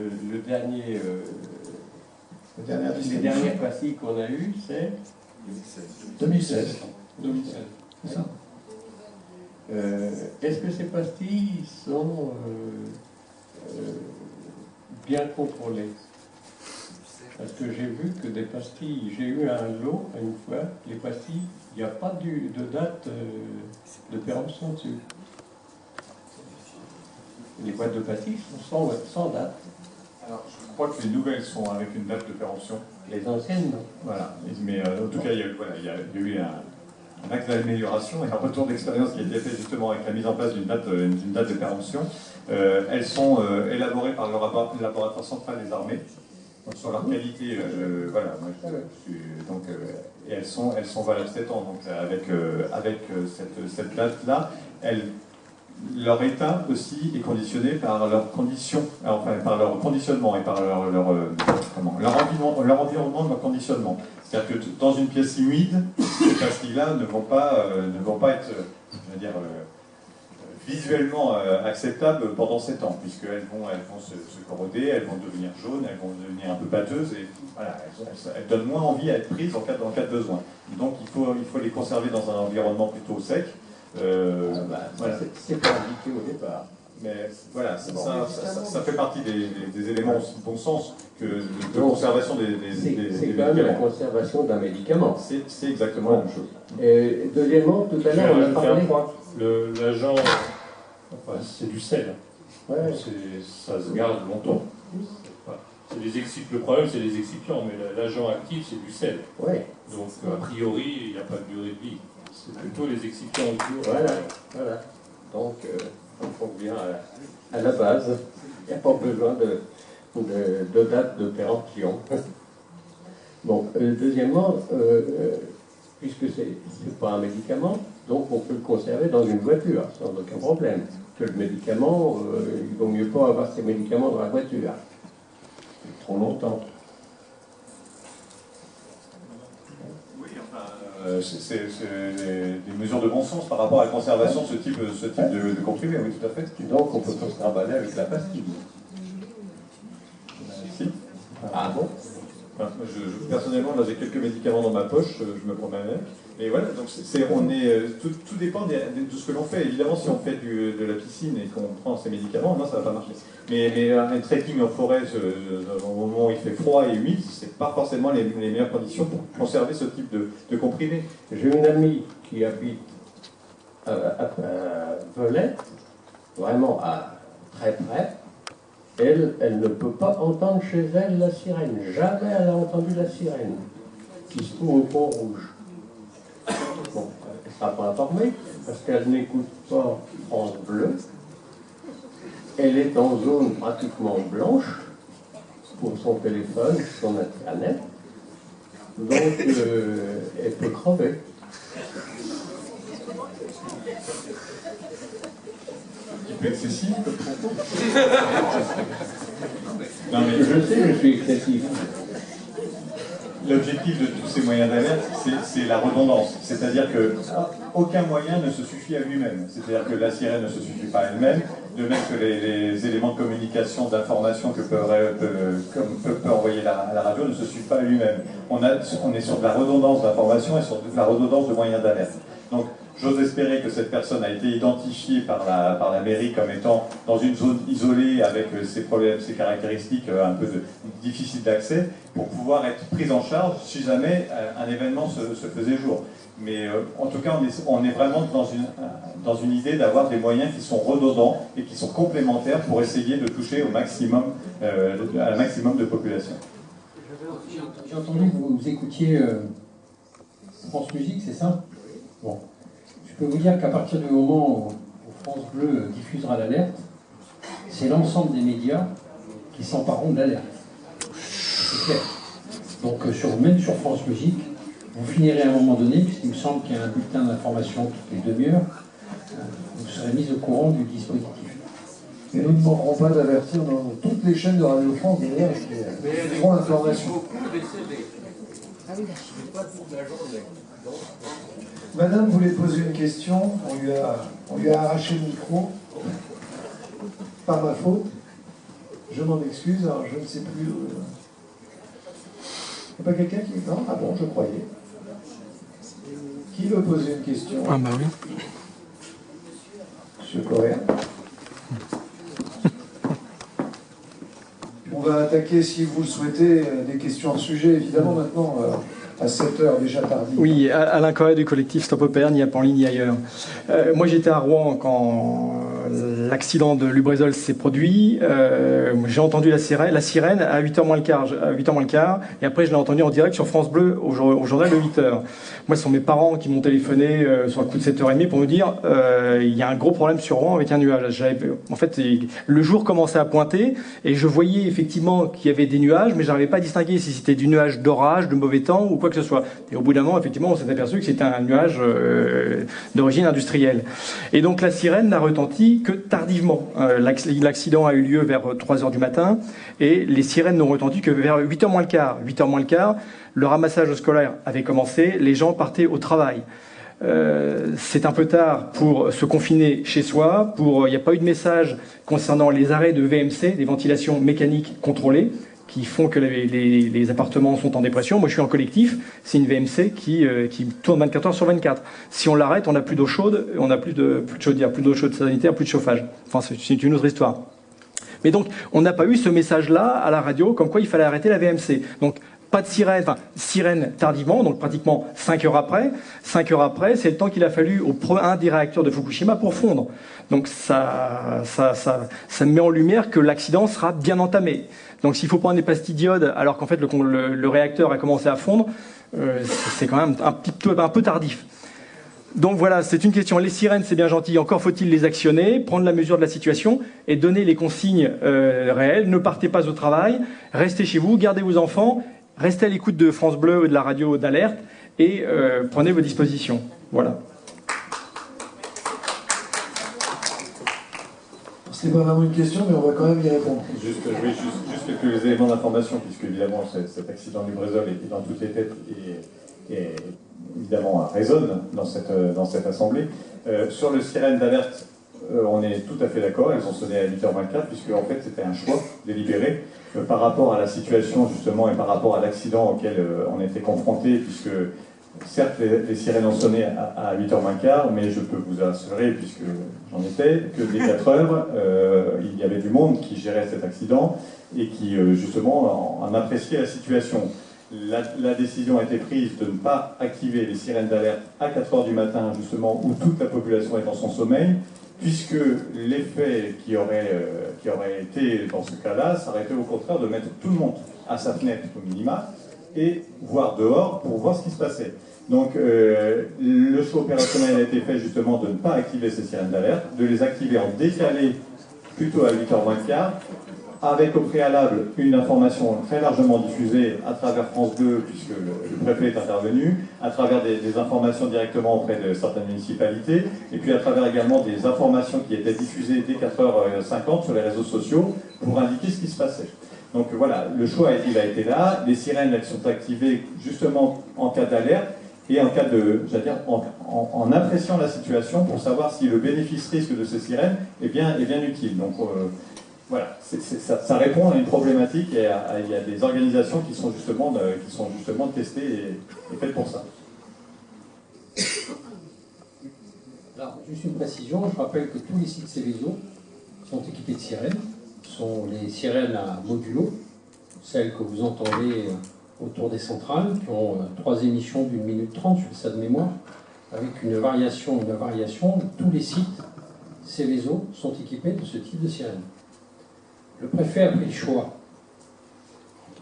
[SPEAKER 17] dernières pastilles qu'on a eues, c'est
[SPEAKER 1] 2016.
[SPEAKER 7] 2016.
[SPEAKER 1] C'est ça.
[SPEAKER 17] Est-ce que ces pastilles sont bien contrôlées? Parce que j'ai vu que des pastilles, j'ai eu un lot une fois, les pastilles, il n'y a pas de date de péremption dessus. Les boîtes de pastilles sont sans date.
[SPEAKER 9] Alors, je crois que les nouvelles sont avec une date de péremption.
[SPEAKER 17] Les anciennes, non.
[SPEAKER 9] Voilà. Mais en tout cas, il y a eu axe d'amélioration et un retour d'expérience qui a été fait justement avec la mise en place d'une date de péremption. Elles sont élaborées par le laboratoire central des armées. Donc, sur leur qualité, voilà, moi, donc, et elles sont valables 7 ans. Donc avec cette date-là, leur état aussi est conditionné par leurs conditions, enfin par leur conditionnement et par leur environnement de leur conditionnement. C'est-à-dire que dans une pièce humide, ces pastilles-là ne vont pas être, je veux dire, visuellement acceptables pendant 7 ans, puisqu'elles vont se corroder, elles vont devenir jaunes, elles vont devenir un peu pâteuses, et voilà, elles donnent moins envie à être prises en cas de besoin. Donc il faut les conserver dans un environnement plutôt sec. Voilà.
[SPEAKER 17] C'est pas indiqué au départ.
[SPEAKER 9] Mais voilà, ça fait partie des éléments de bon sens de conservation des médicaments.
[SPEAKER 17] C'est quand même la conservation d'un médicament.
[SPEAKER 9] C'est exactement la même chose.
[SPEAKER 17] Et deuxièmement, tout à l'heure, on a parlé...
[SPEAKER 7] L'agent, enfin, c'est du sel. Ouais. Ça se garde longtemps. Le problème, c'est les excipients, mais l'agent actif, c'est du sel.
[SPEAKER 17] Ouais.
[SPEAKER 7] Donc, a priori, il n'y a pas de durée de vie. C'est plutôt les excipients autour.
[SPEAKER 17] Voilà. Donc, on revient à la base. Il n'y a pas besoin de date de péremption. Bon, deuxièmement, puisque ce n'est pas un médicament, donc on peut le conserver dans une voiture, sans aucun problème. Que le médicament, il vaut mieux pas avoir ces médicaments dans la voiture. Trop longtemps.
[SPEAKER 9] C'est des mesures de bon sens par rapport à la conservation de ce type de comprimé, oui, tout à fait.
[SPEAKER 17] Donc on peut pas se trimballer avec la pastille.
[SPEAKER 9] Si.
[SPEAKER 17] Ah bon?
[SPEAKER 9] Personnellement, là j'ai quelques médicaments dans ma poche, je me promène avec. Et voilà, donc tout dépend de ce que l'on fait. Évidemment, si on fait de la piscine et qu'on prend ces médicaments, non, ça ne va pas marcher. Mais un trekking en forêt, au moment où il fait froid et humide, c'est pas forcément les meilleures conditions pour conserver ce type de comprimé.
[SPEAKER 17] J'ai une amie qui habite à Velay, vraiment très près. Elle ne peut pas entendre chez elle la sirène. Jamais elle a entendu la sirène qui se trouve au Pont Rouge. Bon, elle ne sera pas informée parce qu'elle n'écoute pas France Bleu. Elle est en zone pratiquement blanche pour son téléphone, son internet. Donc, elle peut crever.
[SPEAKER 9] Un peu excessif, comme propos.
[SPEAKER 17] Non, mais je sais, je suis excessif.
[SPEAKER 9] L'objectif de tous ces moyens d'alerte, c'est la redondance. C'est-à-dire qu'aucun moyen ne se suffit à lui-même. C'est-à-dire que la sirène ne se suffit pas à elle-même, de même que les éléments de communication, d'information que peut envoyer la radio ne se suffisent pas à lui-même. On est sur de la redondance d'information et sur de la redondance de moyens d'alerte. Donc, j'ose espérer que cette personne a été identifiée par la mairie comme étant dans une zone isolée avec ses problèmes, ses caractéristiques un peu difficiles d'accès pour pouvoir être prise en charge si jamais un événement se faisait jour. Mais en tout cas, on est vraiment dans une idée d'avoir des moyens qui sont redondants et qui sont complémentaires pour essayer de toucher au maximum, à un maximum de population.
[SPEAKER 6] J'ai entendu que vous écoutiez France Musique, c'est ça? Bon. Je peux vous dire qu'à partir du moment où France Bleu diffusera l'alerte, c'est l'ensemble des médias qui s'empareront de l'alerte. C'est clair. Donc même sur France Musique, vous finirez à un moment donné, puisqu'il me semble qu'il y a un bulletin d'information toutes les demi-heures, vous serez mis au courant du dispositif.
[SPEAKER 1] Et nous ne manquerons pas d'avertir dans toutes les chaînes de Radio France d'ailleurs qui feront l'information. Madame voulait poser une question, on lui a arraché le micro, par ma faute. Je m'en excuse, alors je ne sais plus. Il n'y a pas quelqu'un qui... Non? Ah bon, je croyais. Qui veut poser une question?
[SPEAKER 18] Ah bah oui.
[SPEAKER 1] Monsieur Correa. On va attaquer, si vous le souhaitez, des questions hors sujet, évidemment, maintenant, à 7 heures déjà tardive.
[SPEAKER 18] Oui, Alain Correa du collectif Stop Opéra, n'y a pas en ligne ni ailleurs. Moi, j'étais à Rouen quand l'accident de Lubrizol s'est produit. J'ai entendu la sirène à 8h moins le quart, et après je l'ai entendu en direct sur France Bleu au journal de 8h. Moi, ce sont mes parents qui m'ont téléphoné sur le coup de 7h30 pour me dire il y a un gros problème sur Rouen avec un nuage. En fait, le jour commençait à pointer et je voyais effectivement qu'il y avait des nuages, mais je n'arrivais pas à distinguer si c'était du nuage d'orage, de mauvais temps ou quoi que ce soit. Et au bout d'un moment, effectivement, on s'est aperçu que c'était un nuage d'origine industrielle. Et donc la sirène n'a retenti que tardivement. L'accident a eu lieu vers 3h du matin et les sirènes n'ont retenti que vers 8h moins le quart. 8h moins le quart, le ramassage scolaire avait commencé, les gens partaient au travail. C'est un peu tard pour se confiner chez soi. Il n'y a pas eu de message concernant les arrêts de VMC, des ventilations mécaniques contrôlées, qui font que les appartements sont en dépression. Moi, je suis en collectif. C'est une VMC qui tourne 24 heures sur 24. Si on l'arrête, on n'a plus d'eau chaude, on n'a plus de chaudière, plus d'eau chaude sanitaire, plus de chauffage. Enfin, c'est une autre histoire. Mais donc, on n'a pas eu ce message-là à la radio, comme quoi il fallait arrêter la VMC. Donc, pas de sirène, enfin, sirène tardivement, donc pratiquement 5 heures après. 5 heures après, c'est le temps qu'il a fallu au un des réacteurs de Fukushima pour fondre. Donc ça met en lumière que l'accident sera bien entamé. Donc s'il faut prendre des pastilles d'iode alors qu'en fait le réacteur a commencé à fondre, c'est quand même un peu tardif. Donc voilà, c'est une question. Les sirènes, c'est bien gentil, encore faut-il les actionner, prendre la mesure de la situation et donner les consignes réelles. Ne partez pas au travail, restez chez vous, gardez vos enfants, restez à l'écoute de France Bleu et de la radio d'alerte et prenez vos dispositions. Voilà.
[SPEAKER 1] C'est pas vraiment une question, mais on va quand même y répondre.
[SPEAKER 9] Juste quelques éléments d'information, puisque évidemment cet accident du Lubrizol est dans toutes les têtes et évidemment résonne dans cette assemblée. Sur le sirène d'alerte, on est tout à fait d'accord, elles ont sonné à 8h24, puisque en fait c'était un choix délibéré par rapport à la situation justement et par rapport à l'accident auquel on était confronté, puisque certes les sirènes ont sonné à 8h15, mais je peux vous assurer, puisque j'en étais, que dès 4h, il y avait du monde qui gérait cet accident et qui justement en appréciait la situation. La décision a été prise de ne pas activer les sirènes d'alerte à 4h du matin, justement, où toute la population est dans son sommeil, puisque l'effet qui aurait été dans ce cas-là, ça aurait été au contraire de mettre tout le monde à sa fenêtre au minima et voir dehors pour voir ce qui se passait. Donc le choix opérationnel a été fait justement de ne pas activer ces sirènes d'alerte, de les activer en décalé plutôt à 8h15, avec au préalable une information très largement diffusée à travers France 2, puisque le préfet est intervenu, à travers des informations directement auprès de certaines municipalités, et puis à travers également des informations qui étaient diffusées dès 4h50 sur les réseaux sociaux pour indiquer ce qui se passait. Donc voilà, le choix il a été là, les sirènes elles sont activées justement en cas d'alerte et en cas de, j'allais dire, en appréciant la situation pour savoir si le bénéfice-risque de ces sirènes est bien utile. Donc voilà, ça répond à une problématique et il y a des organisations qui sont justement testées et faites pour ça.
[SPEAKER 6] Alors, juste une précision, je rappelle que tous les sites Céveso sont équipés de sirènes. Ce sont les sirènes à modulo, celles que vous entendez autour des centrales, qui ont 3 émissions d'1 minute 30, je fais ça de mémoire, avec une variation. Tous les sites Céveso sont équipés de ce type de sirène. Le préfet a pris le choix,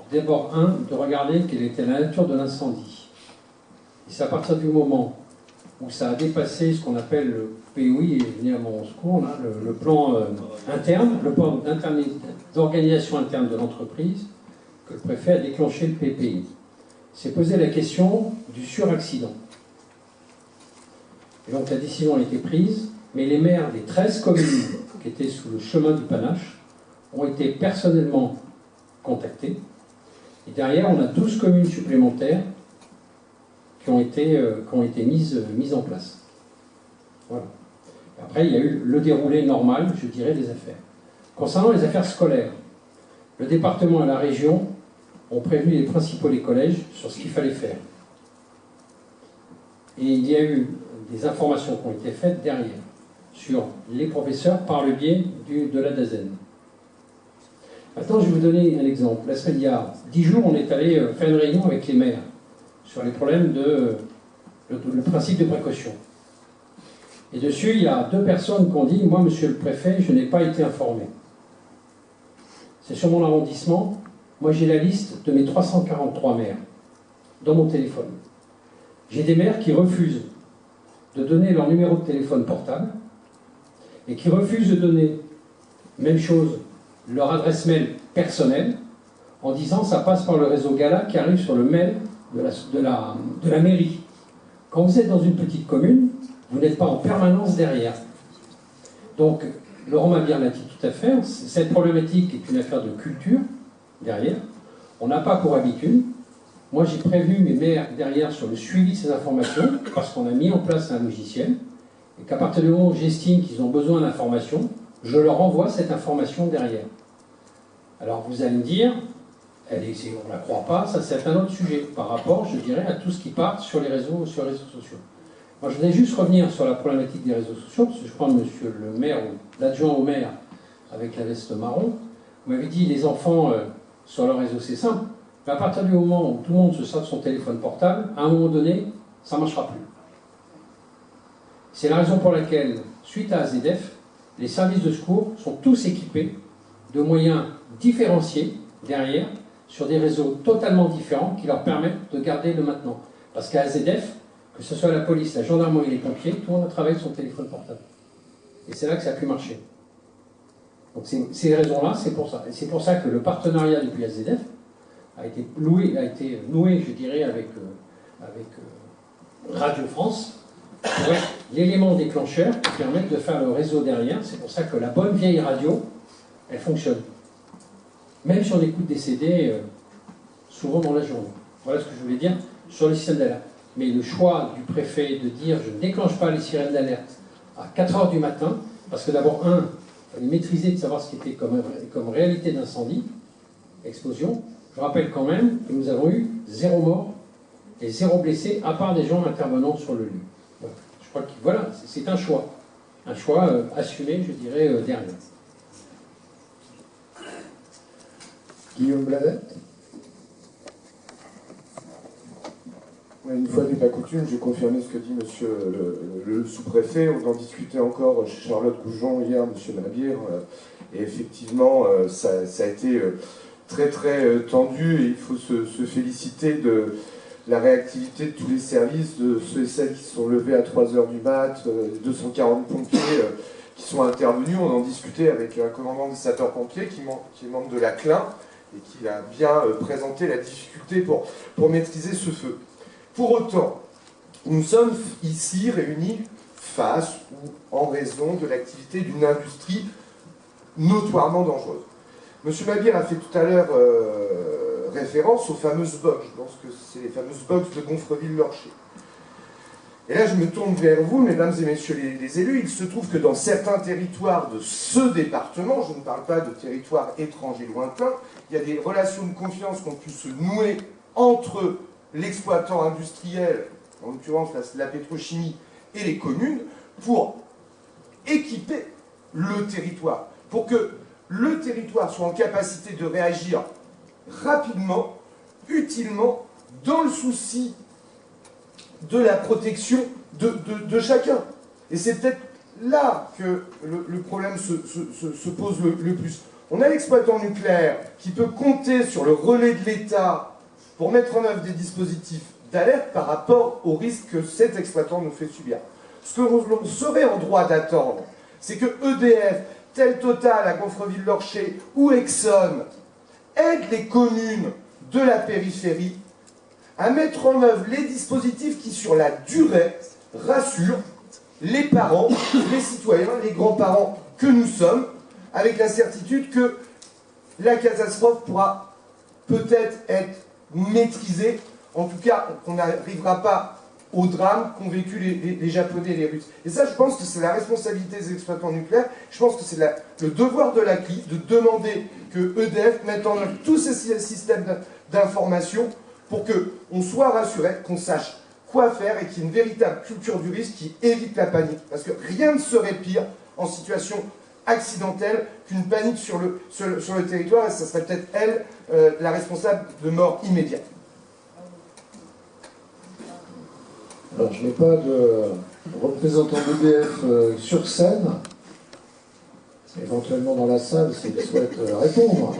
[SPEAKER 6] d'abord de regarder quelle était la nature de l'incendie. Et c'est à partir du moment où ça a dépassé ce qu'on appelle le POI, et venir à mon secours, là, le plan interne, le plan d'organisation interne de l'entreprise, que le préfet a déclenché le PPI. C'est posé la question du suraccident. Et donc la décision a été prise, mais les maires des 13 communes qui étaient sous le chemin du panache ont été personnellement contactés. Et derrière, on a 12 communes supplémentaires qui ont été mises en place. Voilà. Après, il y a eu le déroulé normal, je dirais, des affaires. Concernant les affaires scolaires, le département et la région ont prévenu les principaux des collèges sur ce qu'il fallait faire. Et il y a eu des informations qui ont été faites derrière, sur les professeurs par le biais de la DAZEN. Maintenant, je vais vous donner un exemple. Il y a 10 jours, on est allé faire une réunion avec les maires sur les problèmes le principe de précaution. Et dessus, il y a 2 personnes qui ont dit « Moi, monsieur le préfet, je n'ai pas été informé. » C'est sur mon arrondissement. Moi, j'ai la liste de mes 343 maires dans mon téléphone. J'ai des maires qui refusent de donner leur numéro de téléphone portable et qui refusent de donner, même chose, leur adresse mail personnelle, en disant ça passe par le réseau Gala qui arrive sur le mail de la mairie. Quand vous êtes dans une petite commune, vous n'êtes pas en permanence derrière. Donc, Laurent Mabir l'a dit tout à fait, cette problématique est une affaire de culture, derrière. On n'a pas pour habitude. Moi, j'ai prévenu mes maires derrière sur le suivi de ces informations, parce qu'on a mis en place un logiciel, et qu'à partir du moment où j'estime qu'ils ont besoin d'informations, je leur envoie cette information derrière. Alors, vous allez me dire, on ne la croit pas, ça c'est un autre sujet, par rapport, je dirais, à tout ce qui part sur les réseaux sociaux. Moi, je voudrais juste revenir sur la problématique des réseaux sociaux, parce que je prends monsieur le maire, ou l'adjoint au maire, avec la veste marron. Vous m'avez dit, les enfants, sur leur réseau, c'est simple. Mais à partir du moment où tout le monde se sert de son téléphone portable, à un moment donné, ça ne marchera plus. C'est la raison pour laquelle, suite à AZF, les services de secours sont tous équipés de moyens différenciés, derrière, sur des réseaux totalement différents qui leur permettent de garder le maintenant. Parce qu'à AZF, que ce soit la police, la gendarmerie et les pompiers, tout le monde a travaillé sur son téléphone portable. Et c'est là que ça a pu marcher. Donc ces raisons-là, c'est pour ça. Et c'est pour ça que le partenariat depuis AZF a été noué, je dirais, avec Radio France, pour être l'élément déclencheur qui permet de faire le réseau derrière. C'est pour ça que la bonne vieille radio, elle fonctionne. Même sur des coups de décédés, souvent dans la journée. Voilà ce que je voulais dire sur le système d'alerte. Mais le choix du préfet de dire je ne déclenche pas les sirènes d'alerte à 4 h du matin, parce que d'abord, il fallait maîtriser de savoir ce qui était comme réalité d'incendie, explosion. Je rappelle quand même que nous avons eu 0 mort et 0 blessé, à part des gens intervenant sur le lieu. Voilà. Je crois que voilà, c'est un choix. Un choix assumé, je dirais, derrière.
[SPEAKER 10] Guillaume Blanette. Une fois n'est pas coutume, j'ai confirmé ce que dit monsieur le sous-préfet. On en discutait encore chez Charlotte Goujon hier, monsieur Mabir. Et effectivement, ça a été très très tendu et il faut se féliciter de la réactivité de tous les services, de ceux et celles qui se sont levés à 3 h du mat, 240 pompiers qui sont intervenus. On en discutait avec un commandant des sapeurs-pompiers qui est membre de la CLIN et qui a bien présenté la difficulté pour maîtriser ce feu. Pour autant, nous sommes ici réunis face ou en raison de l'activité d'une industrie notoirement dangereuse. Monsieur Mabir a fait tout à l'heure référence aux fameuses box. Je pense que c'est les fameuses box de Gonfreville-Lorcher. Et là, je me tourne vers vous, mesdames et messieurs les élus. Il se trouve que dans certains territoires de ce département, je ne parle pas de territoires étrangers lointains, il y a des relations de confiance qui ont pu se nouer entre l'exploitant industriel, en l'occurrence la pétrochimie, et les communes, pour équiper le territoire, pour que le territoire soit en capacité de réagir rapidement, utilement, dans le souci de la protection de chacun. Et c'est peut-être là que le problème se pose le plus. On a l'exploitant nucléaire qui peut compter sur le relais de l'État pour mettre en œuvre des dispositifs d'alerte par rapport aux risques que cet exploitant nous fait subir. Ce que l'on serait en droit d'attendre, c'est que EDF, tel Total à Gonfreville-Lorcher ou Exxon aident les communes de la périphérie à mettre en œuvre les dispositifs qui, sur la durée, rassurent les parents, les citoyens, les grands-parents que nous sommes, avec la certitude que la catastrophe pourra peut-être être maîtrisée, en tout cas qu'on n'arrivera pas au drame qu'ont vécu les Japonais et les Russes. Et ça, je pense que c'est la responsabilité des exploitants nucléaires, je pense que c'est le devoir de la CLI de demander que EDF mette en œuvre tous ces systèmes d'information pour qu'on soit rassuré, qu'on sache quoi faire et qu'il y ait une véritable culture du risque qui évite la panique. Parce que rien ne serait pire en situation accidentelle qu'une panique sur le territoire, et ça serait peut-être elle la responsable de mort immédiate. Alors je n'ai pas
[SPEAKER 19] représentant d'EDF sur scène, éventuellement dans la salle s'il souhaite répondre.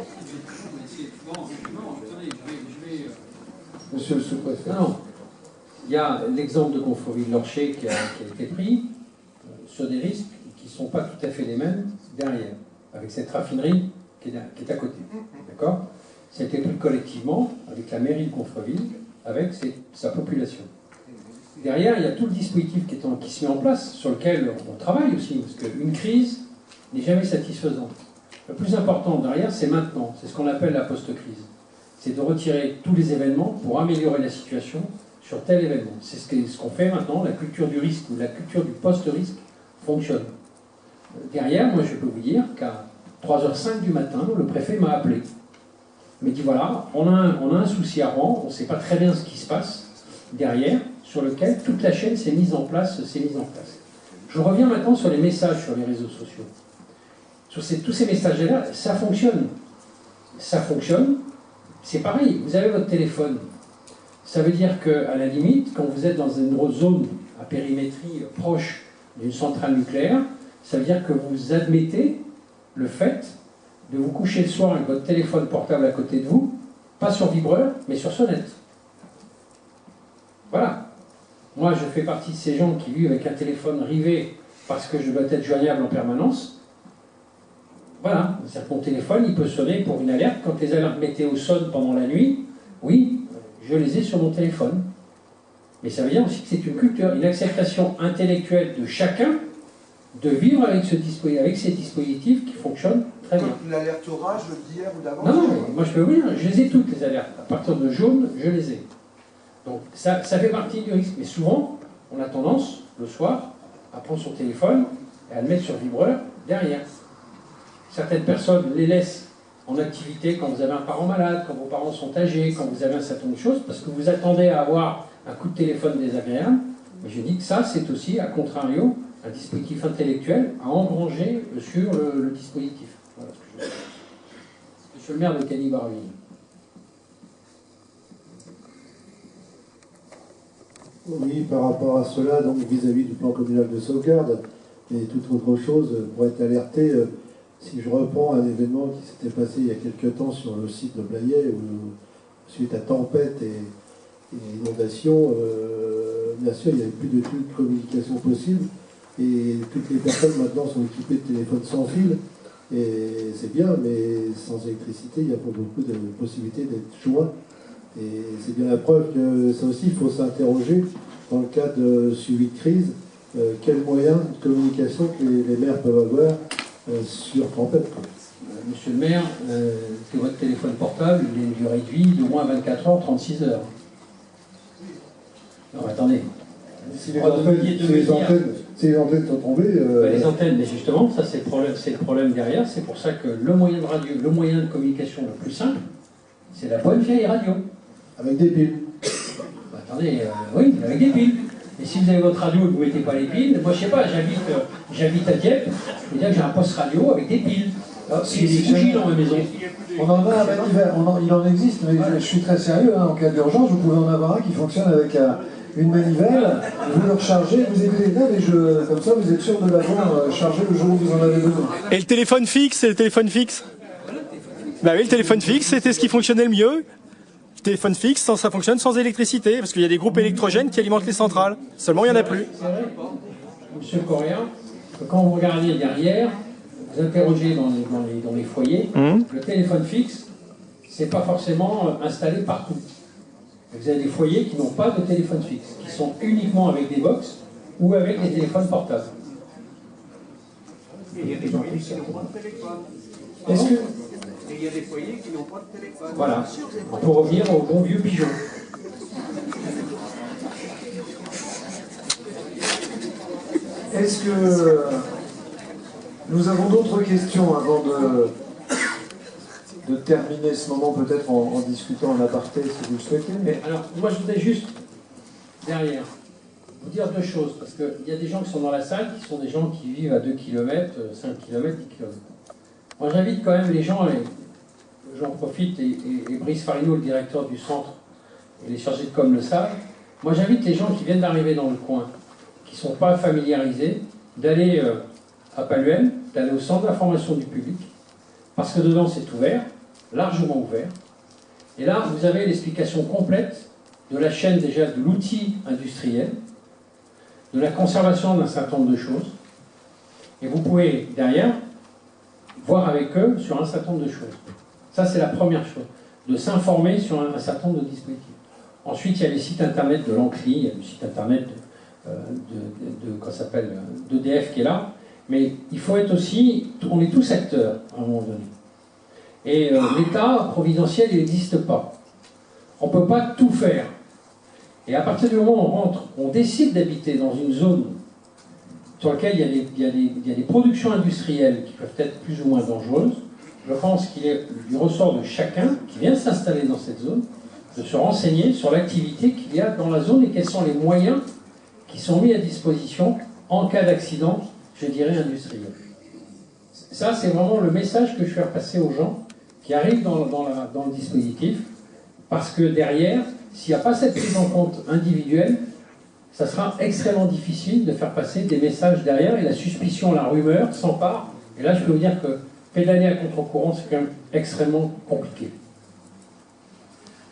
[SPEAKER 19] Monsieur le sous-préfet.
[SPEAKER 6] Non. Il y a l'exemple de Gonfreville-Lorcher qui a été pris sur des risques qui ne sont pas tout à fait les mêmes derrière, avec cette raffinerie qui est à côté. D'accord ? Ça a été pris collectivement avec la mairie de Gonfreville, avec sa population. Derrière, il y a tout le dispositif qui se met en place, sur lequel on travaille aussi, parce qu'une crise n'est jamais satisfaisante. Le plus important derrière, c'est maintenant. C'est ce qu'on appelle la post-crise. C'est de retirer tous les événements pour améliorer la situation sur tel événement. C'est ce qu'on fait maintenant, la culture du risque ou la culture du post-risque fonctionne. Derrière, moi je peux vous dire qu'à 3h05 du matin, le préfet m'a appelé. Il m'a dit voilà, on a un souci à Rouen, on ne sait pas très bien ce qui se passe derrière, sur lequel toute la chaîne s'est mise en place. Je reviens maintenant sur les messages sur les réseaux sociaux. Sur tous ces messages-là, ça fonctionne. Ça fonctionne. C'est pareil, vous avez votre téléphone. Ça veut dire qu'à la limite, quand vous êtes dans une zone à périmétrie proche d'une centrale nucléaire, ça veut dire que vous admettez le fait de vous coucher le soir avec votre téléphone portable à côté de vous, pas sur vibreur, mais sur sonnette. Voilà. Moi, je fais partie de ces gens qui vivent avec un téléphone rivé parce que je dois être joignable en permanence. Voilà. C'est-à-dire que mon téléphone, il peut sonner pour une alerte. Quand les alertes météo sonnent pendant la nuit, oui, je les ai sur mon téléphone. Mais ça veut dire aussi que c'est une culture, une acceptation intellectuelle de chacun de vivre avec ces dispositifs qui fonctionnent très bien.
[SPEAKER 10] L'alerte orage d'hier ou d'avant?
[SPEAKER 6] Non, mais moi je peux vous dire, je les ai toutes les alertes. À partir de jaune, je les ai. Donc ça fait partie du risque. Mais souvent, on a tendance, le soir, à prendre son téléphone et à le mettre sur vibreur derrière. Certaines personnes les laissent en activité quand vous avez un parent malade, quand vos parents sont âgés, quand vous avez un certain nombre de choses, parce que vous attendez à avoir un coup de téléphone désagréable. Mais je dis que ça, c'est aussi, à contrario, un dispositif intellectuel à engranger sur le dispositif. Voilà ce que je veux dire. Monsieur le maire de Cany-Barville.
[SPEAKER 19] Oui, par rapport à cela, donc vis-à-vis du plan communal de sauvegarde et toute autre chose, pour être alerté, si je reprends un événement qui s'était passé il y a quelque temps sur le site de Blayais, où suite à tempête et inondation, bien sûr, il n'y avait plus de communication possible, et toutes les personnes maintenant sont équipées de téléphones sans fil, et c'est bien, mais sans électricité, il n'y a pas beaucoup de possibilités d'être joints. Et c'est bien la preuve que ça aussi, il faut s'interroger dans le cas de suivi de crise, quels moyens de communication que les maires peuvent avoir sur tempête.
[SPEAKER 6] Monsieur le maire, que votre téléphone portable, il a une durée de vie d'au moins 24 heures, 36 heures. Non, attendez.
[SPEAKER 19] Si les antennes sont tombées...
[SPEAKER 6] Les antennes, mais justement, ça c'est le problème derrière. C'est pour ça que le moyen de radio, le moyen de communication le plus simple, c'est la bonne vieille radio.
[SPEAKER 19] Avec des piles.
[SPEAKER 6] Attendez, oui, avec des piles. Et si vous avez votre radio et que vous ne mettez pas les piles, moi je sais pas, j'habite à Dieppe, je veux dire que j'ai un poste radio avec des piles. C'est des bougies dans ma maison.
[SPEAKER 1] On en a un manivelle, il en existe, mais je suis très sérieux, en cas d'urgence, vous pouvez en avoir un qui fonctionne avec une manivelle, vous le rechargez, vous écoutez là, mais comme ça vous êtes sûr de l'avoir chargé le jour où vous en avez besoin.
[SPEAKER 18] Et le téléphone fixe, c'est le téléphone fixe? Bah oui, le téléphone fixe, c'était ce qui fonctionnait le mieux. Le téléphone fixe, ça fonctionne sans électricité, parce qu'il y a des groupes électrogènes qui alimentent les centrales. Seulement, il n'y en a plus.
[SPEAKER 6] Monsieur le Coréen, quand vous regardez derrière, vous interrogez dans les foyers, le téléphone fixe, c'est pas forcément installé partout. Vous avez des foyers qui n'ont pas de téléphone fixe, qui sont uniquement avec des box ou avec des téléphones portables.
[SPEAKER 20] Il y a des foyers qui n'ont pas de téléphone.
[SPEAKER 6] Est-ce que...
[SPEAKER 20] Et il y a des foyers qui n'ont pas de téléphone.
[SPEAKER 6] Voilà, on peut revenir au bon vieux pigeon.
[SPEAKER 1] Est-ce que nous avons d'autres questions avant de terminer ce moment, peut-être en discutant en aparté, si vous le souhaitez?
[SPEAKER 6] Mais alors, moi je voudrais juste, derrière, vous dire deux choses, parce qu'il y a des gens qui sont dans la salle, qui sont des gens qui vivent à 2 km, 5 km, 10 km. Moi j'invite quand même les gens, j'en profite, et Brice Farino, le directeur du centre, et les chargés de com le savent, moi j'invite les gens qui viennent d'arriver dans le coin, qui ne sont pas familiarisés, d'aller à Palluel, d'aller au centre d'information du public, parce que dedans c'est ouvert, largement ouvert. Et là, vous avez l'explication complète de la chaîne déjà de l'outil industriel, de la conservation d'un certain nombre de choses. Et vous pouvez, derrière, voir avec eux sur un certain nombre de choses. Ça, c'est la première chose, de s'informer sur un certain nombre de dispositifs. Ensuite, il y a les sites internet de l'Ancli, il y a le site internet d'EDF qui est là. Mais il faut être aussi, on est tous acteurs à un moment donné. Et l'État providentiel, il n'existe pas. On ne peut pas tout faire. Et à partir du moment où on rentre, on décide d'habiter dans une zone sur laquelle il y a des productions industrielles qui peuvent être plus ou moins dangereuses, je pense qu'il est du ressort de chacun qui vient s'installer dans cette zone de se renseigner sur l'activité qu'il y a dans la zone et quels sont les moyens qui sont mis à disposition en cas d'accident, je dirais, industriel. Ça, c'est vraiment le message que je fais repasser aux gens qui arrivent dans le dispositif, parce que derrière, s'il n'y a pas cette prise en compte individuelle, ça sera extrêmement difficile de faire passer des messages derrière, et la suspicion, la rumeur s'empare. Et là, je peux vous dire que pédaler à contre-courant, c'est quand même extrêmement compliqué.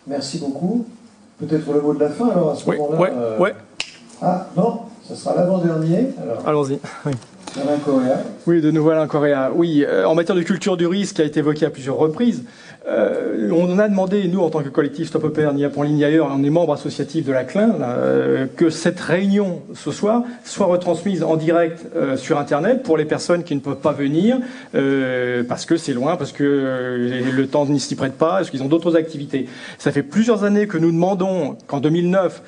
[SPEAKER 1] Merci beaucoup. Peut-être le mot de la fin, alors, à ce moment-là.
[SPEAKER 18] Ouais.
[SPEAKER 1] Ah, non, ce sera l'avant-dernier.
[SPEAKER 18] Allons-y. Oui.
[SPEAKER 1] Alain Correa.
[SPEAKER 18] Oui, de nouveau Alain Correa. Oui, en matière de culture du risque, qui a été évoqué à plusieurs reprises, on a demandé, nous, en tant que collectif Stop EPR, ni à Pont-Ligne ni ailleurs, on est membre associatif de la CLIN, que cette réunion ce soir soit retransmise en direct sur Internet pour les personnes qui ne peuvent pas venir, parce que c'est loin, parce que le temps n'y s'y prête pas, parce qu'ils ont d'autres activités. Ça fait plusieurs années que nous demandons qu'en 2009,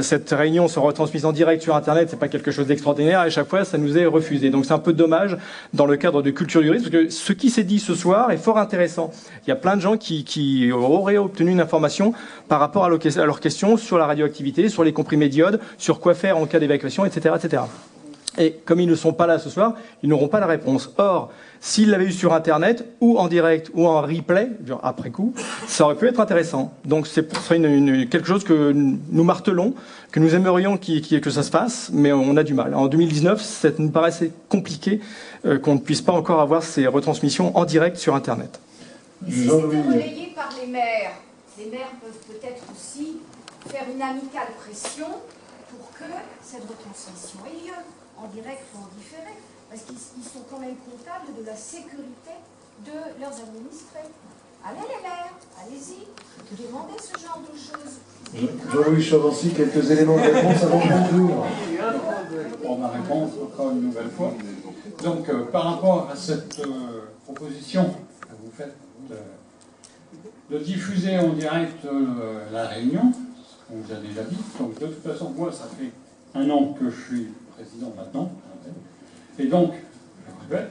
[SPEAKER 18] cette réunion soit retransmise en direct sur Internet. C'est pas quelque chose d'extraordinaire, et à chaque fois, ça nous est refusé. Donc c'est un peu dommage dans le cadre de culture du risque, parce que ce qui s'est dit ce soir est fort intéressant. Il y a plein de gens qui auraient obtenu une information par rapport à leurs questions sur la radioactivité, sur les comprimés d'iode, sur quoi faire en cas d'évacuation, etc., etc. Et comme ils ne sont pas là ce soir, ils n'auront pas la réponse. Or, s'ils l'avaient eu sur Internet, ou en direct, ou en replay, genre après coup, ça aurait pu être intéressant. Donc c'est quelque chose que nous martelons, que nous aimerions que ça se fasse, mais on a du mal. En 2019, ça nous paraissait compliqué qu'on ne puisse pas encore avoir ces retransmissions en direct sur Internet.
[SPEAKER 21] Si c'est relayé par les maires peuvent peut-être aussi faire une amicale pression pour que cette retransmission ait lieu, en direct ou en différé, parce qu'ils sont quand même comptables de la sécurité de leurs administrés. Allez les maires, allez-y, demandez ce genre de choses.
[SPEAKER 1] Jean-Louis Chavancy, quelques éléments de réponse avant mon tour.
[SPEAKER 2] Pour ma réponse, encore une nouvelle fois. Donc, par rapport à cette proposition que vous faites de diffuser en direct la réunion, on vous a déjà dit. Donc, de toute façon, moi, ça fait 1 an que je suis président maintenant. Et donc, je répète,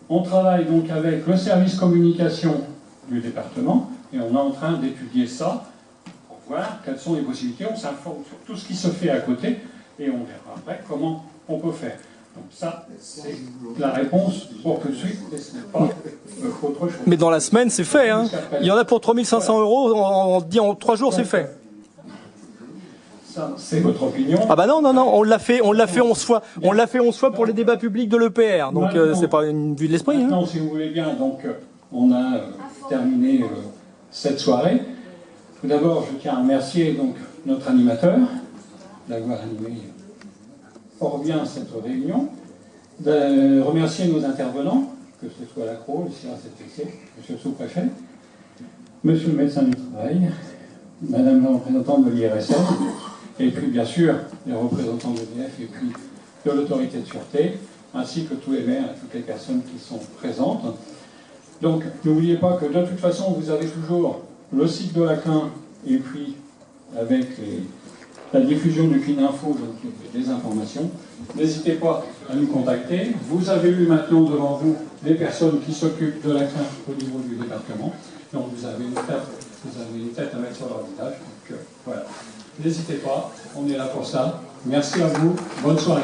[SPEAKER 2] on travaille donc avec le service communication du département, et on est en train d'étudier ça pour voir quelles sont les possibilités. On s'informe sur tout ce qui se fait à côté, et on verra après comment on peut faire. Donc ça, c'est la réponse pour tout de suite, et ce n'est pas autre chose.
[SPEAKER 18] Mais dans la semaine, c'est fait. Hein. Il y en a pour 3 500 €, en 3 jours, c'est fait.
[SPEAKER 2] Ça, c'est votre opinion.
[SPEAKER 18] Ah bah non, on l'a fait 11 fois. On l'a fait 11 fois pour les débats publics de l'EPR. Donc c'est pas une vue de l'esprit.
[SPEAKER 2] Maintenant, si vous voulez bien, donc on a terminé cette soirée. Tout d'abord, je tiens à remercier donc notre animateur d'avoir animé fort bien cette réunion, de remercier nos intervenants, que ce soit l'ACRO, le CRCTC, monsieur le sous-préfet, monsieur le médecin du travail, madame la représentante de l'IRSN, et puis bien sûr les représentants de l'EDF et puis de l'autorité de sûreté, ainsi que tous les maires et toutes les personnes qui sont présentes. Donc n'oubliez pas que de toute façon vous avez toujours le site de la CLIN, et puis avec la diffusion du Clean Info, donc des informations. N'hésitez pas à nous contacter. Vous avez eu maintenant devant vous les personnes qui s'occupent de la CLIN au niveau du département. Donc vous avez une tête à mettre sur leur visage. Donc voilà. N'hésitez pas, on est là pour ça. Merci à vous. Bonne soirée.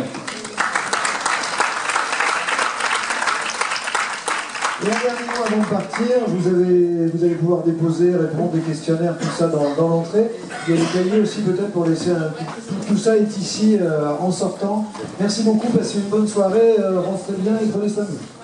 [SPEAKER 1] Et un dernier mot avant de partir, vous allez pouvoir déposer, répondre des questionnaires, tout ça dans l'entrée. Il y a des cahiers aussi peut-être pour laisser un petit
[SPEAKER 3] tout ça est ici en sortant. Merci beaucoup, passez une bonne soirée, rentrez bien et prenez soin de vous.